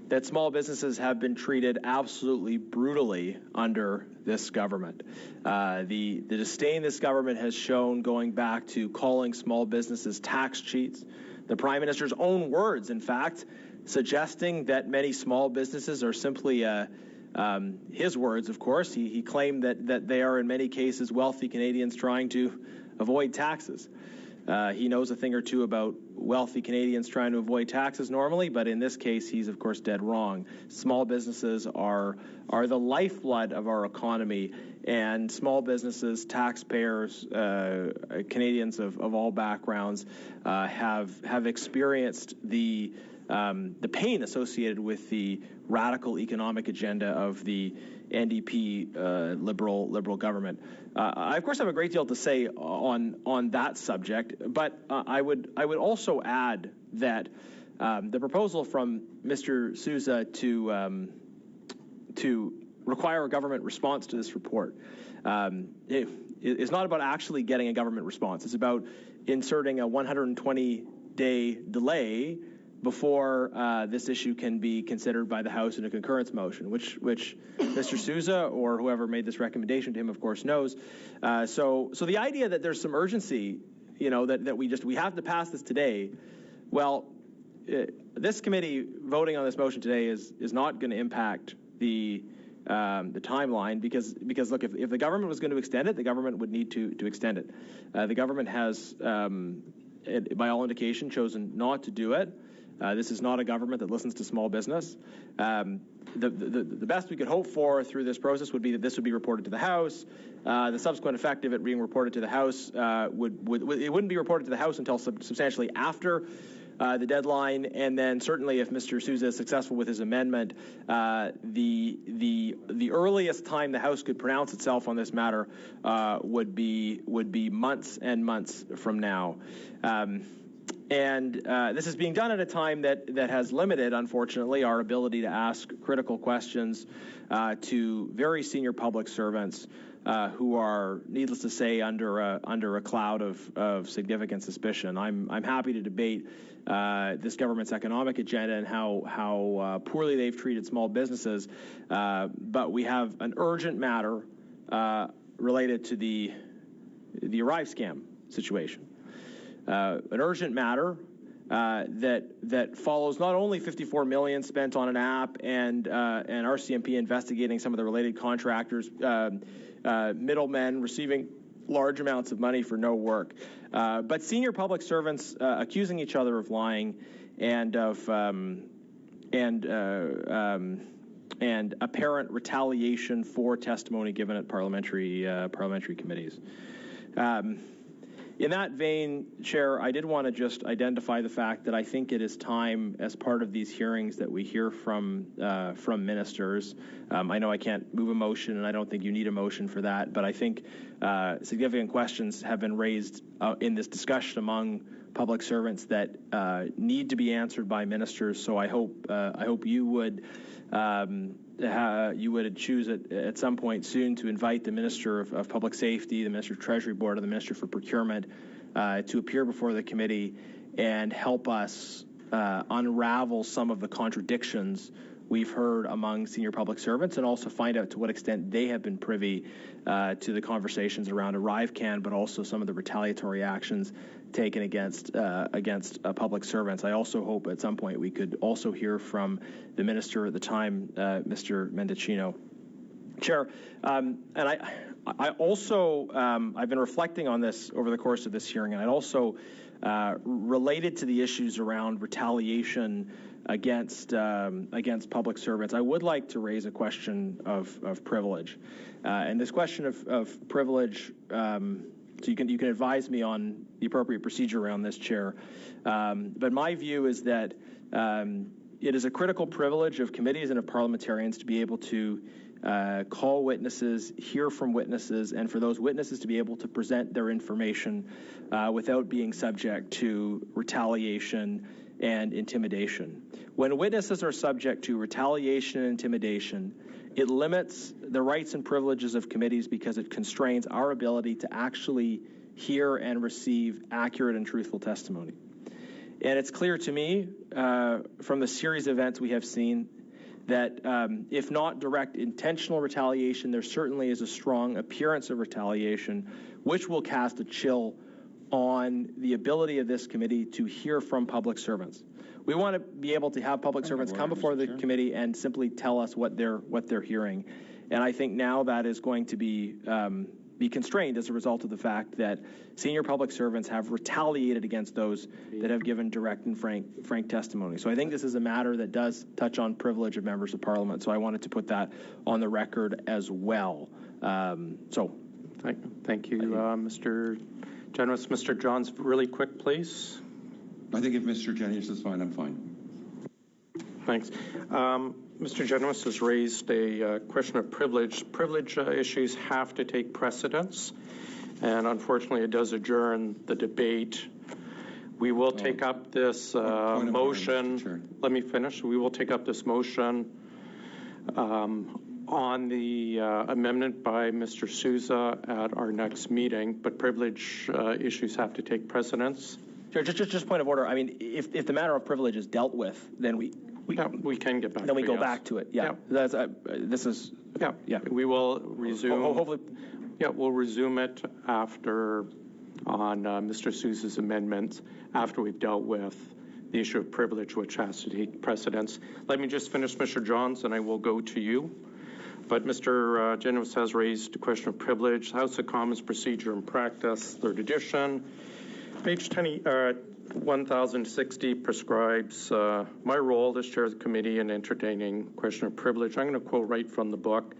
that small businesses have been treated absolutely brutally under this government. The disdain this government has shown, going back to calling small businesses tax cheats, the Prime Minister's own words, in fact, suggesting that many small businesses are simply his words, of course. He claimed that they are in many cases wealthy Canadians trying to avoid taxes. He knows a thing or two about wealthy Canadians trying to avoid taxes normally, but in this case, he's of course dead wrong. Small businesses are the lifeblood of our economy, and small businesses, taxpayers, Canadians of all backgrounds have experienced the pain associated with the radical economic agenda of the NDP liberal government. I, of course, have a great deal to say on that subject, but I would also add that the proposal from Mr. Sousa to require a government response to this report is not about actually getting a government response. It's about inserting a 120-day delay before this issue can be considered by the House in a concurrence motion, which Mr. Sousa or whoever made this recommendation to him, of course, knows. So the idea that there's some urgency, that we have to pass this today, well, this committee voting on this motion today is not going to impact the timeline because look, if the government was going to extend it, the government would need to extend it. The government has, by all indication, chosen not to do it. This is not a government that listens to small business. The best we could hope for through this process would be that this would be reported to the House. The subsequent effect of it being reported to the House it wouldn't be reported to the House until substantially after the deadline, and then certainly if Mr. Sousa is successful with his amendment, the earliest time the House could pronounce itself on this matter would be months and months from now. And this is being done at a time that has limited, unfortunately, our ability to ask critical questions to very senior public servants who are, needless to say, under a cloud of significant suspicion. I'm happy to debate this government's economic agenda and how poorly they've treated small businesses, but we have an urgent matter related to the ArriveCan situation. An urgent matter that follows not only $54 million spent on an app and RCMP investigating some of the related contractors, middlemen receiving large amounts of money for no work, but senior public servants accusing each other of lying and of and apparent retaliation for testimony given at parliamentary committees. In that vein, Chair, I did want to just identify the fact that I think it is time, as part of these hearings, that we hear from ministers. I know I can't move a motion, and I don't think you need a motion for that, but I think significant questions have been raised in this discussion among public servants that need to be answered by ministers. So I hope you would choose at some point soon to invite the Minister of Public Safety, the Minister of Treasury Board, or the Minister for Procurement to appear before the committee and help us unravel some of the contradictions we've heard among senior public servants, and also find out to what extent they have been privy to the conversations around ArriveCan, but also some of the retaliatory actions taken against public servants. I also hope at some point we could also hear from the minister at the time, Mr. Mendicino. Chair, and I also I've been reflecting on this over the course of this hearing, and I'd also related to the issues around retaliation against public servants. I would like to raise a question of privilege, and this question of privilege. So you can advise me on the appropriate procedure around this, Chair. But my view is that it is a critical privilege of committees and of parliamentarians to be able to call witnesses, hear from witnesses, and for those witnesses to be able to present their information without being subject to retaliation and intimidation. When witnesses are subject to retaliation and intimidation, it limits the rights and privileges of committees because it constrains our ability to actually hear and receive accurate and truthful testimony. And it's clear to me from the series of events we have seen that if not direct intentional retaliation, there certainly is a strong appearance of retaliation, which will cast a chill on the ability of this committee to hear from public servants. We want to be able to have public servants come before the committee and simply tell us what they're hearing. And I think now that is going to be constrained as a result of the fact that senior public servants have retaliated against those that have given direct and frank testimony. So I think this is a matter that does touch on privilege of members of Parliament. So I wanted to put that on the record as well. Thank you, Mr. Genuis. Mr. Johns, really quick, please. I think if Mr. Genuis is fine, I'm fine. Thanks. Mr. Genuis has raised a question of privilege. Privilege issues have to take precedence, and unfortunately it does adjourn the debate. We will take up this motion. Sure. Let me finish. We will take up this motion on the amendment by Mr. Sousa at our next meeting, but privilege issues have to take precedence. Sure, just point of order. I mean, if the matter of privilege is dealt with, then we can get back. Then we go back to it. Yeah. That's, this is. Yeah. We will resume. Hopefully. Yeah, we'll resume it after on Mr. Sousa's amendments after we've dealt with the issue of privilege, which has to take precedence. Let me just finish, Mr. Johns, and I will go to you. But Mr. Genuis has raised the question of privilege. House of Commons Procedure and Practice, 3rd edition. Page 1060 prescribes my role as chair of the committee in entertaining question of privilege. I'm going to quote right from the book.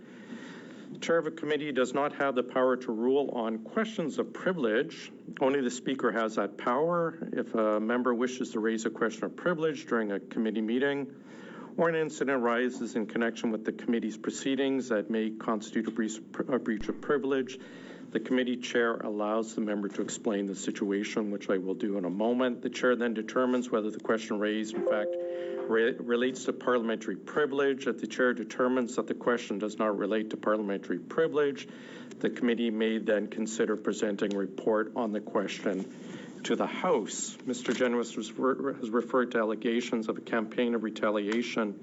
The chair of a committee does not have the power to rule on questions of privilege. Only the speaker has that power. If a member wishes to raise a question of privilege during a committee meeting, or an incident arises in connection with the committee's proceedings that may constitute a breach of privilege, the committee chair allows the member to explain the situation, which I will do in a moment. The chair then determines whether the question raised, in fact, relates to parliamentary privilege. If the chair determines that the question does not relate to parliamentary privilege, the committee may then consider presenting a report on the question to the House. Mr. Genuis has referred to allegations of a campaign of retaliation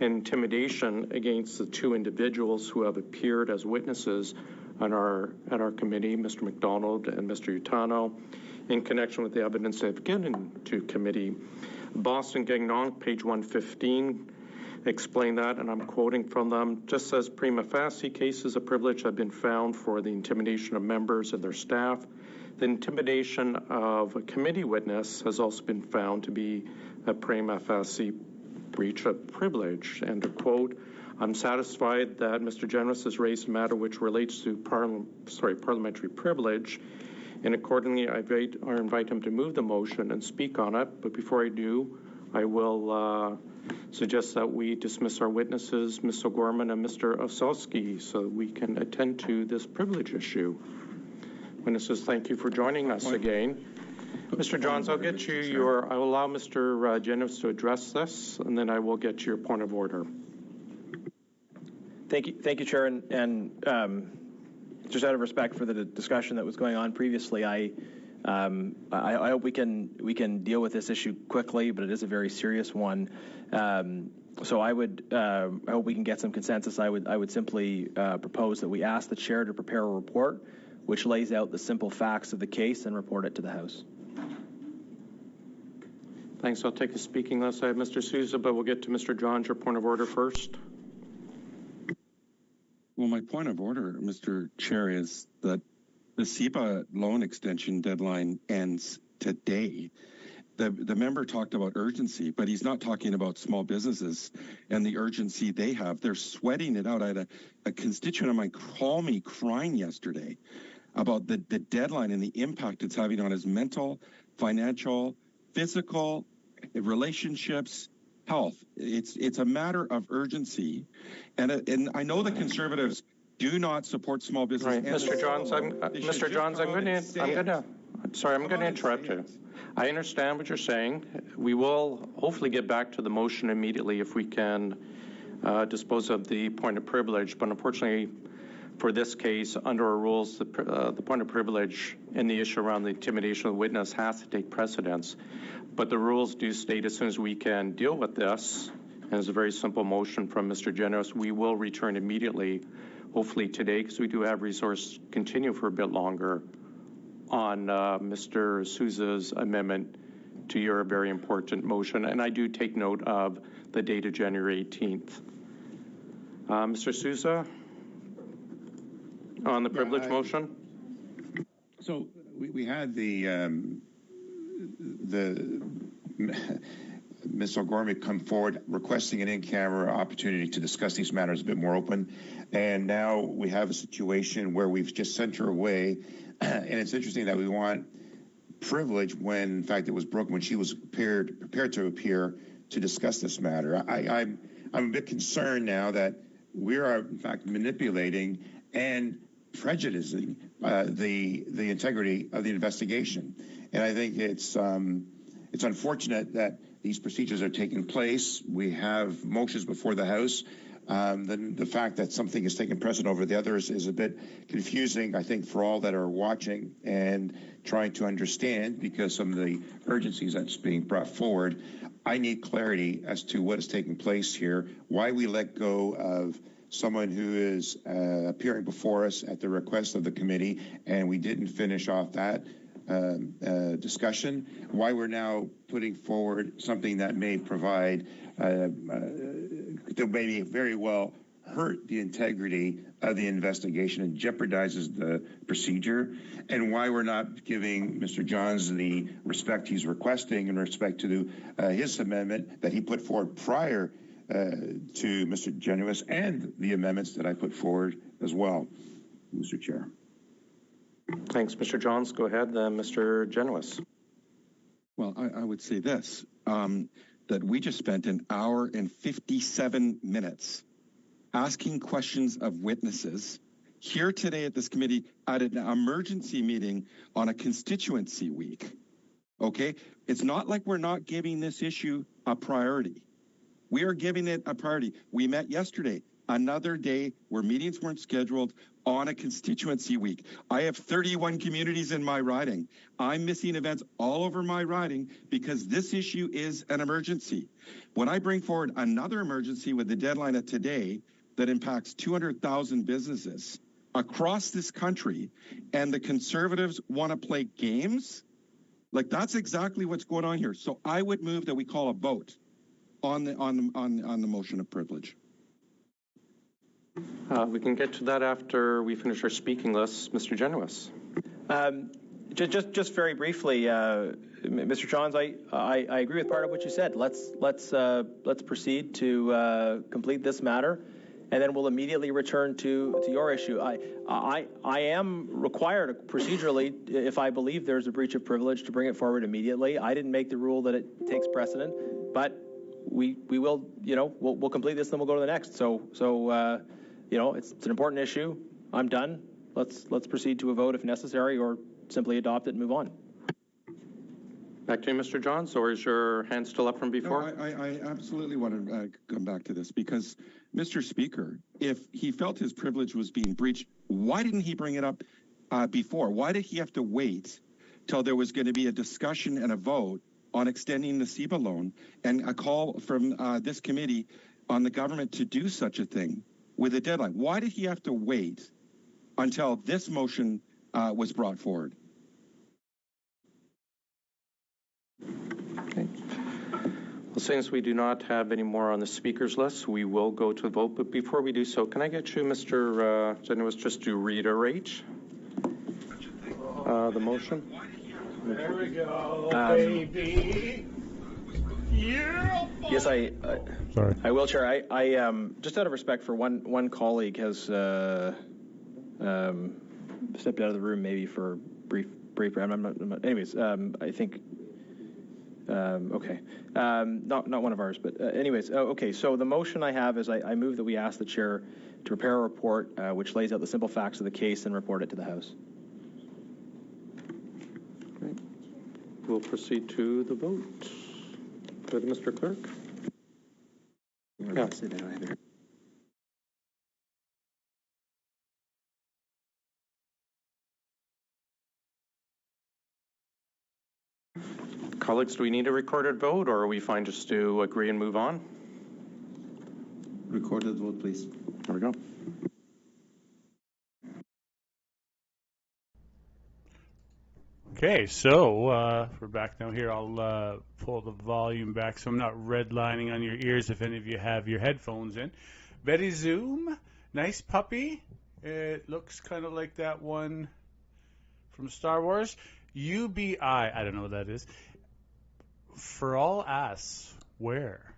and intimidation against the two individuals who have appeared as witnesses at our committee, Mr. McDonald and Mr. Utano, in connection with the evidence they've given to committee. Boston Gagnon, page 115, explain that, and I'm quoting from them. Just says prima facie cases of privilege have been found for the intimidation of members and their staff. The intimidation of a committee witness has also been found to be a prima facie breach of privilege. And to quote, I'm satisfied that Mr. Genuis has raised a matter which relates to parliamentary privilege, and accordingly I invite him to move the motion and speak on it. But before I do, I will suggest that we dismiss our witnesses, Ms. O'Gorman and Mr. Osowski, so we can attend to this privilege issue. Witnesses, thank you for joining us again. Mr. Johns, I'll get you I will allow Mr. Genuis to address this, and then I will get your point of order. Thank you, Chair. And just out of respect for the discussion that was going on previously, I hope we can deal with this issue quickly, but it is a very serious one. So I hope we can get some consensus. I would simply propose that we ask the chair to prepare a report which lays out the simple facts of the case and report it to the House. Thanks. I'll take the speaking list. I have Mr. Sousa, but we'll get to Mr. Johns. Your point of order first. Well, my point of order, Mr. Chair, is that the CEBA loan extension deadline ends today. The member talked about urgency, but he's not talking about small businesses and the urgency they have. They're sweating it out. I had a constituent of mine call me crying yesterday about the deadline and the impact it's having on his mental, financial, physical, relationships, health. It's a matter of urgency. And I know the Conservatives do not support small business. Right. Mr. Johns, I'm going to interrupt you. I understand what you're saying. We will hopefully get back to the motion immediately if we can dispose of the point of privilege, but unfortunately for this case, under our rules, the point of privilege and the issue around the intimidation of the witness has to take precedence. But the rules do state as soon as we can deal with this, and it's a very simple motion from Mr. Genuis, we will return immediately, hopefully today, because we do have resource continue for a bit longer on Mr. Sousa's amendment to your very important motion. And I do take note of the date of January 18th. Mr. Sousa, on the privilege motion. So we had Ms. O'Gorman come forward requesting an in-camera opportunity to discuss these matters a bit more open. And now we have a situation where we've just sent her away. And it's interesting that we want privilege when, in fact, it was broken when she was prepared to appear to discuss this matter. I'm a bit concerned now that we are, in fact, manipulating and prejudicing the integrity of the investigation. And I think it's unfortunate that these procedures are taking place. We have motions before the House. Then the fact that something is taking precedent over the others is a bit confusing, I think, for all that are watching and trying to understand, because some of the urgencies that's being brought forward. I need clarity as to what is taking place here, why we let go of someone who is appearing before us at the request of the committee, and we didn't finish off that discussion, why we're now putting forward something that may provide, that may very well hurt the integrity of the investigation and jeopardizes the procedure, and why we're not giving Mr. Johns the respect he's requesting in respect to his amendment that he put forward prior to Mr. Genuis and the amendments that I put forward as well, Mr. Chair. Thanks, Mr. Johns. Go ahead, Mr. Genuis. Well, I would say this, that we just spent an hour and 57 minutes asking questions of witnesses here today at this committee at an emergency meeting on a constituency week. Okay? It's not like we're not giving this issue a priority. We are giving it a priority. We met yesterday, another day where meetings weren't scheduled on a constituency week. I have 31 communities in my riding. I'm missing events all over my riding because this issue is an emergency. When I bring forward another emergency with the deadline of today that impacts 200,000 businesses across this country, and the Conservatives want to play games, like that's exactly what's going on here. So I would move that we call a vote on the motion of privilege. We can get to that after we finish our speaking list. Mr. Genuis. Just very briefly, Mr. Johns, I agree with part of what you said. Let's proceed to complete this matter, and then we'll immediately return to your issue. I am required procedurally, if I believe there's a breach of privilege, to bring it forward immediately. I didn't make the rule that it takes precedent, but we will, we'll complete this, then we'll go to the next. So it's an important issue. I'm done. Let's proceed to a vote if necessary, or simply adopt it and move on. Back to you, Mr. Johns, or is your hand still up from before? No, I absolutely want to come back to this because, Mr. Speaker, if he felt his privilege was being breached, why didn't he bring it up before? Why did he have to wait till there was going to be a discussion and a vote on extending the CEBA loan and a call from this committee on the government to do such a thing with a deadline? Why did he have to wait until this motion was brought forward? Okay. Well, since we do not have any more on the speakers list, we will go to a vote. But before we do so, can I get you, Mr. Genuis, just to reiterate the motion? There we go, baby. Yeah. Yes, Sorry. I will, Chair. I just out of respect for one colleague has stepped out of the room maybe for brief. I'm not, anyways, I think. Okay. Not one of ours, but anyways. Okay. So the motion I have is I move that we ask the chair to prepare a report which lays out the simple facts of the case and report it to the House. Okay. We'll proceed to the vote. Go to Mr. Clerk. Yeah. Colleagues, do we need a recorded vote, or are we fine just to agree and move on? Recorded vote, please. There we go. Okay, so we're back now here. I'll pull the volume back so I'm not redlining on your ears if any of you have your headphones in. Betty Zoom, nice puppy. It looks kind of like that one from Star Wars. UBI, I don't know what that is. For all asks where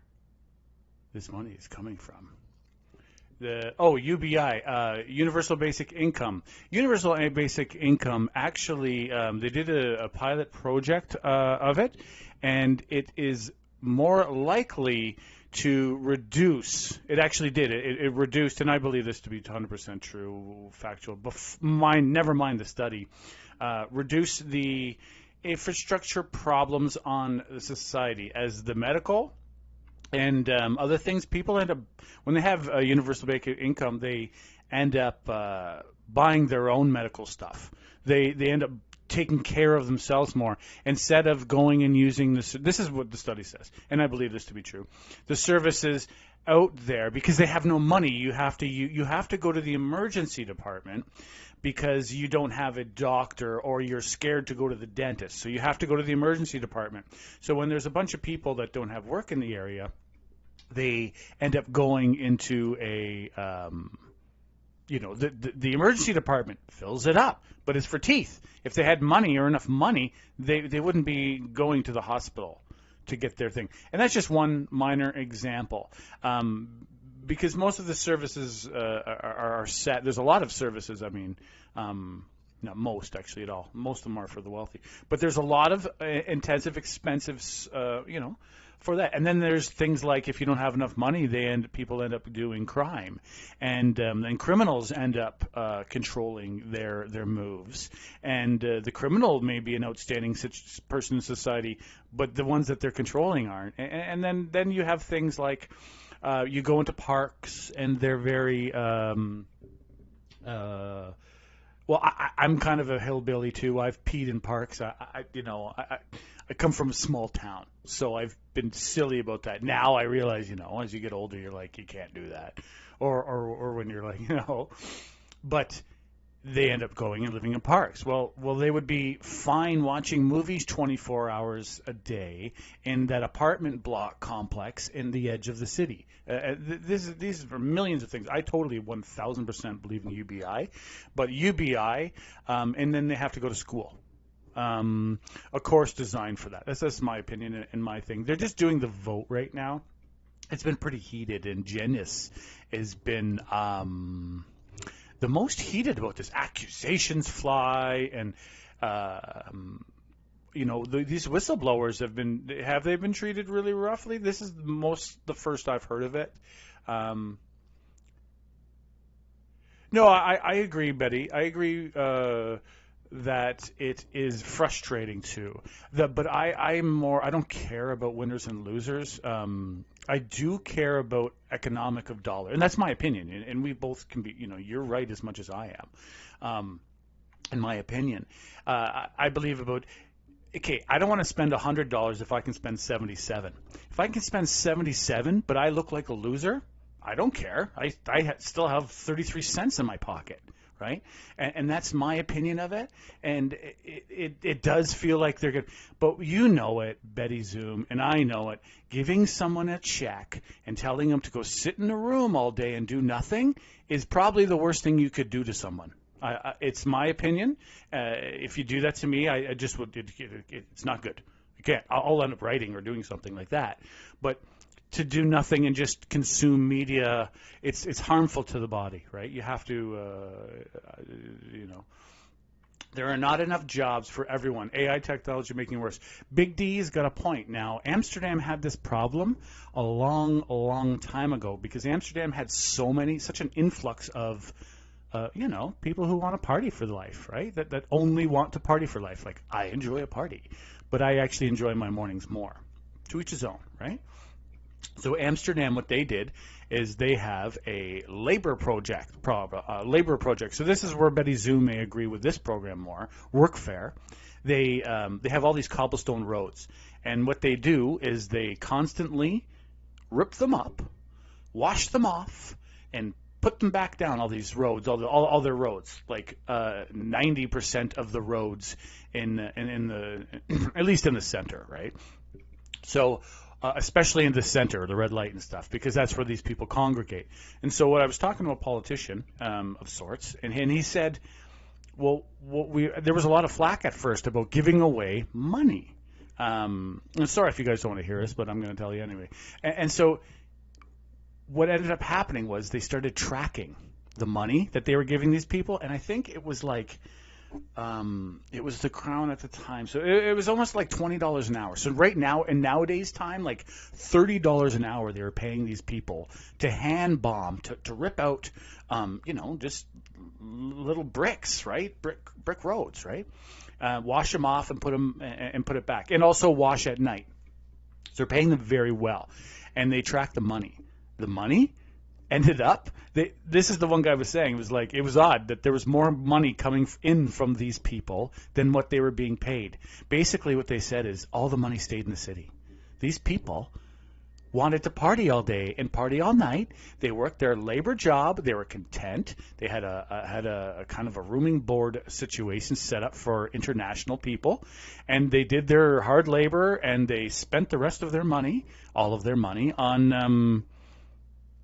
this money is coming from. UBI, Universal Basic Income. Universal Basic Income, actually, they did a pilot project of it, and it is more likely to reduce. It actually did. It reduced, and I believe this to be 100% true, factual. Never mind the study. Reduce the infrastructure problems on the society as the medical and other things. People end up, when they have a universal basic income, they end up buying their own medical stuff. They end up taking care of themselves more instead of going and using this. This is what the study says, and I believe this to be true. The services out there, because they have no money, you have to go to the emergency department because you don't have a doctor or you're scared to go to the dentist. So you have to go to the emergency department. So when there's a bunch of people that don't have work in the area, they end up going into a, the emergency department fills it up, but it's for teeth. If they had money or enough money, they wouldn't be going to the hospital. to get their thing. And that's just one minor example. Because most of the services are set. There's a lot of services, I mean, not most actually at all. Most of them are for the wealthy. But there's a lot of intensive, expensive, for that. And then there's things like if you don't have enough money, people end up doing crime. And criminals end up controlling their moves. And the criminal may be an outstanding person in society, but the ones that they're controlling aren't. And then you have things like you go into parks and they're very well, I'm kind of a hillbilly too. I've peed in parks. I come from a small town, so I've been silly about that. Now I realize, as you get older, you're like, you can't do that, or when you're like, but they end up going and living in parks. Well, they would be fine watching movies 24 hours a day in that apartment block complex in the edge of the city. These are millions of things. I totally 1,000% believe in UBI, but UBI, and then they have to go to school. A course designed for that. That's my opinion and my thing. They're just doing the vote right now. It's been pretty heated, and Genuis has been the most heated about this. Accusations fly, and these whistleblowers have they been treated really roughly? This is the first I've heard of it. No, I agree, Betty. I agree that it is frustrating too. But I don't care about winners and losers. I do care about economic of dollar, and that's my opinion. And we both can be, you're right as much as I am. In my opinion, I believe about. Okay, I don't want to spend $100 if I can spend $77. If I can spend $77, but I look like a loser, I don't care. I still have 33 cents in my pocket. Right? And that's my opinion of it. And it does feel like they're good. But you know it, Betty Zoom, and I know it. Giving someone a check and telling them to go sit in a room all day and do nothing is probably the worst thing you could do to someone. It's my opinion. If you do that to me, I just would. It's not good. You can't. I'll end up writing or doing something like that. But to do nothing and just consume media, it's harmful to the body, right? You have to, there are not enough jobs for everyone. AI technology making it worse. Big D's got a point. Now, Amsterdam had this problem a long time ago because Amsterdam had such an influx of, people who want to party for life, right? That only want to party for life. Like, I enjoy a party, but I actually enjoy my mornings more. To each his own, right? So Amsterdam, what they did is they have a labor project. So this is where Betty Zoom may agree with this program more. Workfare. They have all these cobblestone roads, and what they do is they constantly rip them up, wash them off, and put them back down. All these roads, all their roads, like 90% of the roads in the at least in the center, right? So. Especially in the center, the red light and stuff, because that's where these people congregate. And so what I was talking to a politician of sorts, and he said, well, there was a lot of flack at first about giving away money. I'm sorry if you guys don't want to hear this, but I'm going to tell you anyway. And so what ended up happening was they started tracking the money that they were giving these people, and I think it was like it was the Crown at the time. So it was almost like $20 an hour. So right now, in nowadays time, like $30 an hour they were paying these people to hand bomb, to rip out, just little bricks, right? Brick roads, right? Wash them off and put it back. And also wash at night. So they're paying them very well. And they track the money. The money ended up, this is the one guy was saying, it was odd that there was more money coming in from these people than what they were being paid. Basically what they said is all the money stayed in the city. These people wanted to party all day and party all night. They worked their labor job. They were content. They had a kind of a rooming board situation set up for international people, and they did their hard labor, and they spent the rest of their money, all of their money, on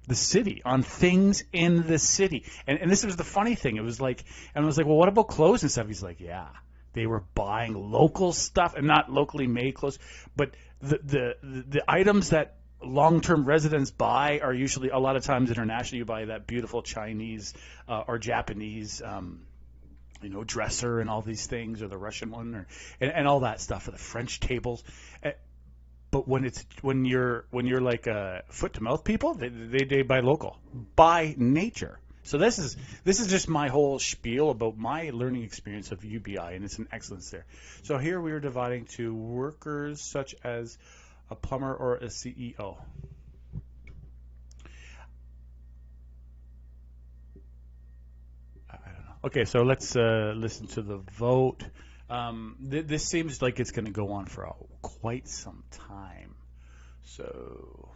the city, on things in the city. And this was the funny thing. It was like, and I was like, well, what about clothes and stuff? He's like, yeah. They were buying local stuff and not locally made clothes, but the items that long-term residents buy are usually a lot of times international. You buy that beautiful Chinese or Japanese dresser and all these things, or the Russian one, and all that stuff, or the French tables. But when you're like foot to mouth people, they buy local by nature. So this is just my whole spiel about my learning experience of UBI, and it's an excellence there. So here we are dividing to workers such as a plumber or a CEO. I don't know. Okay, so let's listen to the vote. This seems like it's going to go on for quite some time. So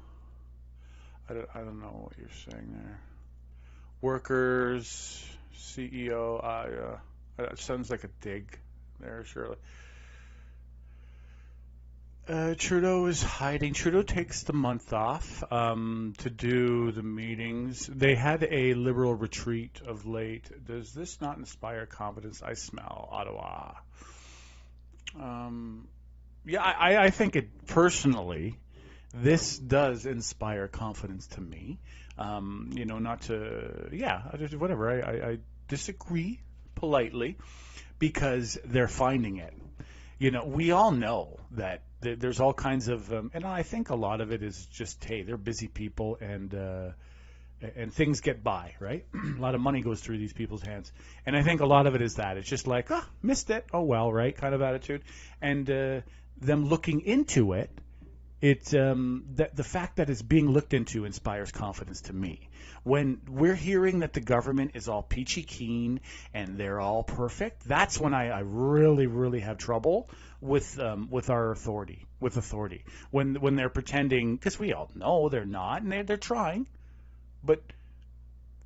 I don't know what you're saying there. Workers, CEO, that sounds like a dig there, Shirley. Trudeau is hiding. Trudeau takes the month off to do the meetings. They had a Liberal retreat of late. Does this not inspire confidence? I smell Ottawa. I think it personally, this does inspire confidence to me. I disagree politely because they're finding it. We all know that there's all kinds of, and I think a lot of it is just, hey, they're busy people and things get by, right? A lot of money goes through these people's hands. And I think a lot of it is that. It's just like, missed it, oh well, right, kind of attitude. And them looking into it, the fact that it's being looked into inspires confidence to me. When we're hearing that the government is all peachy keen and they're all perfect, that's when I really, really have trouble with our authority. When they're pretending, because we all know they're not, and they're trying. But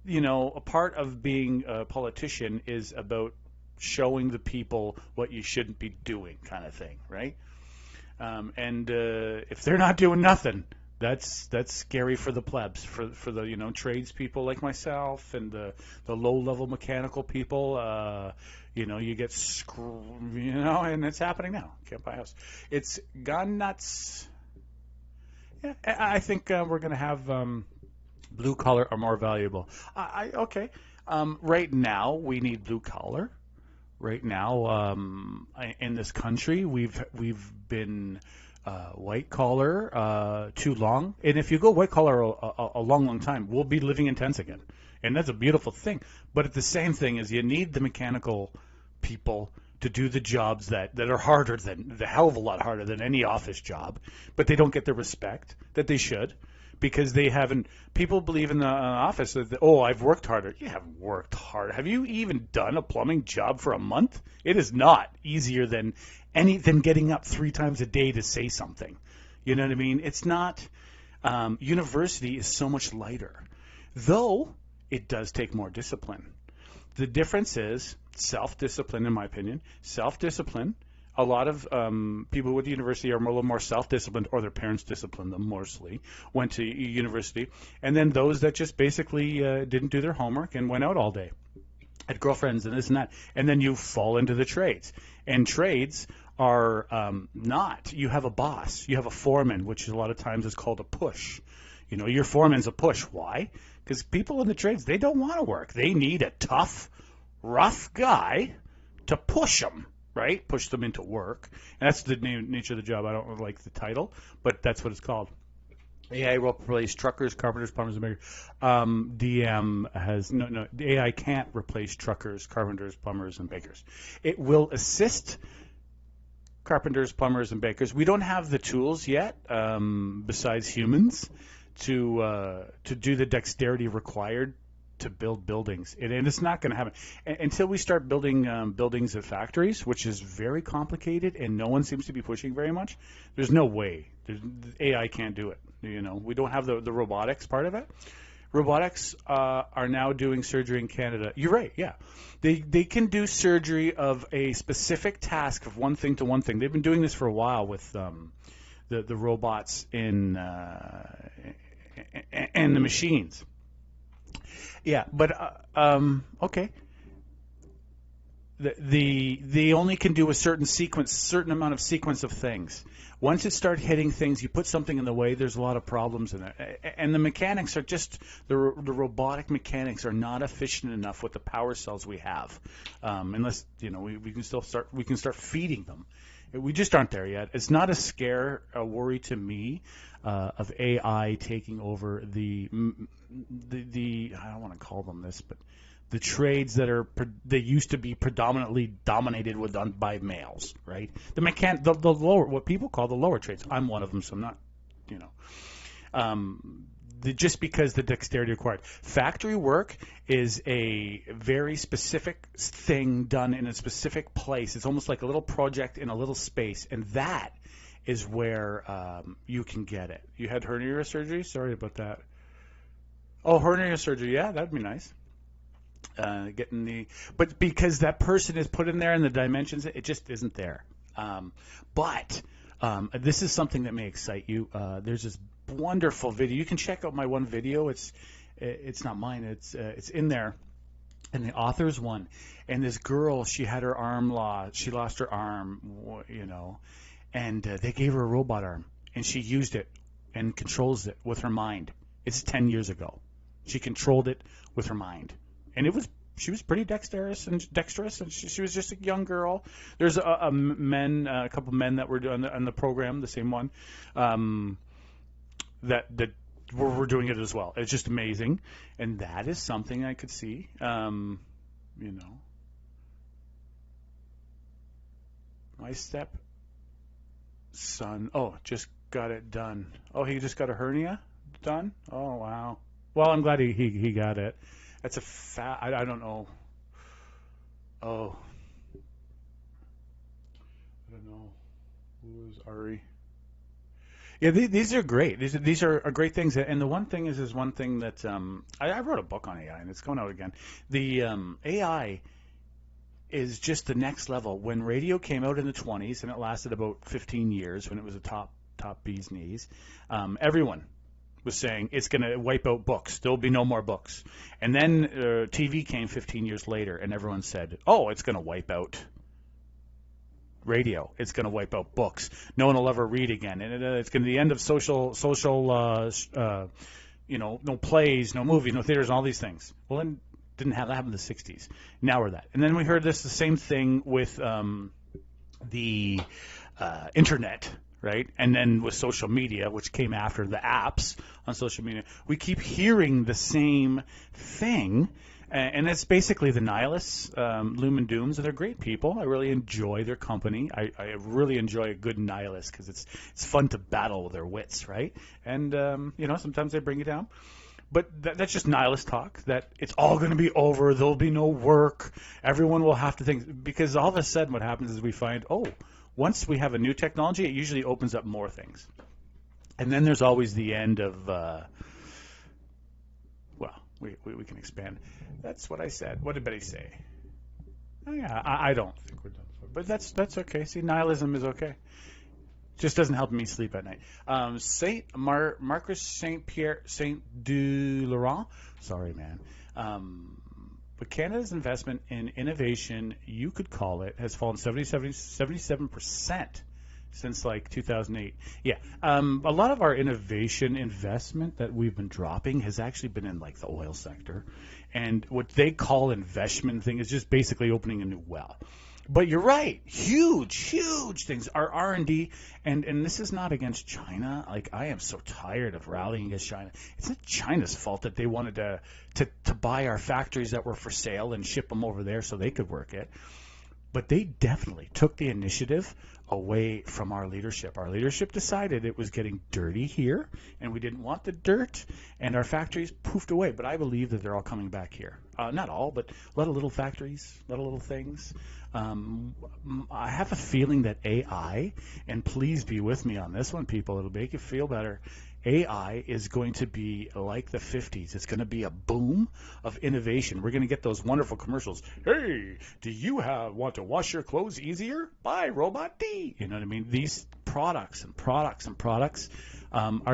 a part of being a politician is about showing the people what you shouldn't be doing, kind of thing, right? And if they're not doing nothing, that's scary for the plebs, for the tradespeople like myself and the low-level mechanical people. You get screwed, and it's happening now. Can't buy a house. It's gone nuts. Yeah, I think we're going to have blue collar are more valuable. Okay. Right now we need blue collar. Right now, in this country, we've been white collar too long, and if you go white collar a long time, we'll be living in tents again, and that's a beautiful thing. But at the same thing is, you need the mechanical people to do the jobs that are harder than the hell of a lot harder than any office job, but they don't get the respect that they should. Because they haven't, people believe in the office that, I've worked harder. You haven't worked hard. Have you even done a plumbing job for a month? It is not easier than getting up 3 times a day to say something. You know what I mean? It's not, university is so much lighter. Though, it does take more discipline. The difference is self-discipline, in my opinion. Self-discipline. A lot of people with the university are a little more self-disciplined, or their parents disciplined them mostly, went to university. And then those that just basically didn't do their homework and went out all day, had girlfriends and this and that. And then you fall into the trades. And trades are not, you have a boss, you have a foreman, which a lot of times is called a push. Your foreman's a push. Why? Because people in the trades, they don't want to work. They need a tough, rough guy to push them. Right? Push them into work. And that's the nature of the job. I don't like the title, but that's what it's called. AI will replace truckers, carpenters, plumbers, and bakers. DM has no. The AI can't replace truckers, carpenters, plumbers, and bakers. It will assist carpenters, plumbers, and bakers. We don't have the tools yet, besides humans, to do the dexterity required to build buildings, and it's not going to happen until we start building buildings at factories, which is very complicated, and no one seems to be pushing very much. There's no way. AI can't do it. We don't have the robotics part of it. Robotics are now doing surgery in Canada. You're right. Yeah, they can do surgery of a specific task of one thing to one thing. They've been doing this for a while with the robots and the machines. Yeah, but okay. they only can do a certain amount of sequence of things. Once it starts hitting things, you put something in the way, there's a lot of problems in it. And the mechanics are just, the robotic mechanics are not efficient enough with the power cells we have. Unless, we can start feeding them. We just aren't there yet. It's not a worry to me of AI taking over the I don't want to call them this, but the trades that used to be predominantly dominated by males, right? The lower, what people call the lower trades. I'm one of them, so I'm not, just because the dexterity required. Factory work is a very specific thing done in a specific place. It's almost like a little project in a little space, and that is where you can get it. You had hernia surgery? Sorry about that. Oh, hernia surgery, yeah, that'd be nice. But because that person is put in there and the dimensions, it just isn't there. But this is something that may excite you. There's this wonderful video. You can check out my one video. It's not mine. It's in there, and the author's one. And this girl, she had her arm lost. She lost her arm, and they gave her a robot arm, and she used it and controls it with her mind. It's 10 years ago. She controlled it with her mind. And she was pretty dexterous, and she was just a young girl. There's a couple men that were on the program, the same one, that were doing it as well. It's just amazing, and that is something I could see. My stepson, just got it done. Oh, he just got a hernia done? Oh, wow. Well, I'm glad he got it. That's I don't know. Oh. I don't know. Who is Ari? Yeah, these are great. These are great things. And the one thing is one thing that I wrote a book on AI, and it's going out again. The AI is just the next level. When radio came out in the 20s, and it lasted about 15 years when it was a top bee's knees, everyone was saying it's going to wipe out books. There'll be no more books. And then TV came 15 years later, and everyone said, oh, it's going to wipe out radio. It's going to wipe out books. No one will ever read again. And it's going to be the end of social no plays, no movies, no theaters, and all these things. Well, then didn't have that happen in the 60s. Now we're that. And then we heard the same thing with the internet, right? And then with social media, which came after the apps on social media, we keep hearing the same thing. And it's basically the nihilists, Loom and Dooms, and they're great people. I really enjoy their company. I really enjoy a good nihilist because it's fun to battle with their wits, right? And, sometimes they bring you down. But that's just nihilist talk, that it's all going to be over, there'll be no work, everyone will have to think. Because all of a sudden what happens is we find, once we have a new technology, it usually opens up more things. And then there's always the end of, we can expand. That's what I said. What did Betty say? Oh, yeah, I don't think we're done. But that's okay. See, nihilism is okay. Just doesn't help me sleep at night. Marcus St. Pierre St. Du Laurent. Sorry, man. But Canada's investment in innovation, you could call it, has fallen 77% since like 2008. Yeah. A lot of our innovation investment that we've been dropping has actually been in like the oil sector. And what they call investment thing is just basically opening a new well. But you're right. Huge things. Our R&D, and this is not against China. Like, I am so tired of rallying against China. It's not China's fault that they wanted to buy our factories that were for sale and ship them over there so they could work it. But they definitely took the initiative away from our leadership. Our leadership decided it was getting dirty here, and we didn't want the dirt, and our factories poofed away. But I believe that they're all coming back here. Not all, but a lot of little factories, a lot of little things. I have a feeling that AI, and please be with me on this one, people, it'll make you feel better. AI is going to be like the 50s. It's going to be a boom of innovation. We're going to get those wonderful commercials. Hey, do you want to wash your clothes easier? Buy Robot D. You know what I mean? These products are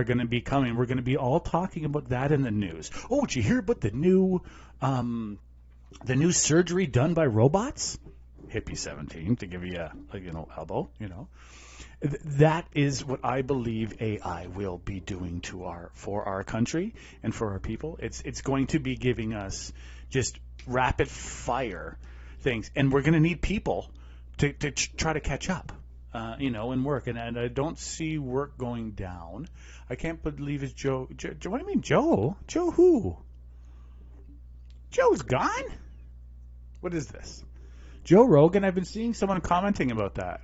going to be coming. We're going to be all talking about that in the news. Oh, did you hear about the new surgery done by robots? hippie 17 to give you a elbow, That is what I believe AI will be doing for our country and for our people. It's going to be giving us just rapid fire things, and we're going to need people to try to catch up, and work. And I don't see work going down. I can't believe it's Joe. What do you mean, Joe? Joe who? Joe's gone? What is this? Joe Rogan? I've been seeing someone commenting about that.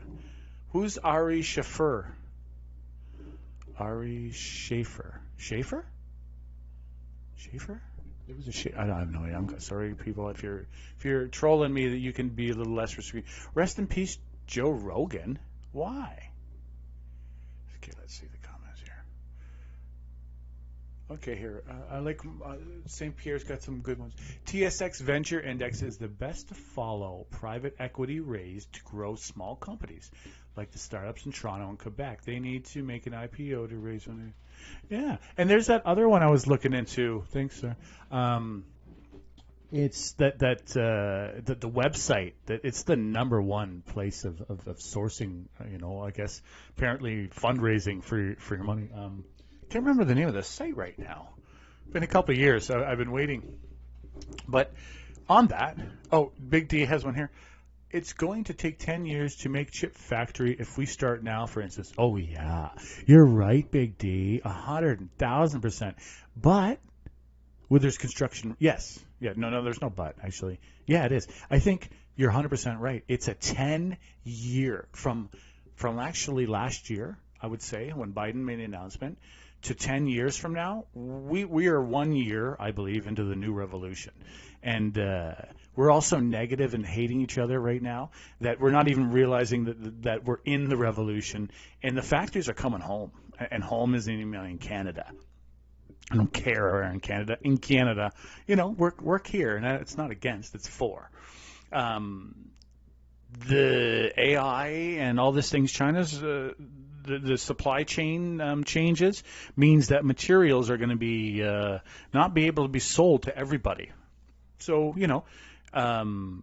Who's Ari Schaefer? Ari Schaefer. Schaefer? Schaefer? It was I have no idea. I'm sorry, people. If you're trolling me, that you can be a little less restricted. Rest in peace, Joe Rogan. Why? Okay, let's see the comments here. Okay, here. I like St. Pierre's got some good ones. TSX Venture Index is the best to follow private equity raised to grow small companies like the startups in Toronto and Quebec. They need to make an IPO to raise money. Yeah, and there's that other one I was looking into. Thanks, sir. It's the website that it's the number one place of sourcing. I guess apparently fundraising for your money. Can't remember the name of the site right now. Been a couple of years. So I've been waiting. But on that, Big D has one here. It's going to take 10 years to make Chip Factory if we start now, for instance. Oh, yeah. You're right, Big D. 100,000%. But there's construction. Yes. Yeah. No, there's no but, actually. Yeah, it is. I think you're 100% right. It's a 10-year from actually last year, I would say, when Biden made the announcement, to 10 years from now. We are 1 year, I believe, into the new revolution. And we're also negative and hating each other right now, that we're not even realizing that we're in the revolution, and the factories are coming home, and home is in Canada. I don't care where in Canada. In Canada, work here, and it's not against, it's for. The AI and all these things, China's the supply chain changes means that materials are going to be not be able to be sold to everybody. So, and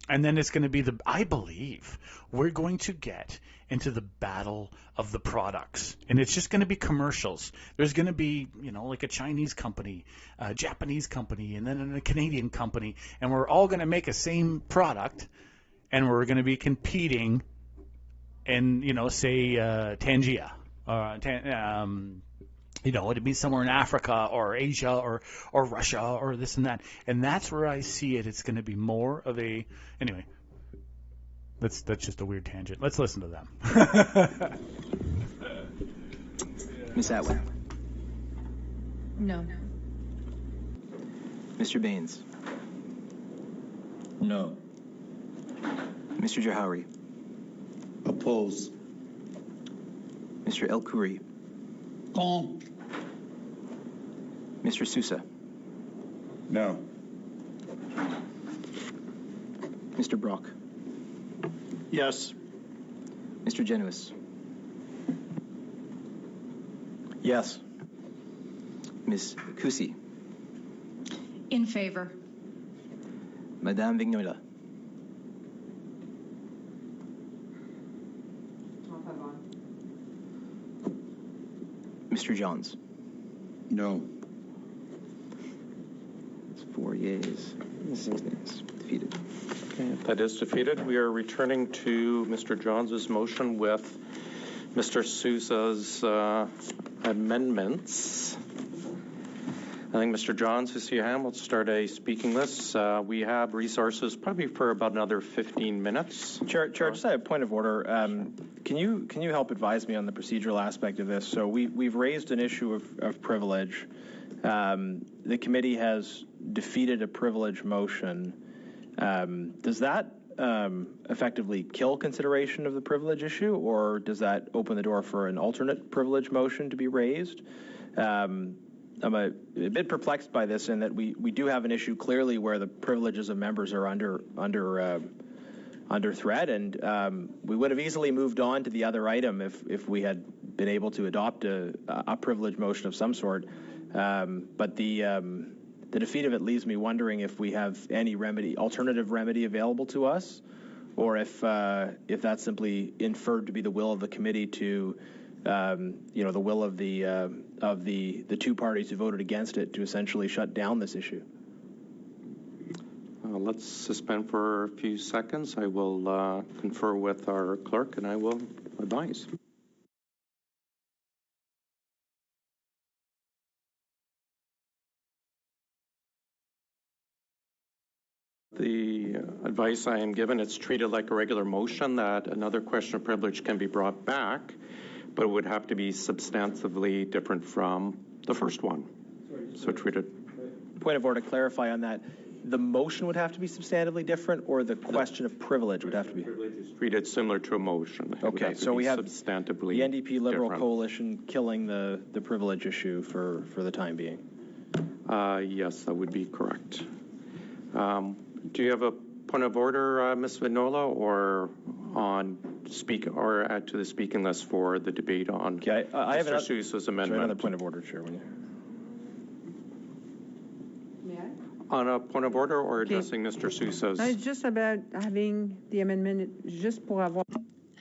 then it's going to be I believe we're going to get into the battle of the products, and it's just going to be commercials. There's going to be, like a Chinese company, a Japanese company, and then a Canadian company, and we're all going to make a same product, and we're going to be competing in, say, Tangia, it'd be somewhere in Africa or Asia or Russia or this and that. And that's where I see it. It's going to be more of a... Anyway, that's just a weird tangent. Let's listen to them. Ms. Atwood. No. Mr. Baines. No. Mr. Jahouri. Oppose. Mr. El Khoury. Contre. Mr. Sousa. No. Mr. Brock. Yes. Mr. Genuis. Yes. Ms. Kusi. In favor. Madame Vignola. Mr. Johns. No. It's 4 yeas. 6 nays. Defeated. Okay, that is defeated. We are returning to Mr. Johns' motion with Mr. Sousa's amendments. I think Mr. Johns, I see your hand. Let's start a speaking list. We have resources probably for about another 15 minutes. Chair, just a point of order. Can you help advise me on the procedural aspect of this? So we've raised an issue of privilege. The committee has defeated a privilege motion. Does that effectively kill consideration of the privilege issue, or does that open the door for an alternate privilege motion to be raised? I'm a bit perplexed by this, in that we do have an issue clearly where the privileges of members are under threat, and we would have easily moved on to the other item if we had been able to adopt a privilege motion of some sort. But the defeat of it leaves me wondering if we have any alternative remedy available to us, or if that's simply inferred to be the will of the committee to, the will of the two parties who voted against it to essentially shut down this issue. Let's suspend for a few seconds. I will confer with our clerk and I will advise. The advice I am given, it's treated like a regular motion that another question of privilege can be brought back, but it would have to be substantively different from the first one. So treated. Point of order, to clarify on that. The motion would have to be substantively different, or the question of privilege would have to be? Privilege is treated similar to a motion. Okay, so we have substantively the NDP Liberal different. Coalition killing the privilege issue for the time being. Yes, that would be correct. Do you have a point of order, Ms. Vignola, or on add to the speaking list for the debate on I have Mr. Sousa's amendment? Another point of order, Chair. On a point of order or addressing Mr. Sousa's? It's just about having the amendment, just pour avoir.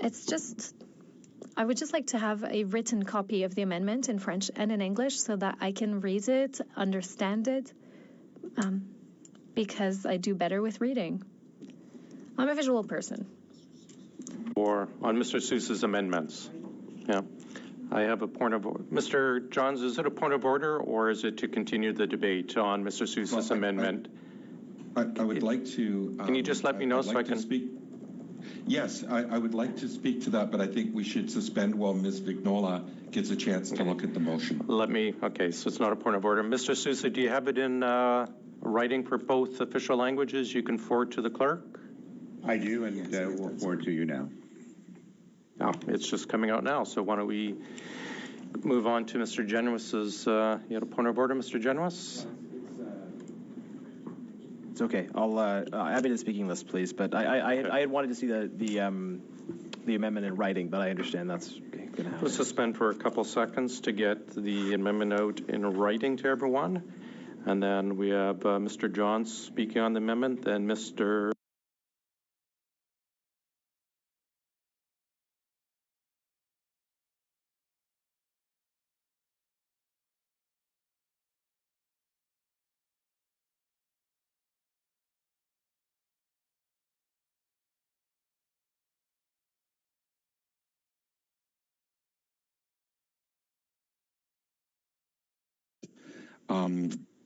I would just like to have a written copy of the amendment in French and in English so that I can read it, understand it, because I do better with reading. I'm a visual person. Or on Mr. Sousa's amendments? Yeah. I have a point of order. Mr. Johns, is it a point of order or is it to continue the debate on Mr. Sousa's amendment? I would like to... can you just let me know so I can... speak? Yes, I would like to speak to that, but I think we should suspend while Ms. Vignola gets a chance to look at the motion. Okay, so it's not a point of order. Mr. Sousa, do you have it in writing for both official languages you can forward to the clerk? I do, and we'll forward to you now. Oh, it's just coming out now, so why don't we move on to Mr. Genuis's, you had a point of order, Mr. Genuis? It's okay. I'll add me to the speaking list, please. But I had wanted to see the amendment in writing, but I understand that's going to happen. We'll suspend for a couple seconds to get the amendment out in writing to everyone. And then we have Mr. Johns speaking on the amendment, then Mr.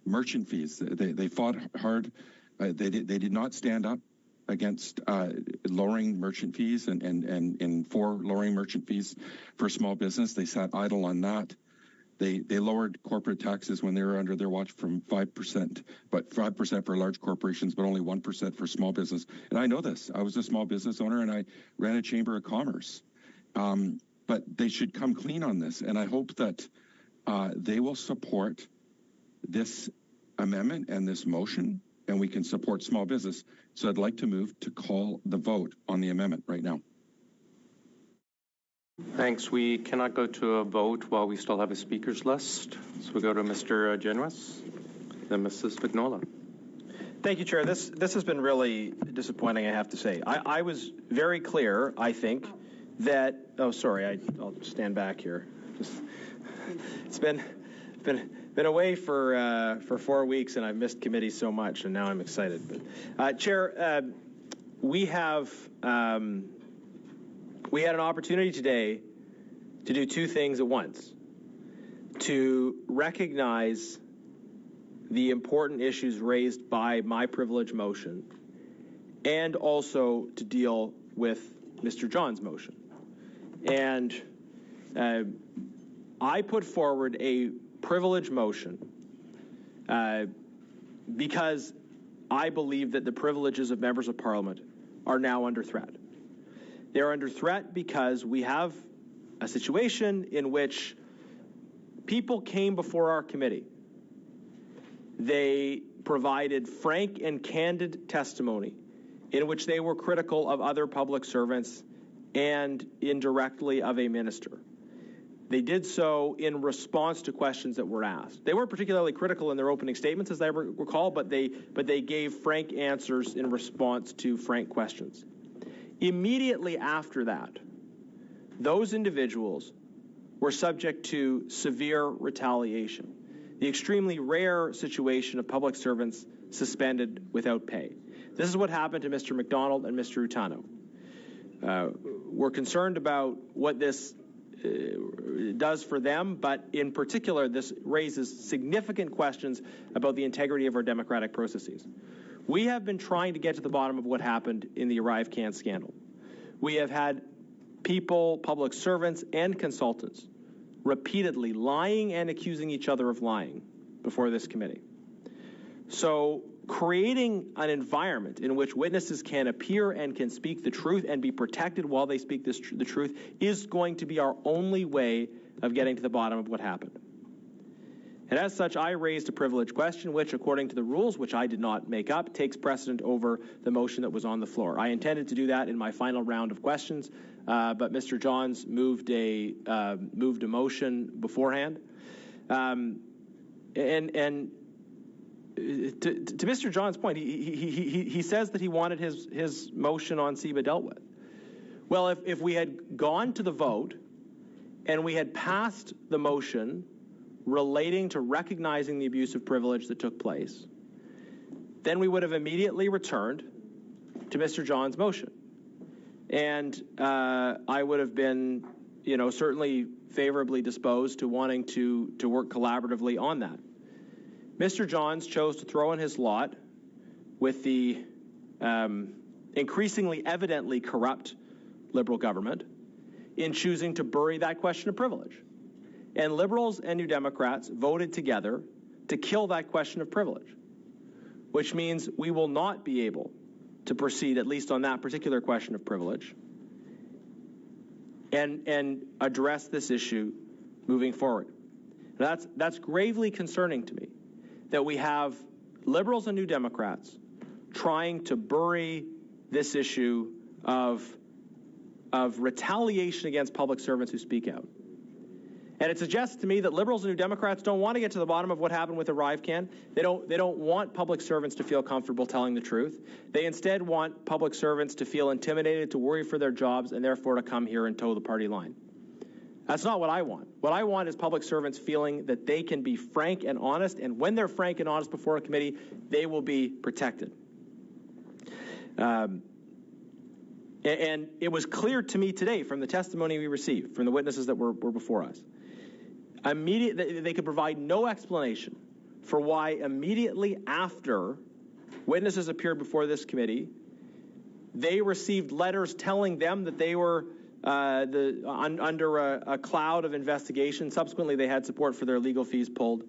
Merchant fees. They fought hard. They did not stand up against lowering merchant fees and for lowering merchant fees for small business. They sat idle on that. They lowered corporate taxes when they were under their watch from 5%, but 5% for large corporations, but only 1% for small business. And I know this. I was a small business owner and I ran a chamber of commerce. But they should come clean on this. And I hope that they will support this amendment and this motion, and we can support small business. So I'd like to move to call the vote on the amendment right now. Thanks. We cannot go to a vote while we still have a speakers list. So we go to Mr. Genuis, then Mrs. Vignola. Thank you, Chair. This has been really disappointing, I have to say. I was very clear, I think, that... Oh, sorry. I'll stand back here. It's been away for 4 weeks, and I've missed committee so much, and now I'm excited. But, Chair, we had an opportunity today to do two things at once: to recognize the important issues raised by my privilege motion, and also to deal with Mr. John's motion. And I put forward a privilege motion because I believe that the privileges of members of Parliament are now under threat. They're under threat because we have a situation in which people came before our committee. They provided frank and candid testimony in which they were critical of other public servants and indirectly of a minister. They did so in response to questions that were asked. They weren't particularly critical in their opening statements, as I recall, but they gave frank answers in response to frank questions. Immediately after that, those individuals were subject to severe retaliation, the extremely rare situation of public servants suspended without pay. This is what happened to Mr. McDonald and Mr. Utano. We're concerned about what this does for them, but in particular, this raises significant questions about the integrity of our democratic processes. We have been trying to get to the bottom of what happened in the ArriveCan scandal. We have had people, public servants, and consultants repeatedly lying and accusing each other of lying before this committee. So creating an environment in which witnesses can appear and can speak the truth and be protected while they speak the truth is going to be our only way of getting to the bottom of what happened. And as such, I raised a privilege question, which, according to the rules, which I did not make up, takes precedent over the motion that was on the floor. I intended to do that in my final round of questions, but Mr. Johns moved a motion beforehand. And to Mr. Johns' point, he says that he wanted his motion on CEBA dealt with. Well, if we had gone to the vote and we had passed the motion relating to recognizing the abuse of privilege that took place, then we would have immediately returned to Mr. Johns' motion. And I would have been, certainly favorably disposed to wanting to work collaboratively on that. Mr. Johns chose to throw in his lot with the increasingly evidently corrupt Liberal government in choosing to bury that question of privilege. And Liberals and New Democrats voted together to kill that question of privilege, which means we will not be able to proceed, at least on that particular question of privilege, and address this issue moving forward. Now, that's gravely concerning to me, that we have Liberals and New Democrats trying to bury this issue of retaliation against public servants who speak out. And it suggests to me that Liberals and New Democrats don't want to get to the bottom of what happened with ArriveCan. They don't want public servants to feel comfortable telling the truth. They instead want public servants to feel intimidated, to worry for their jobs, and therefore to come here and toe the party line. That's not what I want. What I want is public servants feeling that they can be frank and honest, and when they're frank and honest before a committee, they will be protected. And it was clear to me today from the testimony we received, from the witnesses that were before us, they could provide no explanation for why immediately after witnesses appeared before this committee, they received letters telling them that they were under a cloud of investigation. Subsequently, they had support for their legal fees pulled,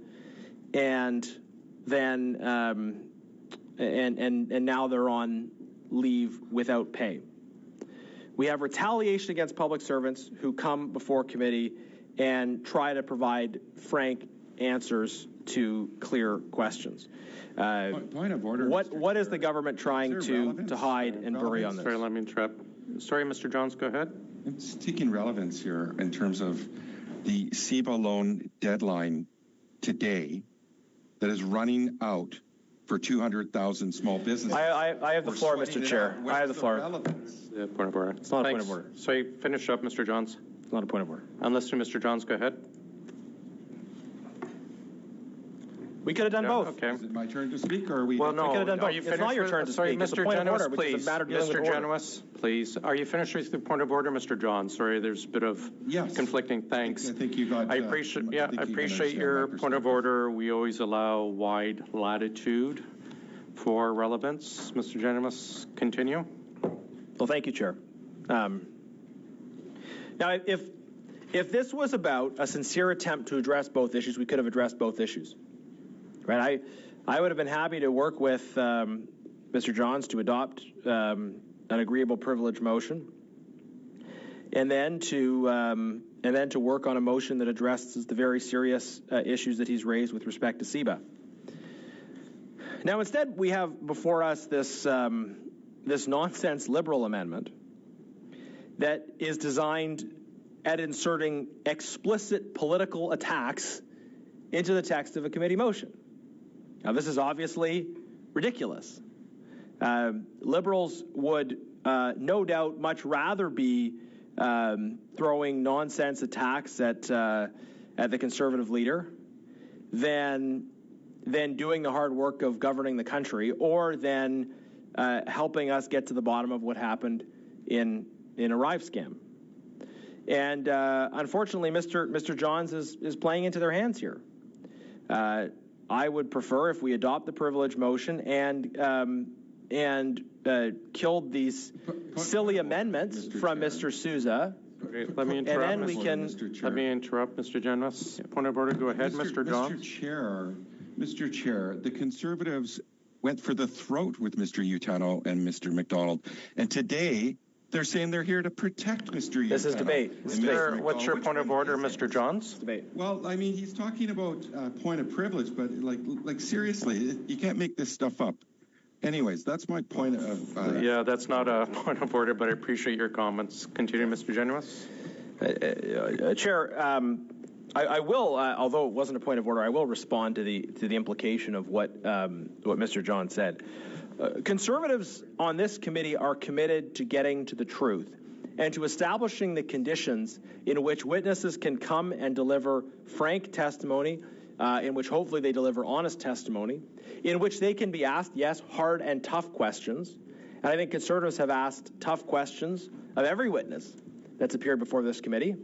and then and now they're on leave without pay. We have retaliation against public servants who come before committee and try to provide frank answers to clear questions. Point of order. What is the government trying to hide and bury on this? Sorry, let me interrupt. Sorry, Mr. Johns, go ahead. It's taking relevance here in terms of the CEBA loan deadline today that is running out for 200,000 small businesses. I have the floor, Mr. Chair. I have the floor. Yeah, point of order. It's not a point of order. Sorry, finish up, Mr. Johns. It's not a point of order. Unless Mr. Johns, go ahead. We could have done both. Okay. Is it my turn to speak, or are we? Well, no. We could have done both. It's not your turn to speak. Mr. Genuis, please. Mr. Genuis, please. Are you finished with the point of order, Mr. Johns? Sorry, there's a bit of conflicting. Thanks. I think you got. I appreciate your point of order. We always allow wide latitude for relevance. Mr. Genuis, continue. Well, thank you, Chair. Now, if this was about a sincere attempt to address both issues, we could have addressed both issues. Right? I would have been happy to work with Mr. Johns to adopt an agreeable privilege motion, and then to work on a motion that addresses the very serious issues that he's raised with respect to CEBA. Now, instead, we have before us this nonsense Liberal amendment that is designed at inserting explicit political attacks into the text of a committee motion. Now, this is obviously ridiculous. Liberals would no doubt much rather be throwing nonsense attacks at the Conservative leader than doing the hard work of governing the country, or than helping us get to the bottom of what happened in ArriveCan. And unfortunately, Mr. Johns is playing into their hands here. I would prefer if we adopt the privilege motion and killed these silly amendments from Mr. Sousa. Okay, let me interrupt. And then we can. Let me interrupt, Mr. Genuis. Point of order. Go ahead, Mr. Johns. Mr. Chair, the Conservatives went for the throat with Mr. Utano and Mr. McDonald, and today they're saying they're here to protect Mr. Utano. This is debate. What's your point of order, Mr. Johns? Debate. Well, I mean, he's talking about point of privilege, but like seriously, you can't make this stuff up. Anyways, that's my point of... yeah, that's not a point of order, but I appreciate your comments. Continue, Mr. Genuis. Chair, I will, although it wasn't a point of order, I will respond to the implication of what Mr. John said. Conservatives on this committee are committed to getting to the truth and to establishing the conditions in which witnesses can come and deliver frank testimony, in which hopefully they deliver honest testimony, in which they can be asked, yes, hard and tough questions. And I think Conservatives have asked tough questions of every witness that's appeared before this committee.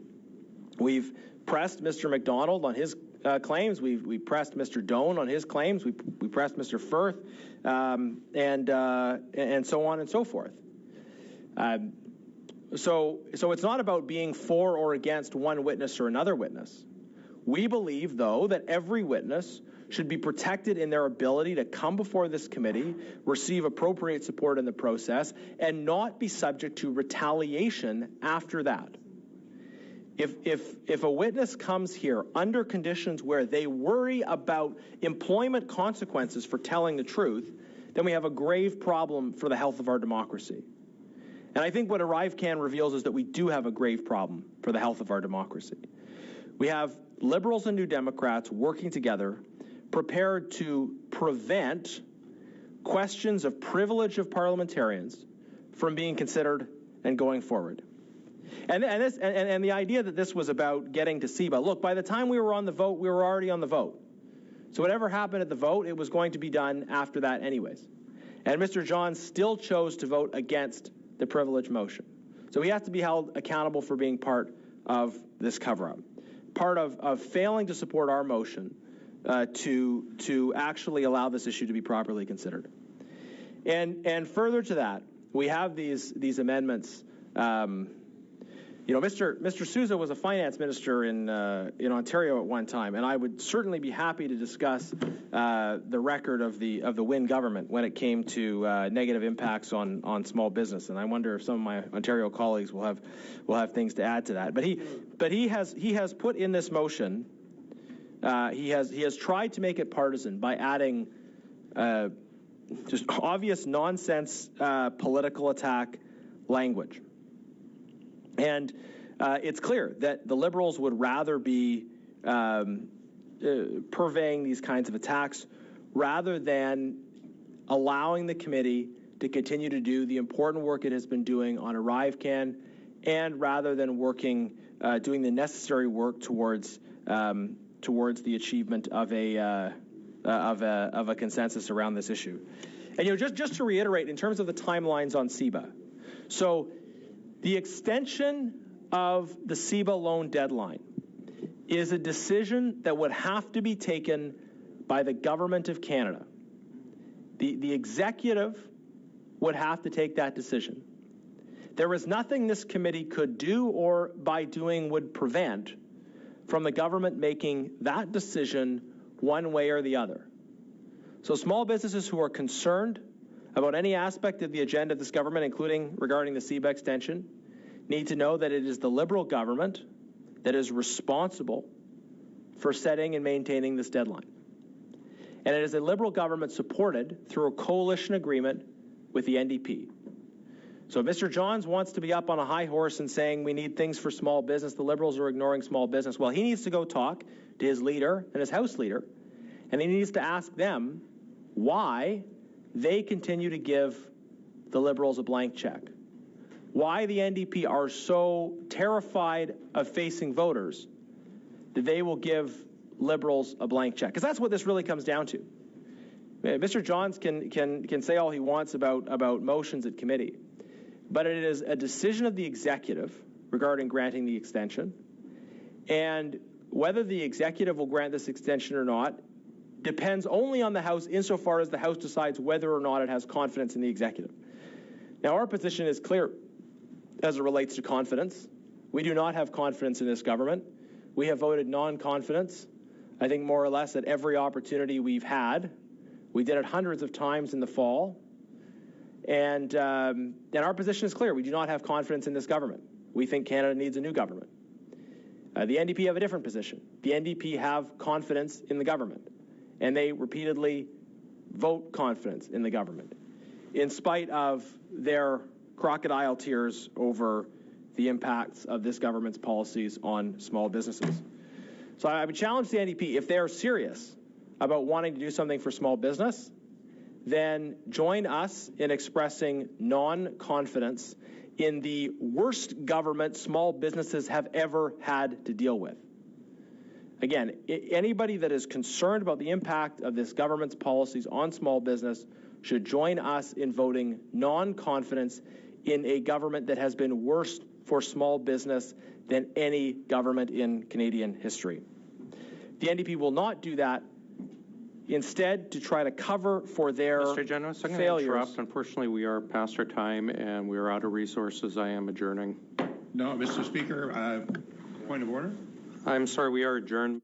We've pressed Mr. McDonald on his claims. We pressed Mr. Doan on his claims. We pressed Mr. Firth, and so on and so forth. So it's not about being for or against one witness or another witness. We believe, though, that every witness should be protected in their ability to come before this committee, receive appropriate support in the process, and not be subject to retaliation after that. If a witness comes here under conditions where they worry about employment consequences for telling the truth, then we have a grave problem for the health of our democracy. And I think what ArriveCan reveals is that we do have a grave problem for the health of our democracy. We have Liberals and New Democrats working together, prepared to prevent questions of privilege of parliamentarians from being considered and going forward. And the idea that this was about getting to CIBA, look, by the time we were on the vote, we were already on the vote. So whatever happened at the vote, it was going to be done after that anyways. And Mr. Johns still chose to vote against the privilege motion. So he has to be held accountable for being part of this cover-up, part of failing to support our motion to actually allow this issue to be properly considered. And further to that, we have these amendments. Mr. Sousa was a finance minister in Ontario at one time, and I would certainly be happy to discuss the record of the Wynne government when it came to negative impacts on small business. And I wonder if some of my Ontario colleagues will have things to add to that. But he has put in this motion. He has tried to make it partisan by adding just obvious nonsense political attack language. And it's clear that the Liberals would rather be purveying these kinds of attacks rather than allowing the committee to continue to do the important work it has been doing on ArriveCan, and rather than doing the necessary work towards the achievement of a consensus around this issue. And just to reiterate, in terms of the timelines on CIBA, so the extension of the CIBA loan deadline is a decision that would have to be taken by the Government of Canada. The executive would have to take that decision. There is nothing this committee could do or by doing would prevent from the government making that decision one way or the other. So small businesses who are concerned about any aspect of the agenda of this government, including regarding the CIBA extension, need to know that it is the Liberal government that is responsible for setting and maintaining this deadline. And it is a Liberal government supported through a coalition agreement with the NDP. So if Mr. Johns wants to be up on a high horse and saying we need things for small business, the Liberals are ignoring small business, well, he needs to go talk to his leader and his House leader, and he needs to ask them why they continue to give the Liberals a blank check. why the NDP are so terrified of facing voters that they will give Liberals a blank check. Because that's what this really comes down to. Mr. Johns can say all he wants about motions at committee, but it is a decision of the executive regarding granting the extension, and whether the executive will grant this extension or not depends only on the House insofar as the House decides whether or not it has confidence in the executive. Now, our position is clear as it relates to confidence. We do not have confidence in this government. We have voted non-confidence, I think more or less at every opportunity we've had. We did it hundreds of times in the fall. And our position is clear. We do not have confidence in this government. We think Canada needs a new government. The NDP have a different position. The NDP have confidence in the government, and they repeatedly vote confidence in the government, in spite of their crocodile tears over the impacts of this government's policies on small businesses. So I would challenge the NDP, if they're serious about wanting to do something for small business, then join us in expressing non-confidence in the worst government small businesses have ever had to deal with. Again, anybody that is concerned about the impact of this government's policies on small business should join us in voting non-confidence in a government that has been worse for small business than any government in Canadian history. The NDP will not do that. Instead, to try to cover for their Mr. Genuis, I'm going to interrupt. Unfortunately, we are past our time and we are out of resources. I am adjourning. No, Mr. Speaker, point of order. I'm sorry, we are adjourned.